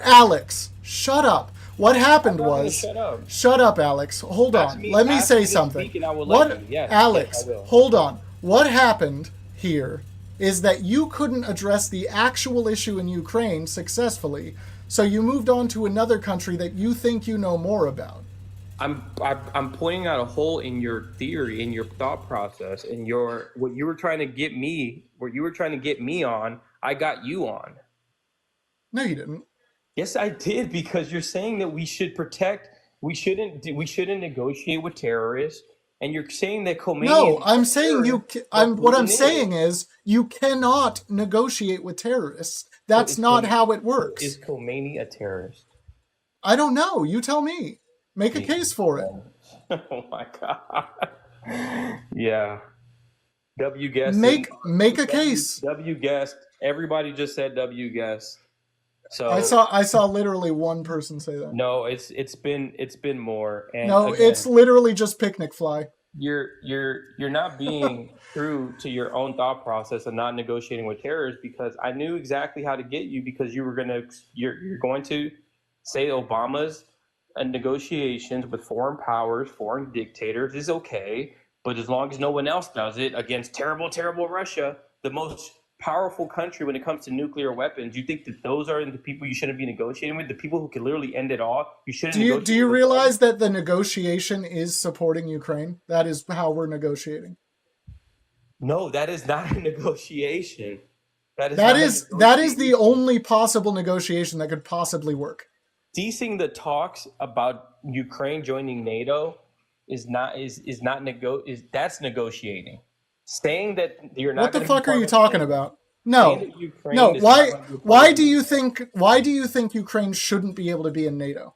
Alex, shut up. What happened was, shut up, Alex. Hold on. Let me say something. Hold on. What happened here is that you couldn't address the actual issue in Ukraine successfully, so you moved on to another country that you think you know more about. I'm pointing out a hole in your theory, in your thought process, in what you were trying to get me on. I got you on. No, you didn't. Yes, I did, because you're saying that we shouldn't negotiate with terrorists, and you're saying that Khomeini. No, I'm saying what I'm saying is you cannot negotiate with terrorists. That's not how it works. Is Khomeini a terrorist? I don't know. You tell me. Make a case for it. Oh my God. Yeah. W guessed. Make a case. W guessed. Everybody just said W guessed. So I saw literally one person say that. No, it's been more. And no, again, it's literally just picnic fly. You're not being true to your own thought process of not negotiating with terrorists, because I knew exactly how to get you, because you're going to say Obama's negotiations with foreign powers, foreign dictators is okay, but as long as no one else does it against terrible, terrible Russia, the most powerful country when it comes to nuclear weapons. You think that those are the people you shouldn't be negotiating with? The people who can literally end it all? You shouldn't negotiate Do you with realize that the negotiation is supporting Ukraine? That is how we're negotiating. No, that is not a negotiation. That is the only possible negotiation that could possibly work. Ceasing the talks about Ukraine joining NATO that's negotiating. Saying that you're not. What the fuck are you talking about? No. Why do you think Ukraine shouldn't be able to be in NATO?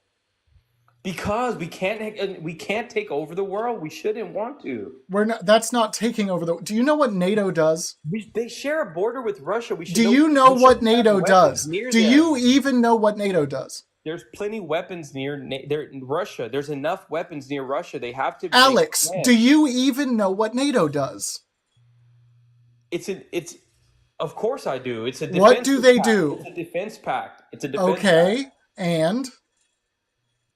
Because we can't take over the world. We shouldn't want to. That's not taking over the. Do you know what NATO does? They share a border with Russia. Do you know what NATO does? Do you even know what NATO does? There's plenty weapons near Russia. There's enough weapons near Russia. They have to. Alex, do you even know what NATO does? Of course I do. It's a defense. What do they do? It's a defense pact. It's a defense. Okay, pact. and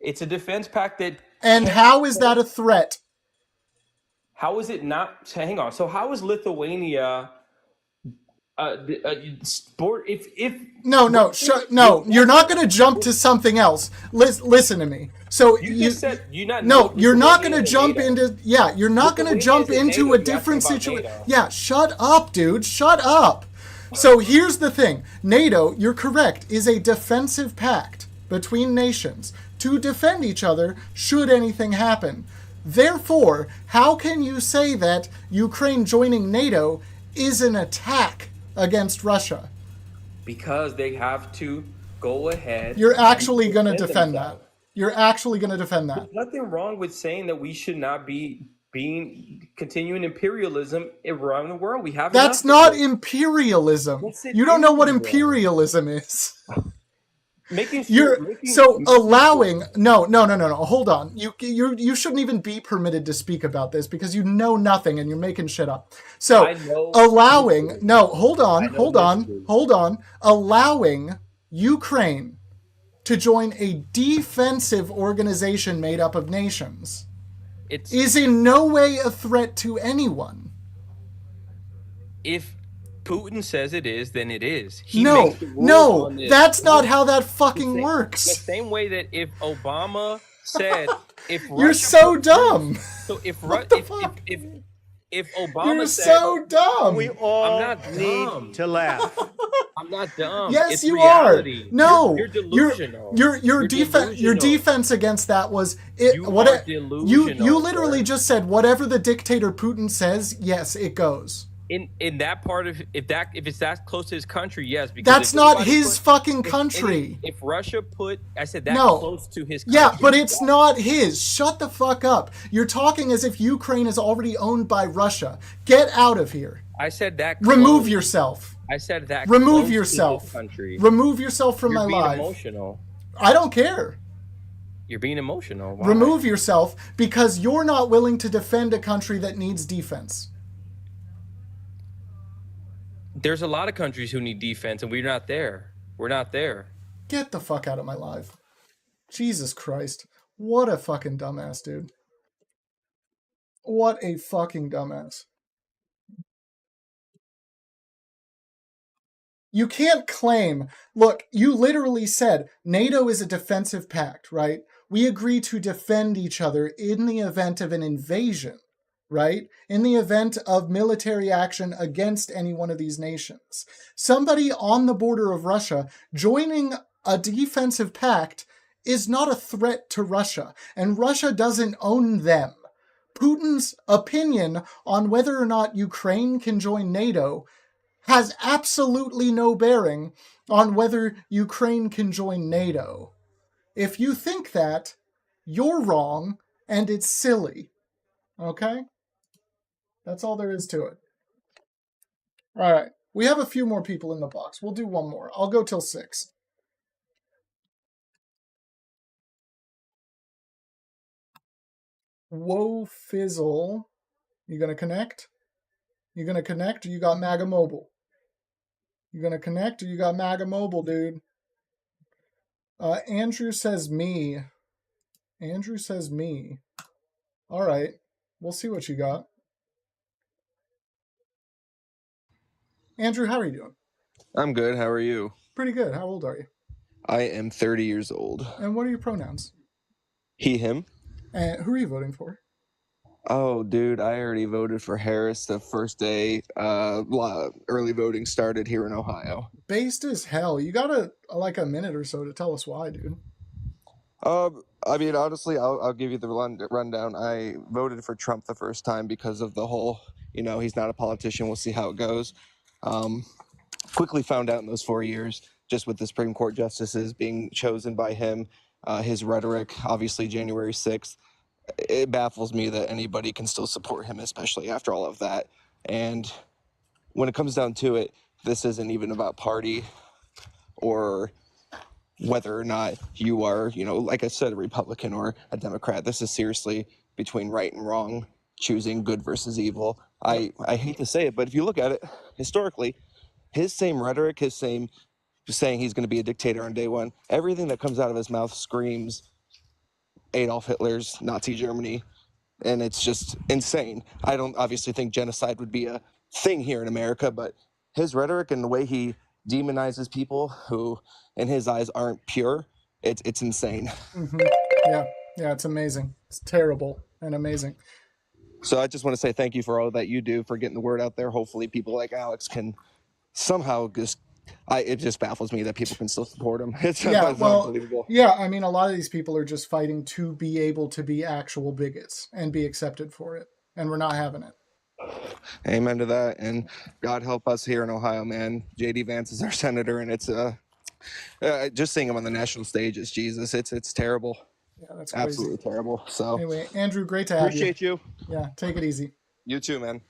it's a defense pact that. And how is that a threat? How is it not? Hang on. So how is Lithuania? No, you're not going to jump to something else. Listen to me. So you're not going to jump into. Yeah, you're not going to jump into a different situation. Yeah, shut up, dude. Shut up. So here's the thing. NATO, you're correct, is a defensive pact between nations to defend each other should anything happen. Therefore, how can you say that Ukraine joining NATO is an attack against Russia? Because they have to go ahead. You're actually going to defend that. You're actually going to defend that. There's nothing wrong with saying that we should not be continuing imperialism around the world. We have. That's not imperialism. You don't know what imperialism is. Allowing. No. Hold on. You shouldn't even be permitted to speak about this because you know nothing and you're making shit up. So allowing. No, hold on. Allowing Ukraine to join a defensive organization made up of nations is in no way a threat to anyone. If Putin says it is, then it is. No, that's not how that fucking works. The same way that if Obama said, you're so dumb. So if Obama you're said, so dumb. We all need to laugh. I'm not dumb. Yes, it's you reality. are. No, you're delusional. Your defense against that was it. You literally just said whatever the dictator Putin says. Yes, it goes. In that part of if it's that close to his country, yes. Because that's not his fucking country. If Russia said that close to his country. Yeah, but it's not his. Shut the fuck up. You're talking as if Ukraine is already owned by Russia. Get out of here. I said that. Remove yourself. I said that. Remove yourself. Remove yourself from my life. You're being emotional. I don't care. You're being emotional. Why? Remove yourself because you're not willing to defend a country that needs defense. There's a lot of countries who need defense, and we're not there. We're not there. Get the fuck out of my life. Jesus Christ. What a fucking dumbass, dude. What a fucking dumbass. You can't claim... Look, you literally said NATO is a defensive pact, right? We agree to defend each other in the event of an invasion. Right? In the event of military action against any one of these nations. Somebody on the border of Russia joining a defensive pact is not a threat to Russia, and Russia doesn't own them. Putin's opinion on whether or not Ukraine can join NATO has absolutely no bearing on whether Ukraine can join NATO. If you think that, you're wrong, and it's silly. Okay? That's all there is to it. All right. We have a few more people in the box. We'll do one more. I'll go till 6. Whoa, Fizzle. You gonna connect? You gonna connect or you got MAGA Mobile? You gonna connect or you got MAGA Mobile, dude? Andrew says me. Andrew says me. All right. We'll see what you got. Andrew, how are you doing? I'm good. How are you? Pretty good. How old are you? I am 30 years old. And what are your pronouns? He, him. And who are you voting for? Oh, dude, I already voted for Harris the first day early voting started here in Ohio. Based as hell. You got a minute or so to tell us why, dude. I mean, honestly, I'll give you the rundown. I voted for Trump the first time because of the whole, he's not a politician. We'll see how it goes. Quickly found out in those 4 years, just with the Supreme Court justices being chosen by him, his rhetoric, obviously January 6th, it baffles me that anybody can still support him, especially after all of that. And when it comes down to it, this isn't even about party or whether or not you are, like I said, a Republican or a Democrat. This is seriously between right and wrong, choosing good versus evil. I hate to say it, but if you look at it historically, his same rhetoric, his same saying he's going to be a dictator on day one, everything that comes out of his mouth screams Adolf Hitler's Nazi Germany, and it's just insane. I don't obviously think genocide would be a thing here in America, but his rhetoric and the way he demonizes people who, in his eyes, aren't pure, it's insane. Mm-hmm. Yeah, it's amazing. It's terrible and amazing. So I just want to say thank you for all that you do for getting the word out there. Hopefully people like Alex can somehow it just baffles me that people can still support him. It's unbelievable. Yeah, I mean, a lot of these people are just fighting to be able to be actual bigots and be accepted for it, and we're not having it. Amen to that, and God help us here in Ohio, man. J.D. Vance is our senator, and it's just seeing him on the national stage is Jesus. It's terrible. Yeah, that's crazy. Absolutely terrible. So anyway, Andrew, great to have appreciate you. Yeah, take it easy. You too, man.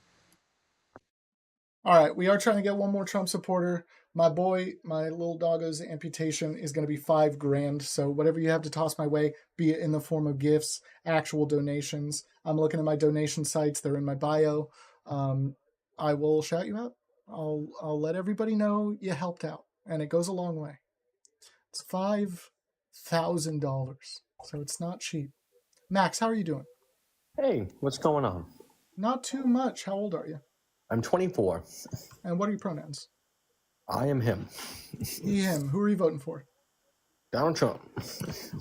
All right, we are trying to get one more Trump supporter. My boy, my little doggo's amputation is going to be $5,000. So whatever you have to toss my way, be it in the form of gifts, actual donations. I'm looking at my donation sites; they're in my bio. I will shout you out. I'll let everybody know you helped out, and it goes a long way. It's $5,000, so it's not cheap. Max, how are you doing? Hey, what's going on? Not too much. How old are you? I'm 24. And what are your pronouns? I am him. He, him. Who are you voting for? Donald Trump.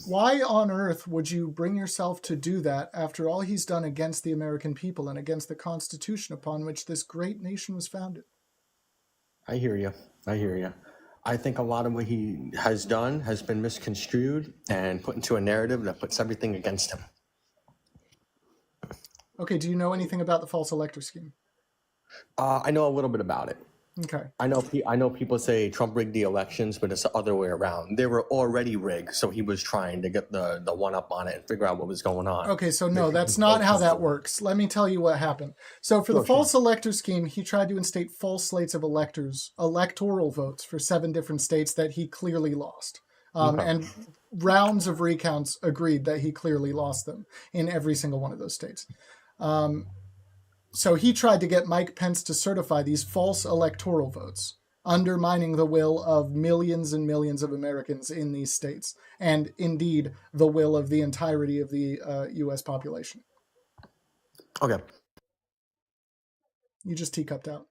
Why on earth would you bring yourself to do that after all he's done against the American people and against the Constitution upon which this great nation was founded? I hear you. I think a lot of what he has done has been misconstrued and put into a narrative that puts everything against him. Okay, do you know anything about the false elector scheme? I know a little bit about it. Okay. I know people say Trump rigged the elections, but it's the other way around. They were already rigged, so he was trying to get the one up on it and figure out what was going on. Okay, so no, that's not how that works. Let me tell you what happened. So for the false elector scheme, he tried to instate false slates of electoral votes for 7 different states that he clearly lost. And rounds of recounts agreed that he clearly lost them in every single one of those states. So he tried to get Mike Pence to certify these false electoral votes, undermining the will of millions and millions of Americans in these states, and indeed the will of the entirety of the U.S. population. Okay. You just teacupped out.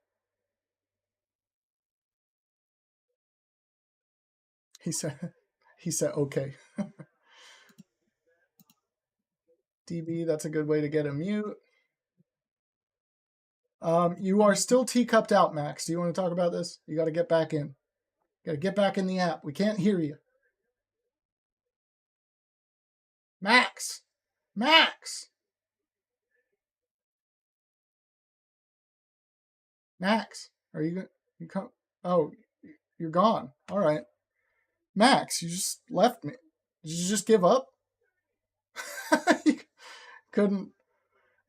He said, okay. DB, that's a good way to get a mute. You are still teacupped out, Max. Do you want to talk about this? You got to get back in. You got to get back in the app. We can't hear you. Max! Max! Max, are you come? Oh, you're gone. All right. Max, you just left me. Did you just give up? You couldn't.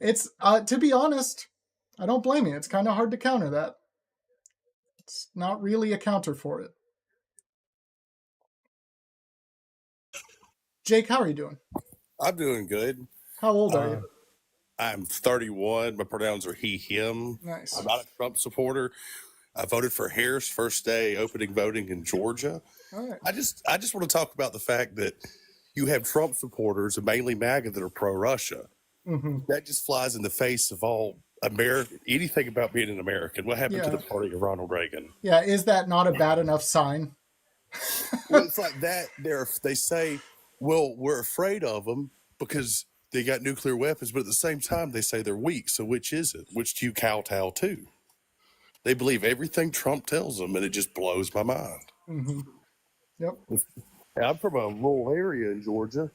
It's, to be honest, I don't blame you. It's kind of hard to counter that. It's not really a counter for it. Jake, how are you doing? I'm doing good. How old are you? I'm 31. My pronouns are he, him. Nice. I'm not a Trump supporter. I voted for Harris first day opening voting in Georgia. All right. I just want to talk about the fact that you have Trump supporters, and mainly MAGA, that are pro-Russia. Mm-hmm. That just flies in the face of all anything about being an American. What happened to Yeah. the party of Ronald Reagan? Yeah, is that not a bad enough sign? Well, it's like that. They say, well, we're afraid of them because they got nuclear weapons, but at the same time, they say they're weak. So which is it? Which do you kowtow to? They believe everything Trump tells them, and it just blows my mind. Mm-hmm. Yep. I'm from a rural area in Georgia.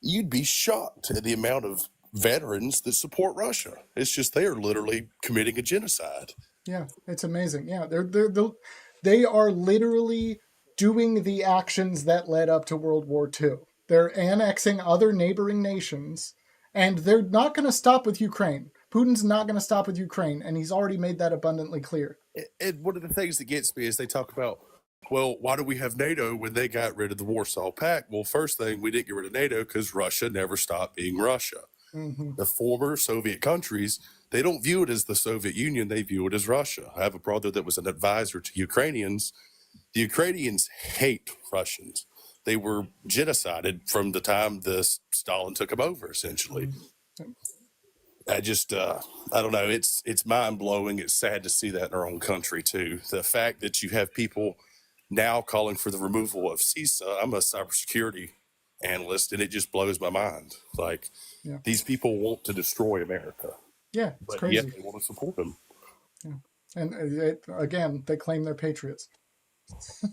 You'd be shocked at the amount of veterans that support Russia. It's just they are literally committing a genocide. Yeah, it's amazing. Yeah, they are literally doing the actions that led up to World War II. They're annexing other neighboring nations, and they're not going to stop with Ukraine. Putin's not going to stop with Ukraine, and he's already made that abundantly clear. And one of the things that gets me is they talk about, well, why do we have NATO when they got rid of the Warsaw Pact? Well, first thing, we didn't get rid of NATO because Russia never stopped being Russia. Mm-hmm. The former Soviet countries, they don't view it as the Soviet Union, they view it as Russia. I have a brother that was an advisor to Ukrainians. The Ukrainians hate Russians. They were genocided from the time Stalin took them over, essentially. Mm-hmm. I don't know. It's mind blowing. It's sad to see that in our own country too. The fact that you have people now calling for the removal of CISA. I'm a cybersecurity analyst, and it just blows my mind. Like, these people want to destroy America. Yeah, it's but crazy. Yet they want to support them. Yeah. And again, they claim they're patriots.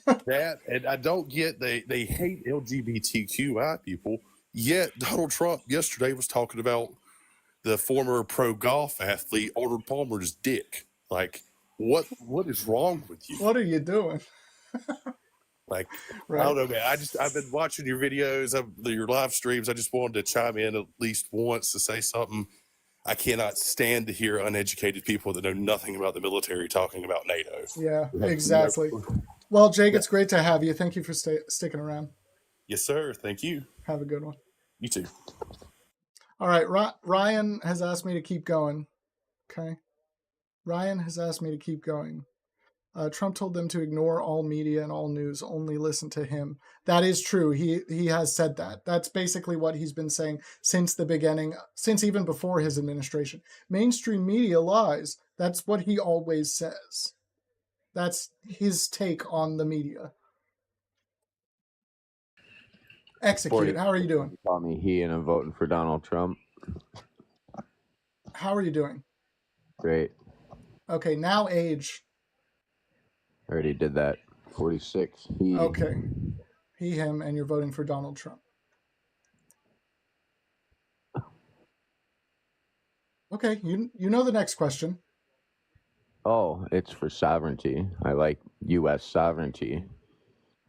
That, and I don't get, they hate LGBTQI people, yet Donald Trump yesterday was talking about the former pro golf athlete Arnold Palmer's dick. Like, what is wrong with you? What are you doing? Like, right. I don't know, man. I've been watching your videos, your live streams. I just wanted to chime in at least once to say something. I cannot stand to hear uneducated people that know nothing about the military talking about NATO. Yeah, exactly. Well, Jake, it's great to have you. Thank you for sticking around. Yes, sir. Thank you. Have a good one. You too. All right. Ryan has asked me to keep going. Okay. Ryan has asked me to keep going. Trump told them to ignore all media and all news, only listen to him. That is true. He has said that. That's basically what he's been saying since the beginning, since even before his administration. Mainstream media lies. That's what he always says. That's his take on the media. Executed. How are you doing? Call me he, and I'm voting for Donald Trump. How are you doing? Great. Okay, now age. I already did that. 46. He. Okay. He, him, and you're voting for Donald Trump. Okay, you know the next question. Oh, it's for sovereignty. I like U.S. sovereignty.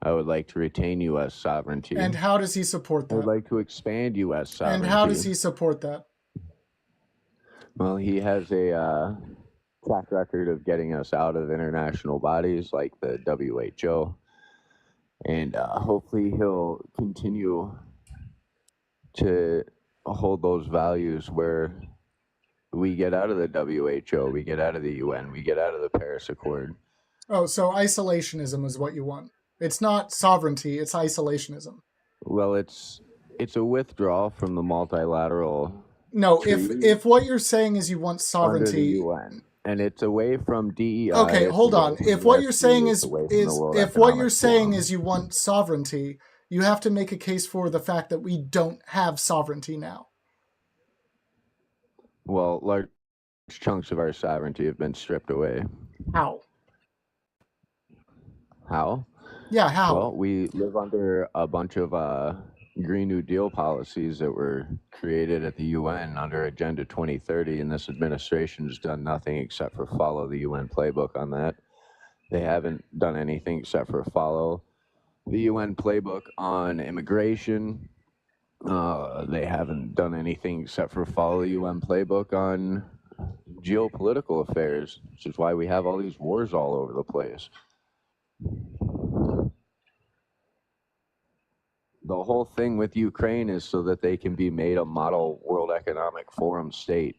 I would like to retain U.S. sovereignty. And how does he support that? I would like to expand U.S. sovereignty. And how does he support that? Well, he has a track record of getting us out of international bodies like the WHO. And hopefully he'll continue to hold those values where we get out of the WHO, we get out of the UN, we get out of the Paris Accord. Oh, so isolationism is what you want. It's not sovereignty, it's isolationism. Well, it's a withdrawal from the multilateral. No, if what you're saying is you want sovereignty, under the UN, and it's away from DEI. Okay, hold on. If what you're saying is you want sovereignty, you have to make a case for the fact that we don't have sovereignty now. Well, large chunks of our sovereignty have been stripped away. How? How? Yeah, how? Well, we live under a bunch of Green New Deal policies that were created at the UN under Agenda 2030, and this administration has done nothing except for follow the UN playbook on that. They haven't done anything except for follow the UN playbook on immigration. They haven't done anything except for follow the UN playbook on geopolitical affairs, which is why we have all these wars all over the place. The whole thing with Ukraine is so that they can be made a model World Economic Forum state.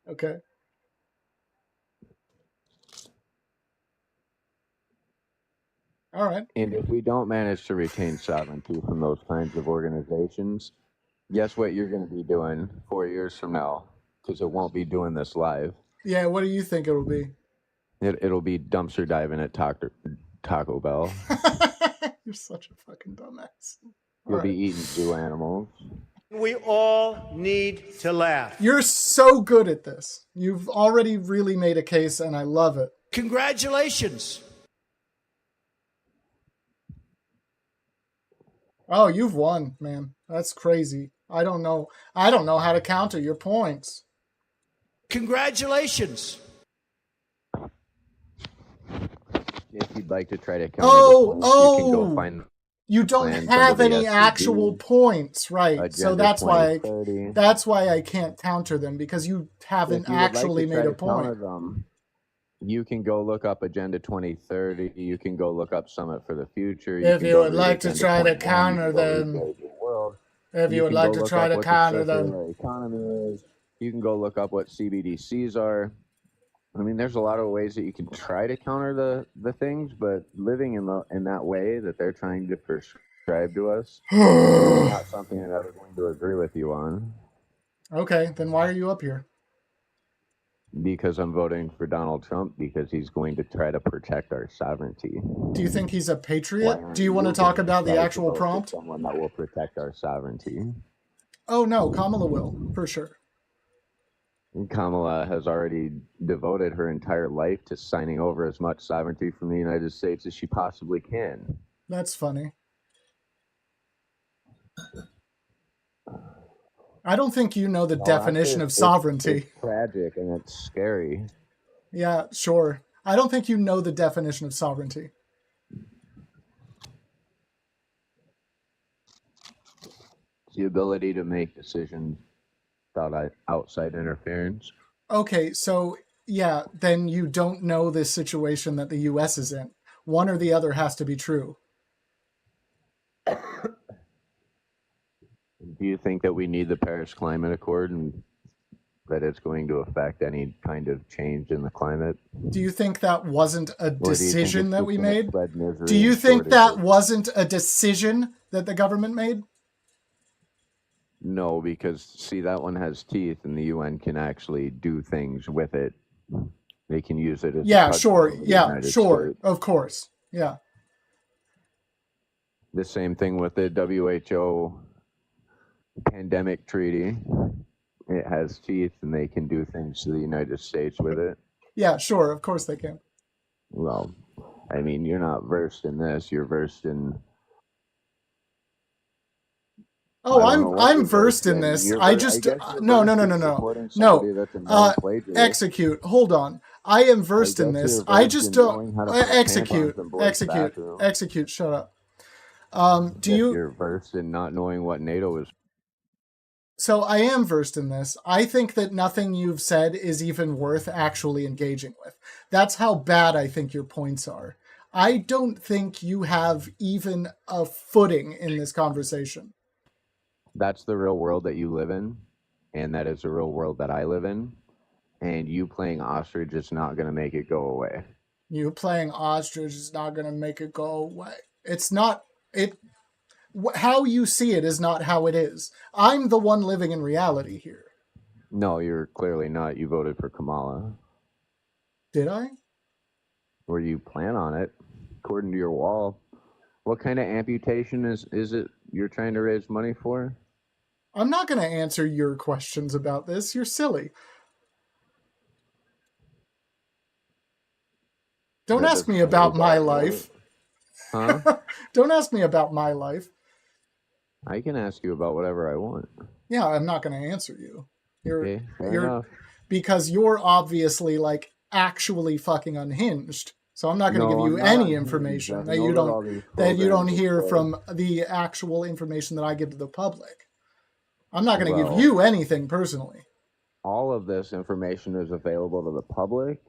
Okay. All right. And if we don't manage to retain sovereignty from those kinds of organizations, Guess what you're going to be doing 4 years from now? Because it won't be doing this live. Yeah, what do you think it'll be? It'll be dumpster diving at Taco Bell. You're such a fucking dumbass. You'll be eating zoo animals. We all need to laugh. You're so good at this. You've already really made a case, and I love it. Congratulations. Oh, you've won, man. That's crazy. I don't know how to counter your points. Congratulations. If you'd like to try to counter the points, you can go find. You don't have any actual points, right? So that's why I can't counter them, because you haven't actually made a point. You can go look up Agenda 2030. You can go look up Summit for the Future. If you would like to try to counter them, if you would like to try to counter them, economy is. You can go look up what CBDCs are. I mean, there's a lot of ways that you can try to counter the things, but living in that way that they're trying to prescribe to us is not something I'm ever going to agree with you on. Okay, then why are you up here? Because I'm voting for Donald Trump, because he's going to try to protect our sovereignty. Do you think he's a patriot? Do you want to talk about the actual prompt? Someone that will protect our sovereignty. Oh no, Kamala will, for sure. Kamala has already devoted her entire life to signing over as much sovereignty from the United States as she possibly can. That's funny. I don't think you know the definition of sovereignty. It's tragic and it's scary. Yeah, sure. I don't think you know the definition of sovereignty. It's the ability to make decisions without outside interference. Okay, so yeah, then you don't know this situation that the U.S. is in. One or the other has to be true. Do you think that we need the Paris Climate Accord and that it's going to affect any kind of change in the climate? Do you think that wasn't a decision that we made? Do you think that wasn't a decision that the government made? No, because see, that one has teeth, and the UN can actually do things with it. They can use it as sure. Yeah, sure. Of course. Yeah. The same thing with the WHO pandemic treaty. It has teeth, and they can do things to the United States with it. Yeah, sure. Of course they can. Well, I mean, you're not versed in this. You're versed in. Oh, I'm versed in this. I just no. Execute. Hold on. I am versed in this. I just don't execute. Shut up. You're versed in not knowing what NATO is. So I am versed in this. I think that nothing you've said is even worth actually engaging with. That's how bad I think your points are. I don't think you have even a footing in this conversation. That's the real world that you live in, and that is the real world that I live in. And you playing ostrich is not going to make it go away. You playing ostrich is not going to make it go away. It's not it. How you see it is not how it is. I'm the one living in reality here. No, you're clearly not. You voted for Kamala. Did I? Or you plan on it, according to your wall. What kind of amputation is it you're trying to raise money for? I'm not going to answer your questions about this. You're silly. Don't ask me about my life. Huh? Don't ask me about my life. I can ask you about whatever I want. Yeah, I'm not going to answer you. Fair enough. Because you're obviously like actually fucking unhinged. So I'm not going to give you any information that you don't hear from the actual information that I give to the public. I'm not going to give you anything personally. All of this information is available to the public.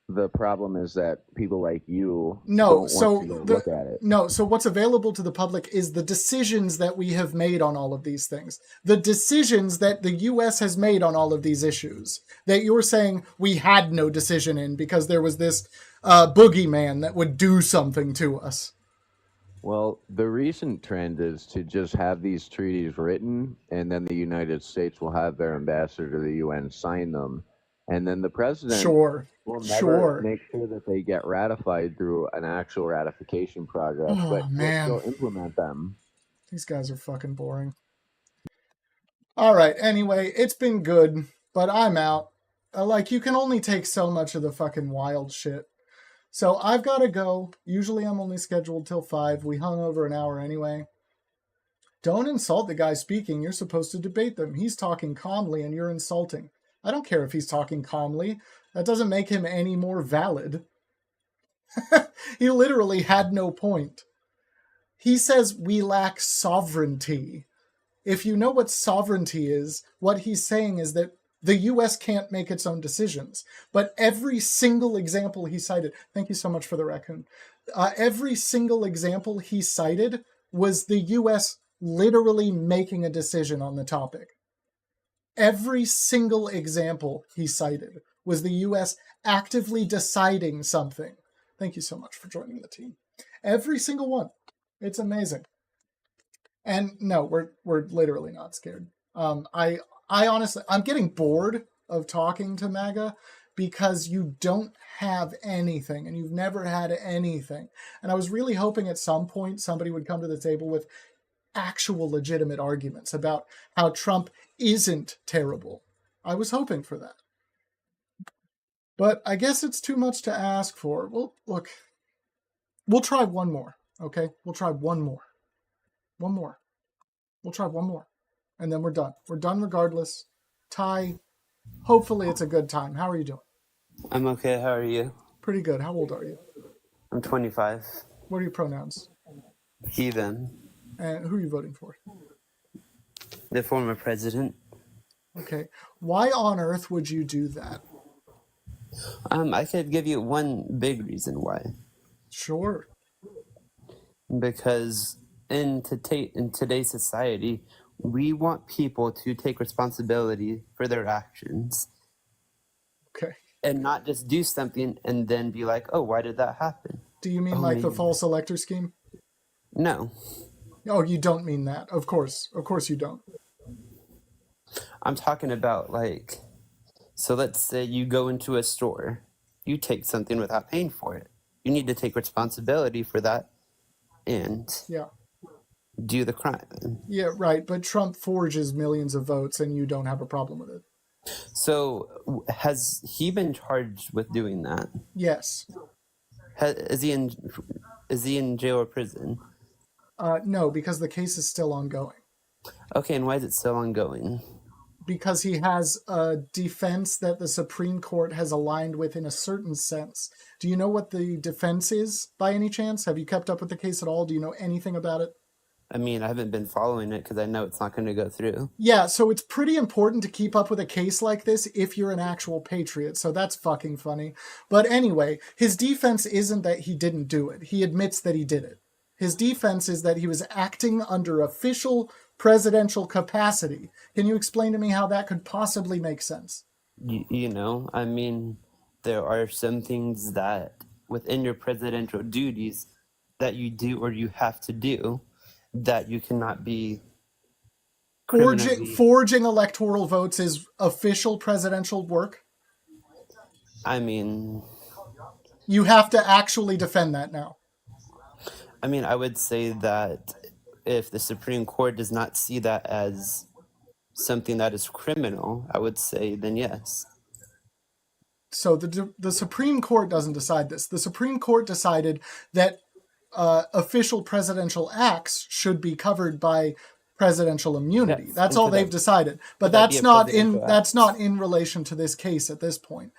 The problem is that people like you don't want to look at it. No, so what's available to the public is the decisions that we have made on all of these things. The decisions that the U.S. has made on all of these issues. That you're saying we had no decision in because there was this boogeyman that would do something to us. Well, the recent trend is to just have these treaties written, and then the United States will have their ambassador to the UN sign them, and then the president Sure. will never Sure. make sure that they get ratified through an actual ratification progress, Oh, but he'll man. still implement them. These guys are fucking boring. All right. Anyway, it's been good, but I'm out. Like, you can only take so much of the fucking wild shit. So I've got to go. Usually I'm only scheduled till 5. We hung over an hour anyway. Don't insult the guy speaking. You're supposed to debate them. He's talking calmly and you're insulting. I don't care if he's talking calmly. That doesn't make him any more valid. He literally had no point. He says we lack sovereignty. If you know what sovereignty is, what he's saying is that the U.S. can't make its own decisions. But every single example he cited, thank you so much for the raccoon, every single example he cited was the U.S. literally making a decision on the topic. Every single example he cited was the U.S. actively deciding something. Thank you so much for joining the team. Every single one. It's amazing. And no, we're literally not scared. I honestly, I'm getting bored of talking to MAGA because you don't have anything and you've never had anything. And I was really hoping at some point somebody would come to the table with actual legitimate arguments about how Trump isn't terrible. I was hoping for that. But I guess it's too much to ask for. Well, look, we'll try one more, okay? We'll try one more. One more. We'll try one more. And then we're done. We're done regardless. Ty, hopefully it's a good time. How are you doing? I'm okay. How are you? Pretty good. How old are you? I'm 25. What are your pronouns? He, them. And who are you voting for? The former president. Okay. Why on earth would you do that? I could give you one big reason why. Sure. Because in today's society, we want people to take responsibility for their actions. Okay. And not just do something and then be like, oh, why did that happen? Do you mean like the false elector scheme? No. Oh, you don't mean that. Of course you don't. I'm talking about like, so let's say you go into a store, you take something without paying for it. You need to take responsibility for that and do the crime. Yeah, right. But Trump forges millions of votes and you don't have a problem with it. So has he been charged with doing that? Yes. Is he in jail or prison? No, because the case is still ongoing. Okay, and why is it still ongoing? Because he has a defense that the Supreme Court has aligned with in a certain sense. Do you know what the defense is by any chance? Have you kept up with the case at all? Do you know anything about it? I mean, I haven't been following it because I know it's not going to go through. Yeah, so it's pretty important to keep up with a case like this if you're an actual patriot, so that's fucking funny. But anyway, his defense isn't that he didn't do it. He admits that he did it. His defense is that he was acting under official presidential capacity. Can you explain to me how that could possibly make sense? You know, I mean, there are some things that within your presidential duties that you do or you have to do that you cannot be forging electoral votes is official presidential work. I mean, you have to actually defend that now. I mean, I would say that if the Supreme Court does not see that as something that is criminal, I would say then yes. So the Supreme Court doesn't decide this. The Supreme Court decided that official presidential acts should be covered by presidential immunity. Yes, that's all they've decided. But that's not in relation to this case at this point.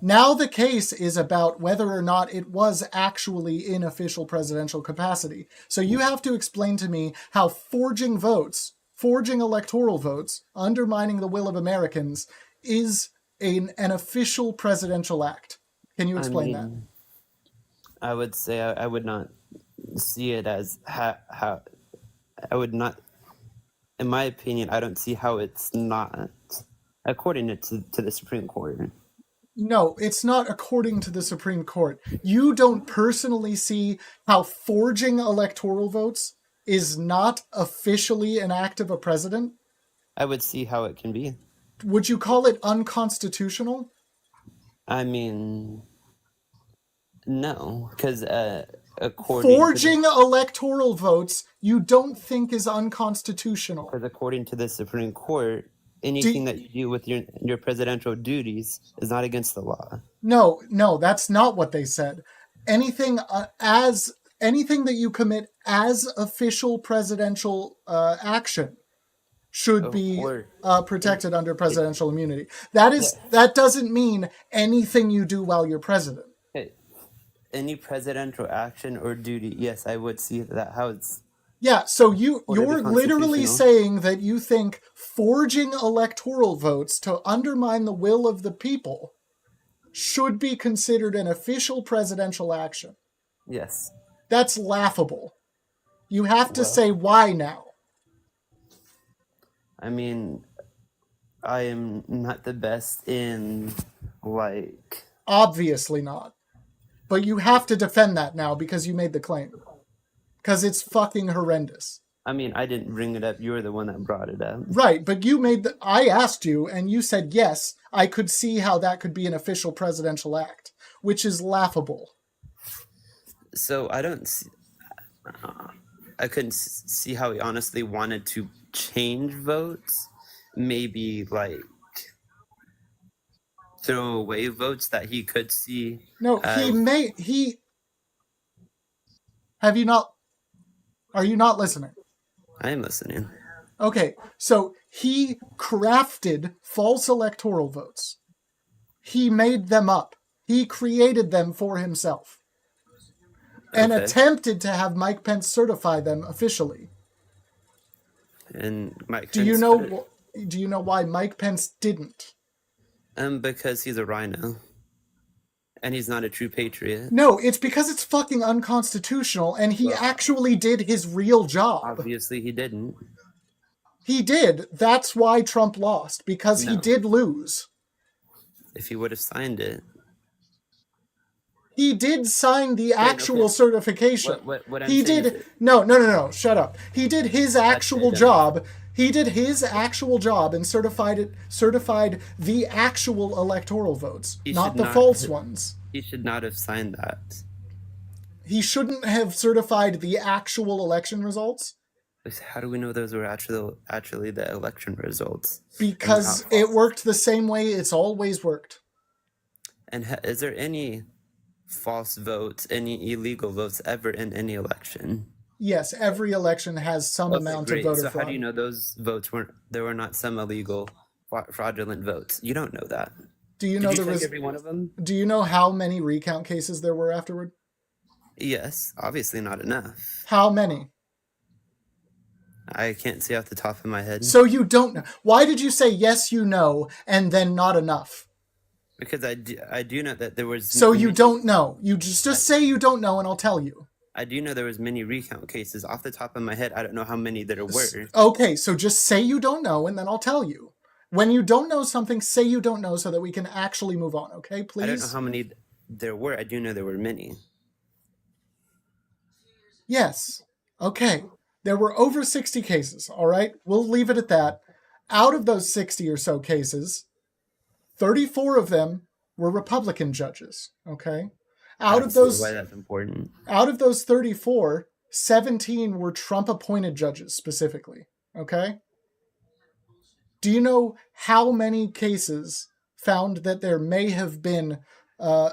Now the case is about whether or not it was actually in official presidential capacity. So you have to explain to me how forging electoral votes, undermining the will of Americans, is an official presidential act. Can you explain that? I would say I would not see it as how I would not, in my opinion, I don't see how it's not, according to the Supreme Court. No, it's not according to the Supreme Court. You don't personally see how forging electoral votes is not officially an act of a president? I would see how it can be. Would you call it unconstitutional? I mean, no, because according Forging electoral votes you don't think is unconstitutional. Because according to the Supreme Court, anything that you do with your presidential duties is not against the law. No, that's not what they said. Anything that you commit as official presidential action should be protected under presidential immunity. That doesn't mean anything you do while you're president. Any presidential action or duty, yes, I would see that how it's. Yeah, so you're literally saying that you think forging electoral votes to undermine the will of the people should be considered an official presidential action. Yes. That's laughable. You have to say why now. I mean, I am not the best in, like... Obviously not. But you have to defend that now because you made the claim. Because it's fucking horrendous. I mean, I didn't bring it up. You were the one that brought it up. Right, but I asked you, and you said yes, I could see how that could be an official presidential act, which is laughable. So I don't see... I couldn't see how he honestly wanted to change votes. Maybe, like, throw away votes that he could see. No, are you not listening? I am listening. Okay, so he crafted false electoral votes. He made them up. He created them for himself. And attempted to have Mike Pence certify them officially. And Mike Do you know why Mike Pence didn't? Because he's a rhino. And he's not a true patriot. No, it's because it's fucking unconstitutional, and he actually did his real job. Obviously he didn't. He did. That's why Trump lost, because he did lose. If he would have signed it. He did sign the actual certification. What I'm he saying did. is No, shut up. He did his actual job. He did his actual job and certified the actual electoral votes, not the false ones. He should not have signed that. He shouldn't have certified the actual election results. How do we know those were actually the election results? Because it worked the same way it's always worked. And is there any false votes, any illegal votes ever in any election? Yes, every election has some amount of voter fraud. fraud. How do you know those votes there were not some illegal fraudulent votes? You don't know that. Do you know every one of them? Do you know how many recount cases there were afterward? Yes, obviously not enough. How many? I can't say off the top of my head. So you don't know. Why did you say yes, you know, and then not enough? Because I do know that there was... So you don't know. You just say you don't know and I'll tell you. I do know there was many recount cases. Off the top of my head, I don't know how many there were. Okay, so just say you don't know and then I'll tell you. When you don't know something, say you don't know so that we can actually move on, okay? Please? I don't know how many there were. I do know there were many. Yes. Okay. There were over 60 cases, all right? We'll leave it at that. Out of those 60 or so cases, 34 of them were Republican judges, okay? Out of those, why that's important. Out of those 34, 17 were Trump-appointed judges specifically, okay? Do you know how many cases found that there may have been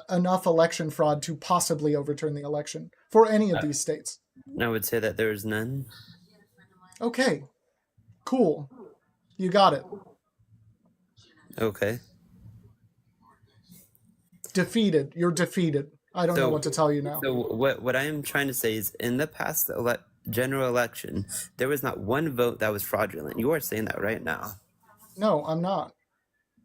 enough election fraud to possibly overturn the election for any of these states? I would say that there's none. Okay, cool. You got it. Okay. Defeated. You're defeated. I don't know what to tell you now. So what I am trying to say is, in the past general election, there was not one vote that was fraudulent. You are saying that right now. No, I'm not.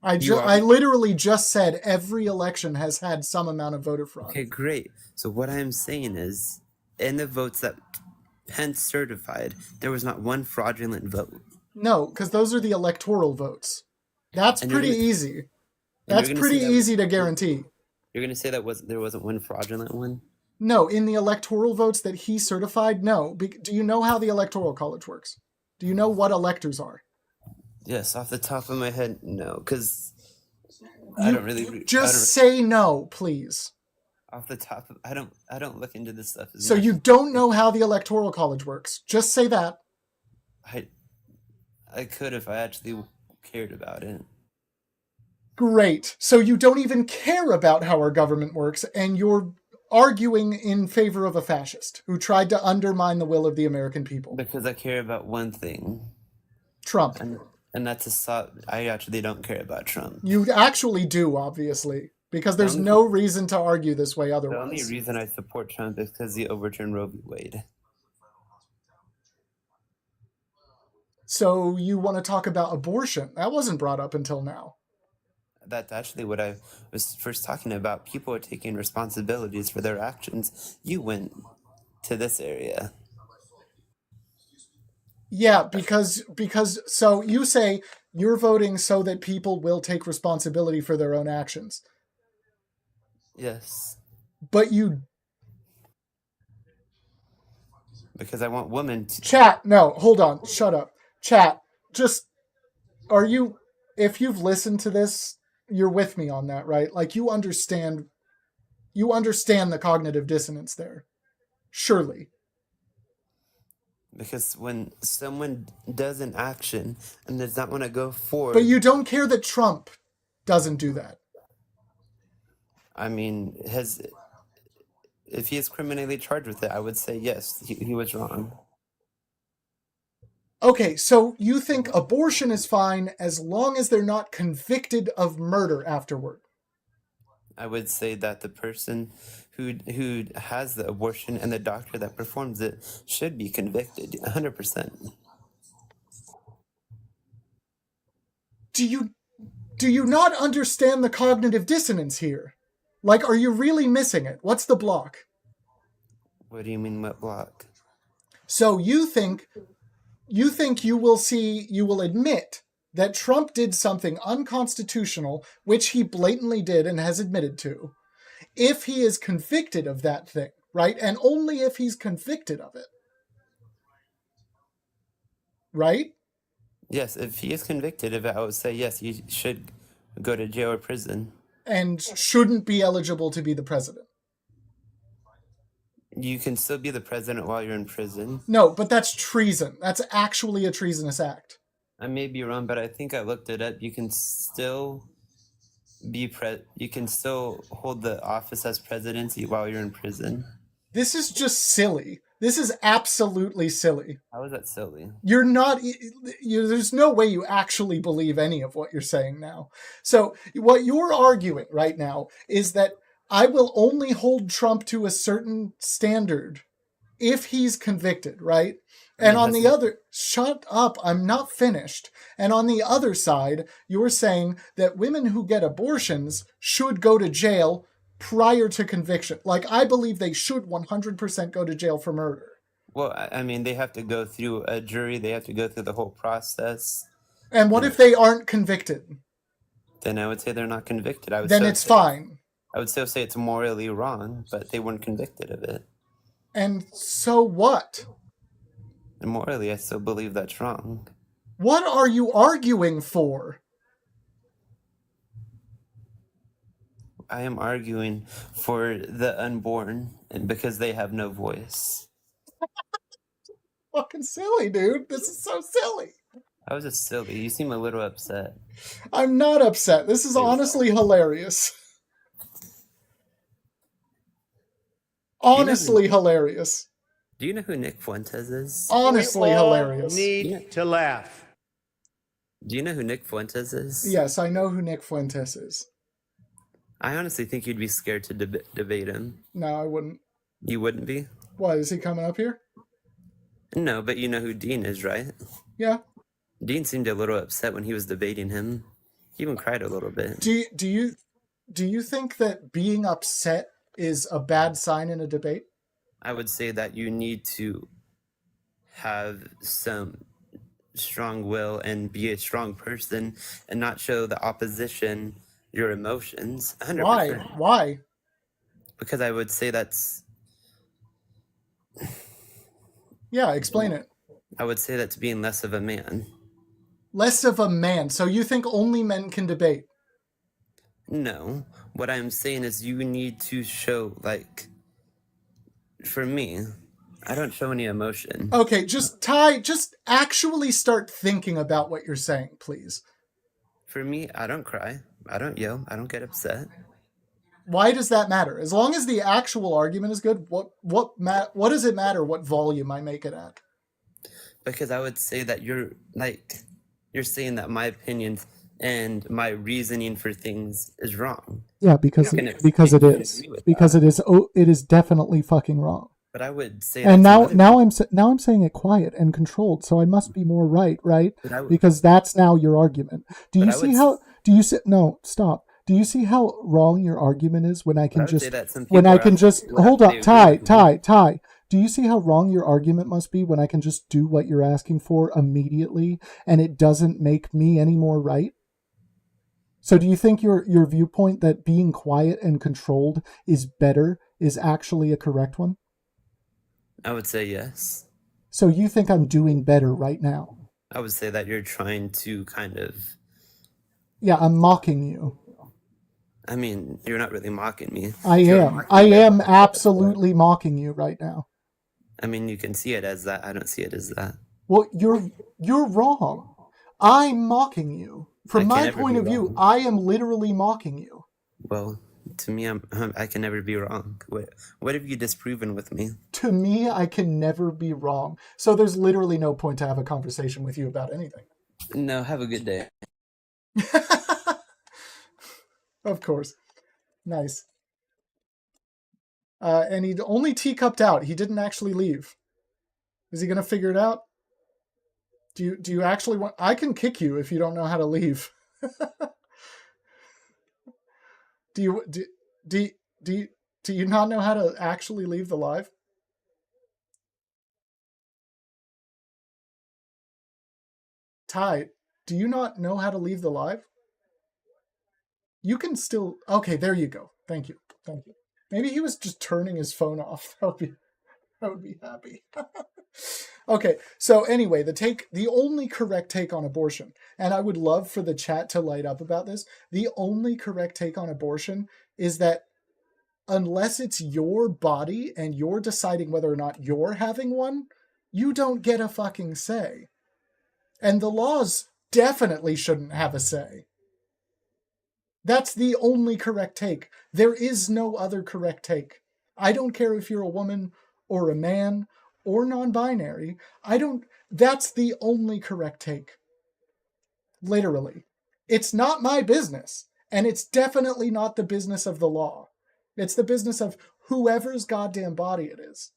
I literally just said every election has had some amount of voter fraud. Okay, great. So what I am saying is, in the votes that Pence certified, there was not one fraudulent vote. No, because those are the electoral votes. That's pretty easy. That's pretty easy to guarantee. You're going to say that there wasn't one fraudulent one? No, in the electoral votes that he certified, no. Do you know how the Electoral College works? Do you know what electors are? Yes, off the top of my head, no, because I don't really. Say no, please. Off the top of, I don't look into this stuff. So you don't know how the Electoral College works. Just say that. I could if I actually cared about it. Great. So you don't even care about how our government works, and you're arguing in favor of a fascist who tried to undermine the will of the American people. Because I care about one thing. Trump. And that's I actually don't care about Trump. You actually do, obviously, because there's no reason to argue this way otherwise. The only reason I support Trump is because he overturned Roe v. Wade. So you want to talk about abortion? That wasn't brought up until now. That's actually what I was first talking about. People are taking responsibilities for their actions. You went to this area. Yeah, because so you say you're voting so that people will take responsibility for their own actions. Yes. But you... Because I want women to... Chat, no, hold on, shut up. Chat, just... Are you... If you've listened to this, you're with me on that, right? Like, you understand the cognitive dissonance there. Surely. Because when someone does an action and does not want to go forward... But you don't care that Trump doesn't do that. I mean, if he is criminally charged with it, I would say yes, he was wrong. Okay, so you think abortion is fine as long as they're not convicted of murder afterward? I would say that the person who has the abortion and the doctor that performs it should be convicted, 100%. Do you not understand the cognitive dissonance here? Like, are you really missing it? What's the block? What do you mean, what block? So you think you will admit that Trump did something unconstitutional, which he blatantly did and has admitted to, if he is convicted of that thing, right? And only if he's convicted of it. Right? Yes, if he is convicted of it, I would say yes, he should go to jail or prison. And shouldn't be eligible to be the president. You can still be the president while you're in prison. No, but that's treason. That's actually a treasonous act. I may be wrong, but I think I looked it up. You can still you can still hold the office as presidency while you're in prison. This is just silly. This is absolutely silly. How is that silly? You're not... there's no way you actually believe any of what you're saying now. So what you're arguing right now is that I will only hold Trump to a certain standard if he's convicted, right? And on the other... Shut up, I'm not finished. And on the other side, you're saying that women who get abortions should go to jail prior to conviction. Like, I believe they should 100% go to jail for murder. Well, I mean, they have to go through a jury. They have to go through the whole process. And what if they aren't convicted? Then I would say they're not convicted. Then it's fine. I would still say it's morally wrong, but they weren't convicted of it. And so what? And morally, I still believe that's wrong. What are you arguing for? I am arguing for the unborn because they have no voice. Fucking silly, dude. This is so silly. How is it silly? You seem a little upset. I'm not upset. This is honestly hilarious. Honestly hilarious. Do you know who Nick Fuentes is? Honestly hilarious. Need to laugh. Do you know who Nick Fuentes is? Yes, I know who Nick Fuentes is. I honestly think you'd be scared to debate him. No, I wouldn't. You wouldn't be? Why, is he coming up here? No, but you know who Dean is, right? Yeah. Dean seemed a little upset when he was debating him. He even cried a little bit. Do you think that being upset is a bad sign in a debate? I would say that you need to have some strong will and be a strong person and not show the opposition your emotions. 100%. Why? Because I would say that's. Yeah, explain it. I would say that's being less of a man. Less of a man. So you think only men can debate? No. What I'm saying is you need to show, like, for me, I don't show any emotion. Okay, just actually start thinking about what you're saying, please. For me, I don't cry. I don't yell. I don't get upset. Why does that matter? As long as the actual argument is good, what does it matter what volume I make it at? Because I would say that you're saying that my opinions and my reasoning for things is wrong. Yeah, because it is. Because it is. Oh, it is definitely fucking wrong. But I would say. And now I'm saying it quiet and controlled, so I must be more right? Because that's now your argument. Do you see how? Do you see? No, stop. Do you see how wrong your argument is when I can just hold up, Ty? Do you see how wrong your argument must be when I can just do what you're asking for immediately and it doesn't make me any more right? So do you think your viewpoint that being quiet and controlled is better is actually a correct one? I would say yes. So you think I'm doing better right now? I would say that you're trying to kind of. Yeah, I'm mocking you. I mean, you're not really mocking me. I am absolutely mocking you right now. I mean, you can see it as that. I don't see it as that. Well, you're wrong. I'm mocking you. From my point of view, I am literally mocking you. Well, to me, I can never be wrong. What have you disproven with me? To me, I can never be wrong. So there's literally no point to have a conversation with you about anything. No, have a good day. Of course. Nice. And he only teacupped out. He didn't actually leave. Is he going to figure it out? Do you actually want... I can kick you if you don't know how to leave. Do you not know how to actually leave the live? Ty, do you not know how to leave the live? You can still... Okay, there you go. Thank you. Maybe he was just turning his phone off. I would be happy. Okay, so anyway, the only correct take on abortion, and I would love for the chat to light up about this, the only correct take on abortion is that unless it's your body and you're deciding whether or not you're having one, you don't get a fucking say. And the laws definitely shouldn't have a say. That's the only correct take. There is no other correct take. I don't care if you're a woman or a man or non-binary. That's the only correct take. Literally. It's not my business. And it's definitely not the business of the law. It's the business of whoever's goddamn body it is.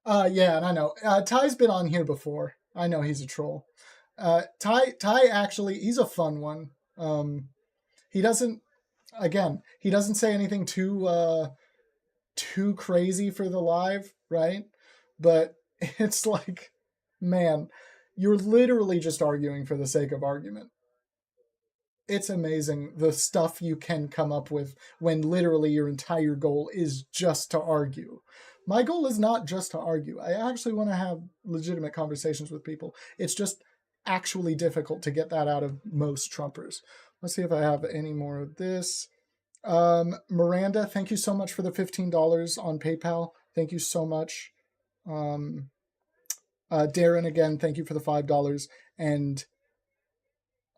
Yeah, and I know. Ty's been on here before. I know he's a troll. Ty actually, he's a fun one. He doesn't say anything too crazy for the live, right? But it's like, man, you're literally just arguing for the sake of argument. It's amazing the stuff you can come up with when literally your entire goal is just to argue. My goal is not just to argue. I actually want to have legitimate conversations with people. It's just actually difficult to get that out of most Trumpers. Let's see if I have any more of this. Miranda, thank you so much for the $15 on PayPal. Thank you so much. Darren, again, thank you for the $5. And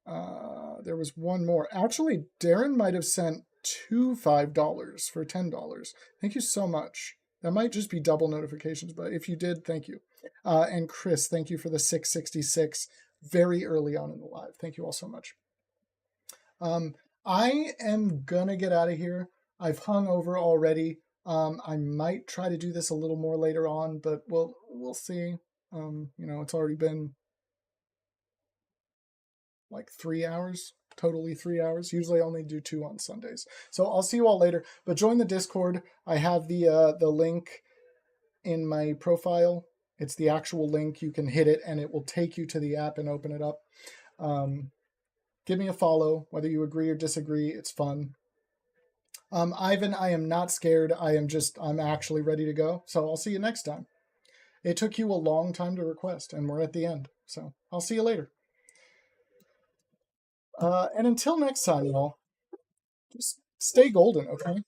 there was one more. Actually, Darren might have sent two $5 for $10. Thank you so much. That might just be double notifications, but if you did, thank you. And Chris, thank you for the $6.66 very early on in the live. Thank you all so much. I am gonna get out of here. I've hung over already. I might try to do this a little more later on, but we'll see. It's already been like 3 hours, totally 3 hours. Usually I only do 2 on Sundays. So I'll see you all later, but join the Discord. I have the link in my profile. It's the actual link. You can hit it and it will take you to the app and open it up. Give me a follow, whether you agree or disagree. It's fun. Ivan, I am not scared. I'm actually ready to go. So I'll see you next time. It took you a long time to request, and we're at the end. So I'll see you later. And until next time, y'all, just stay golden, okay?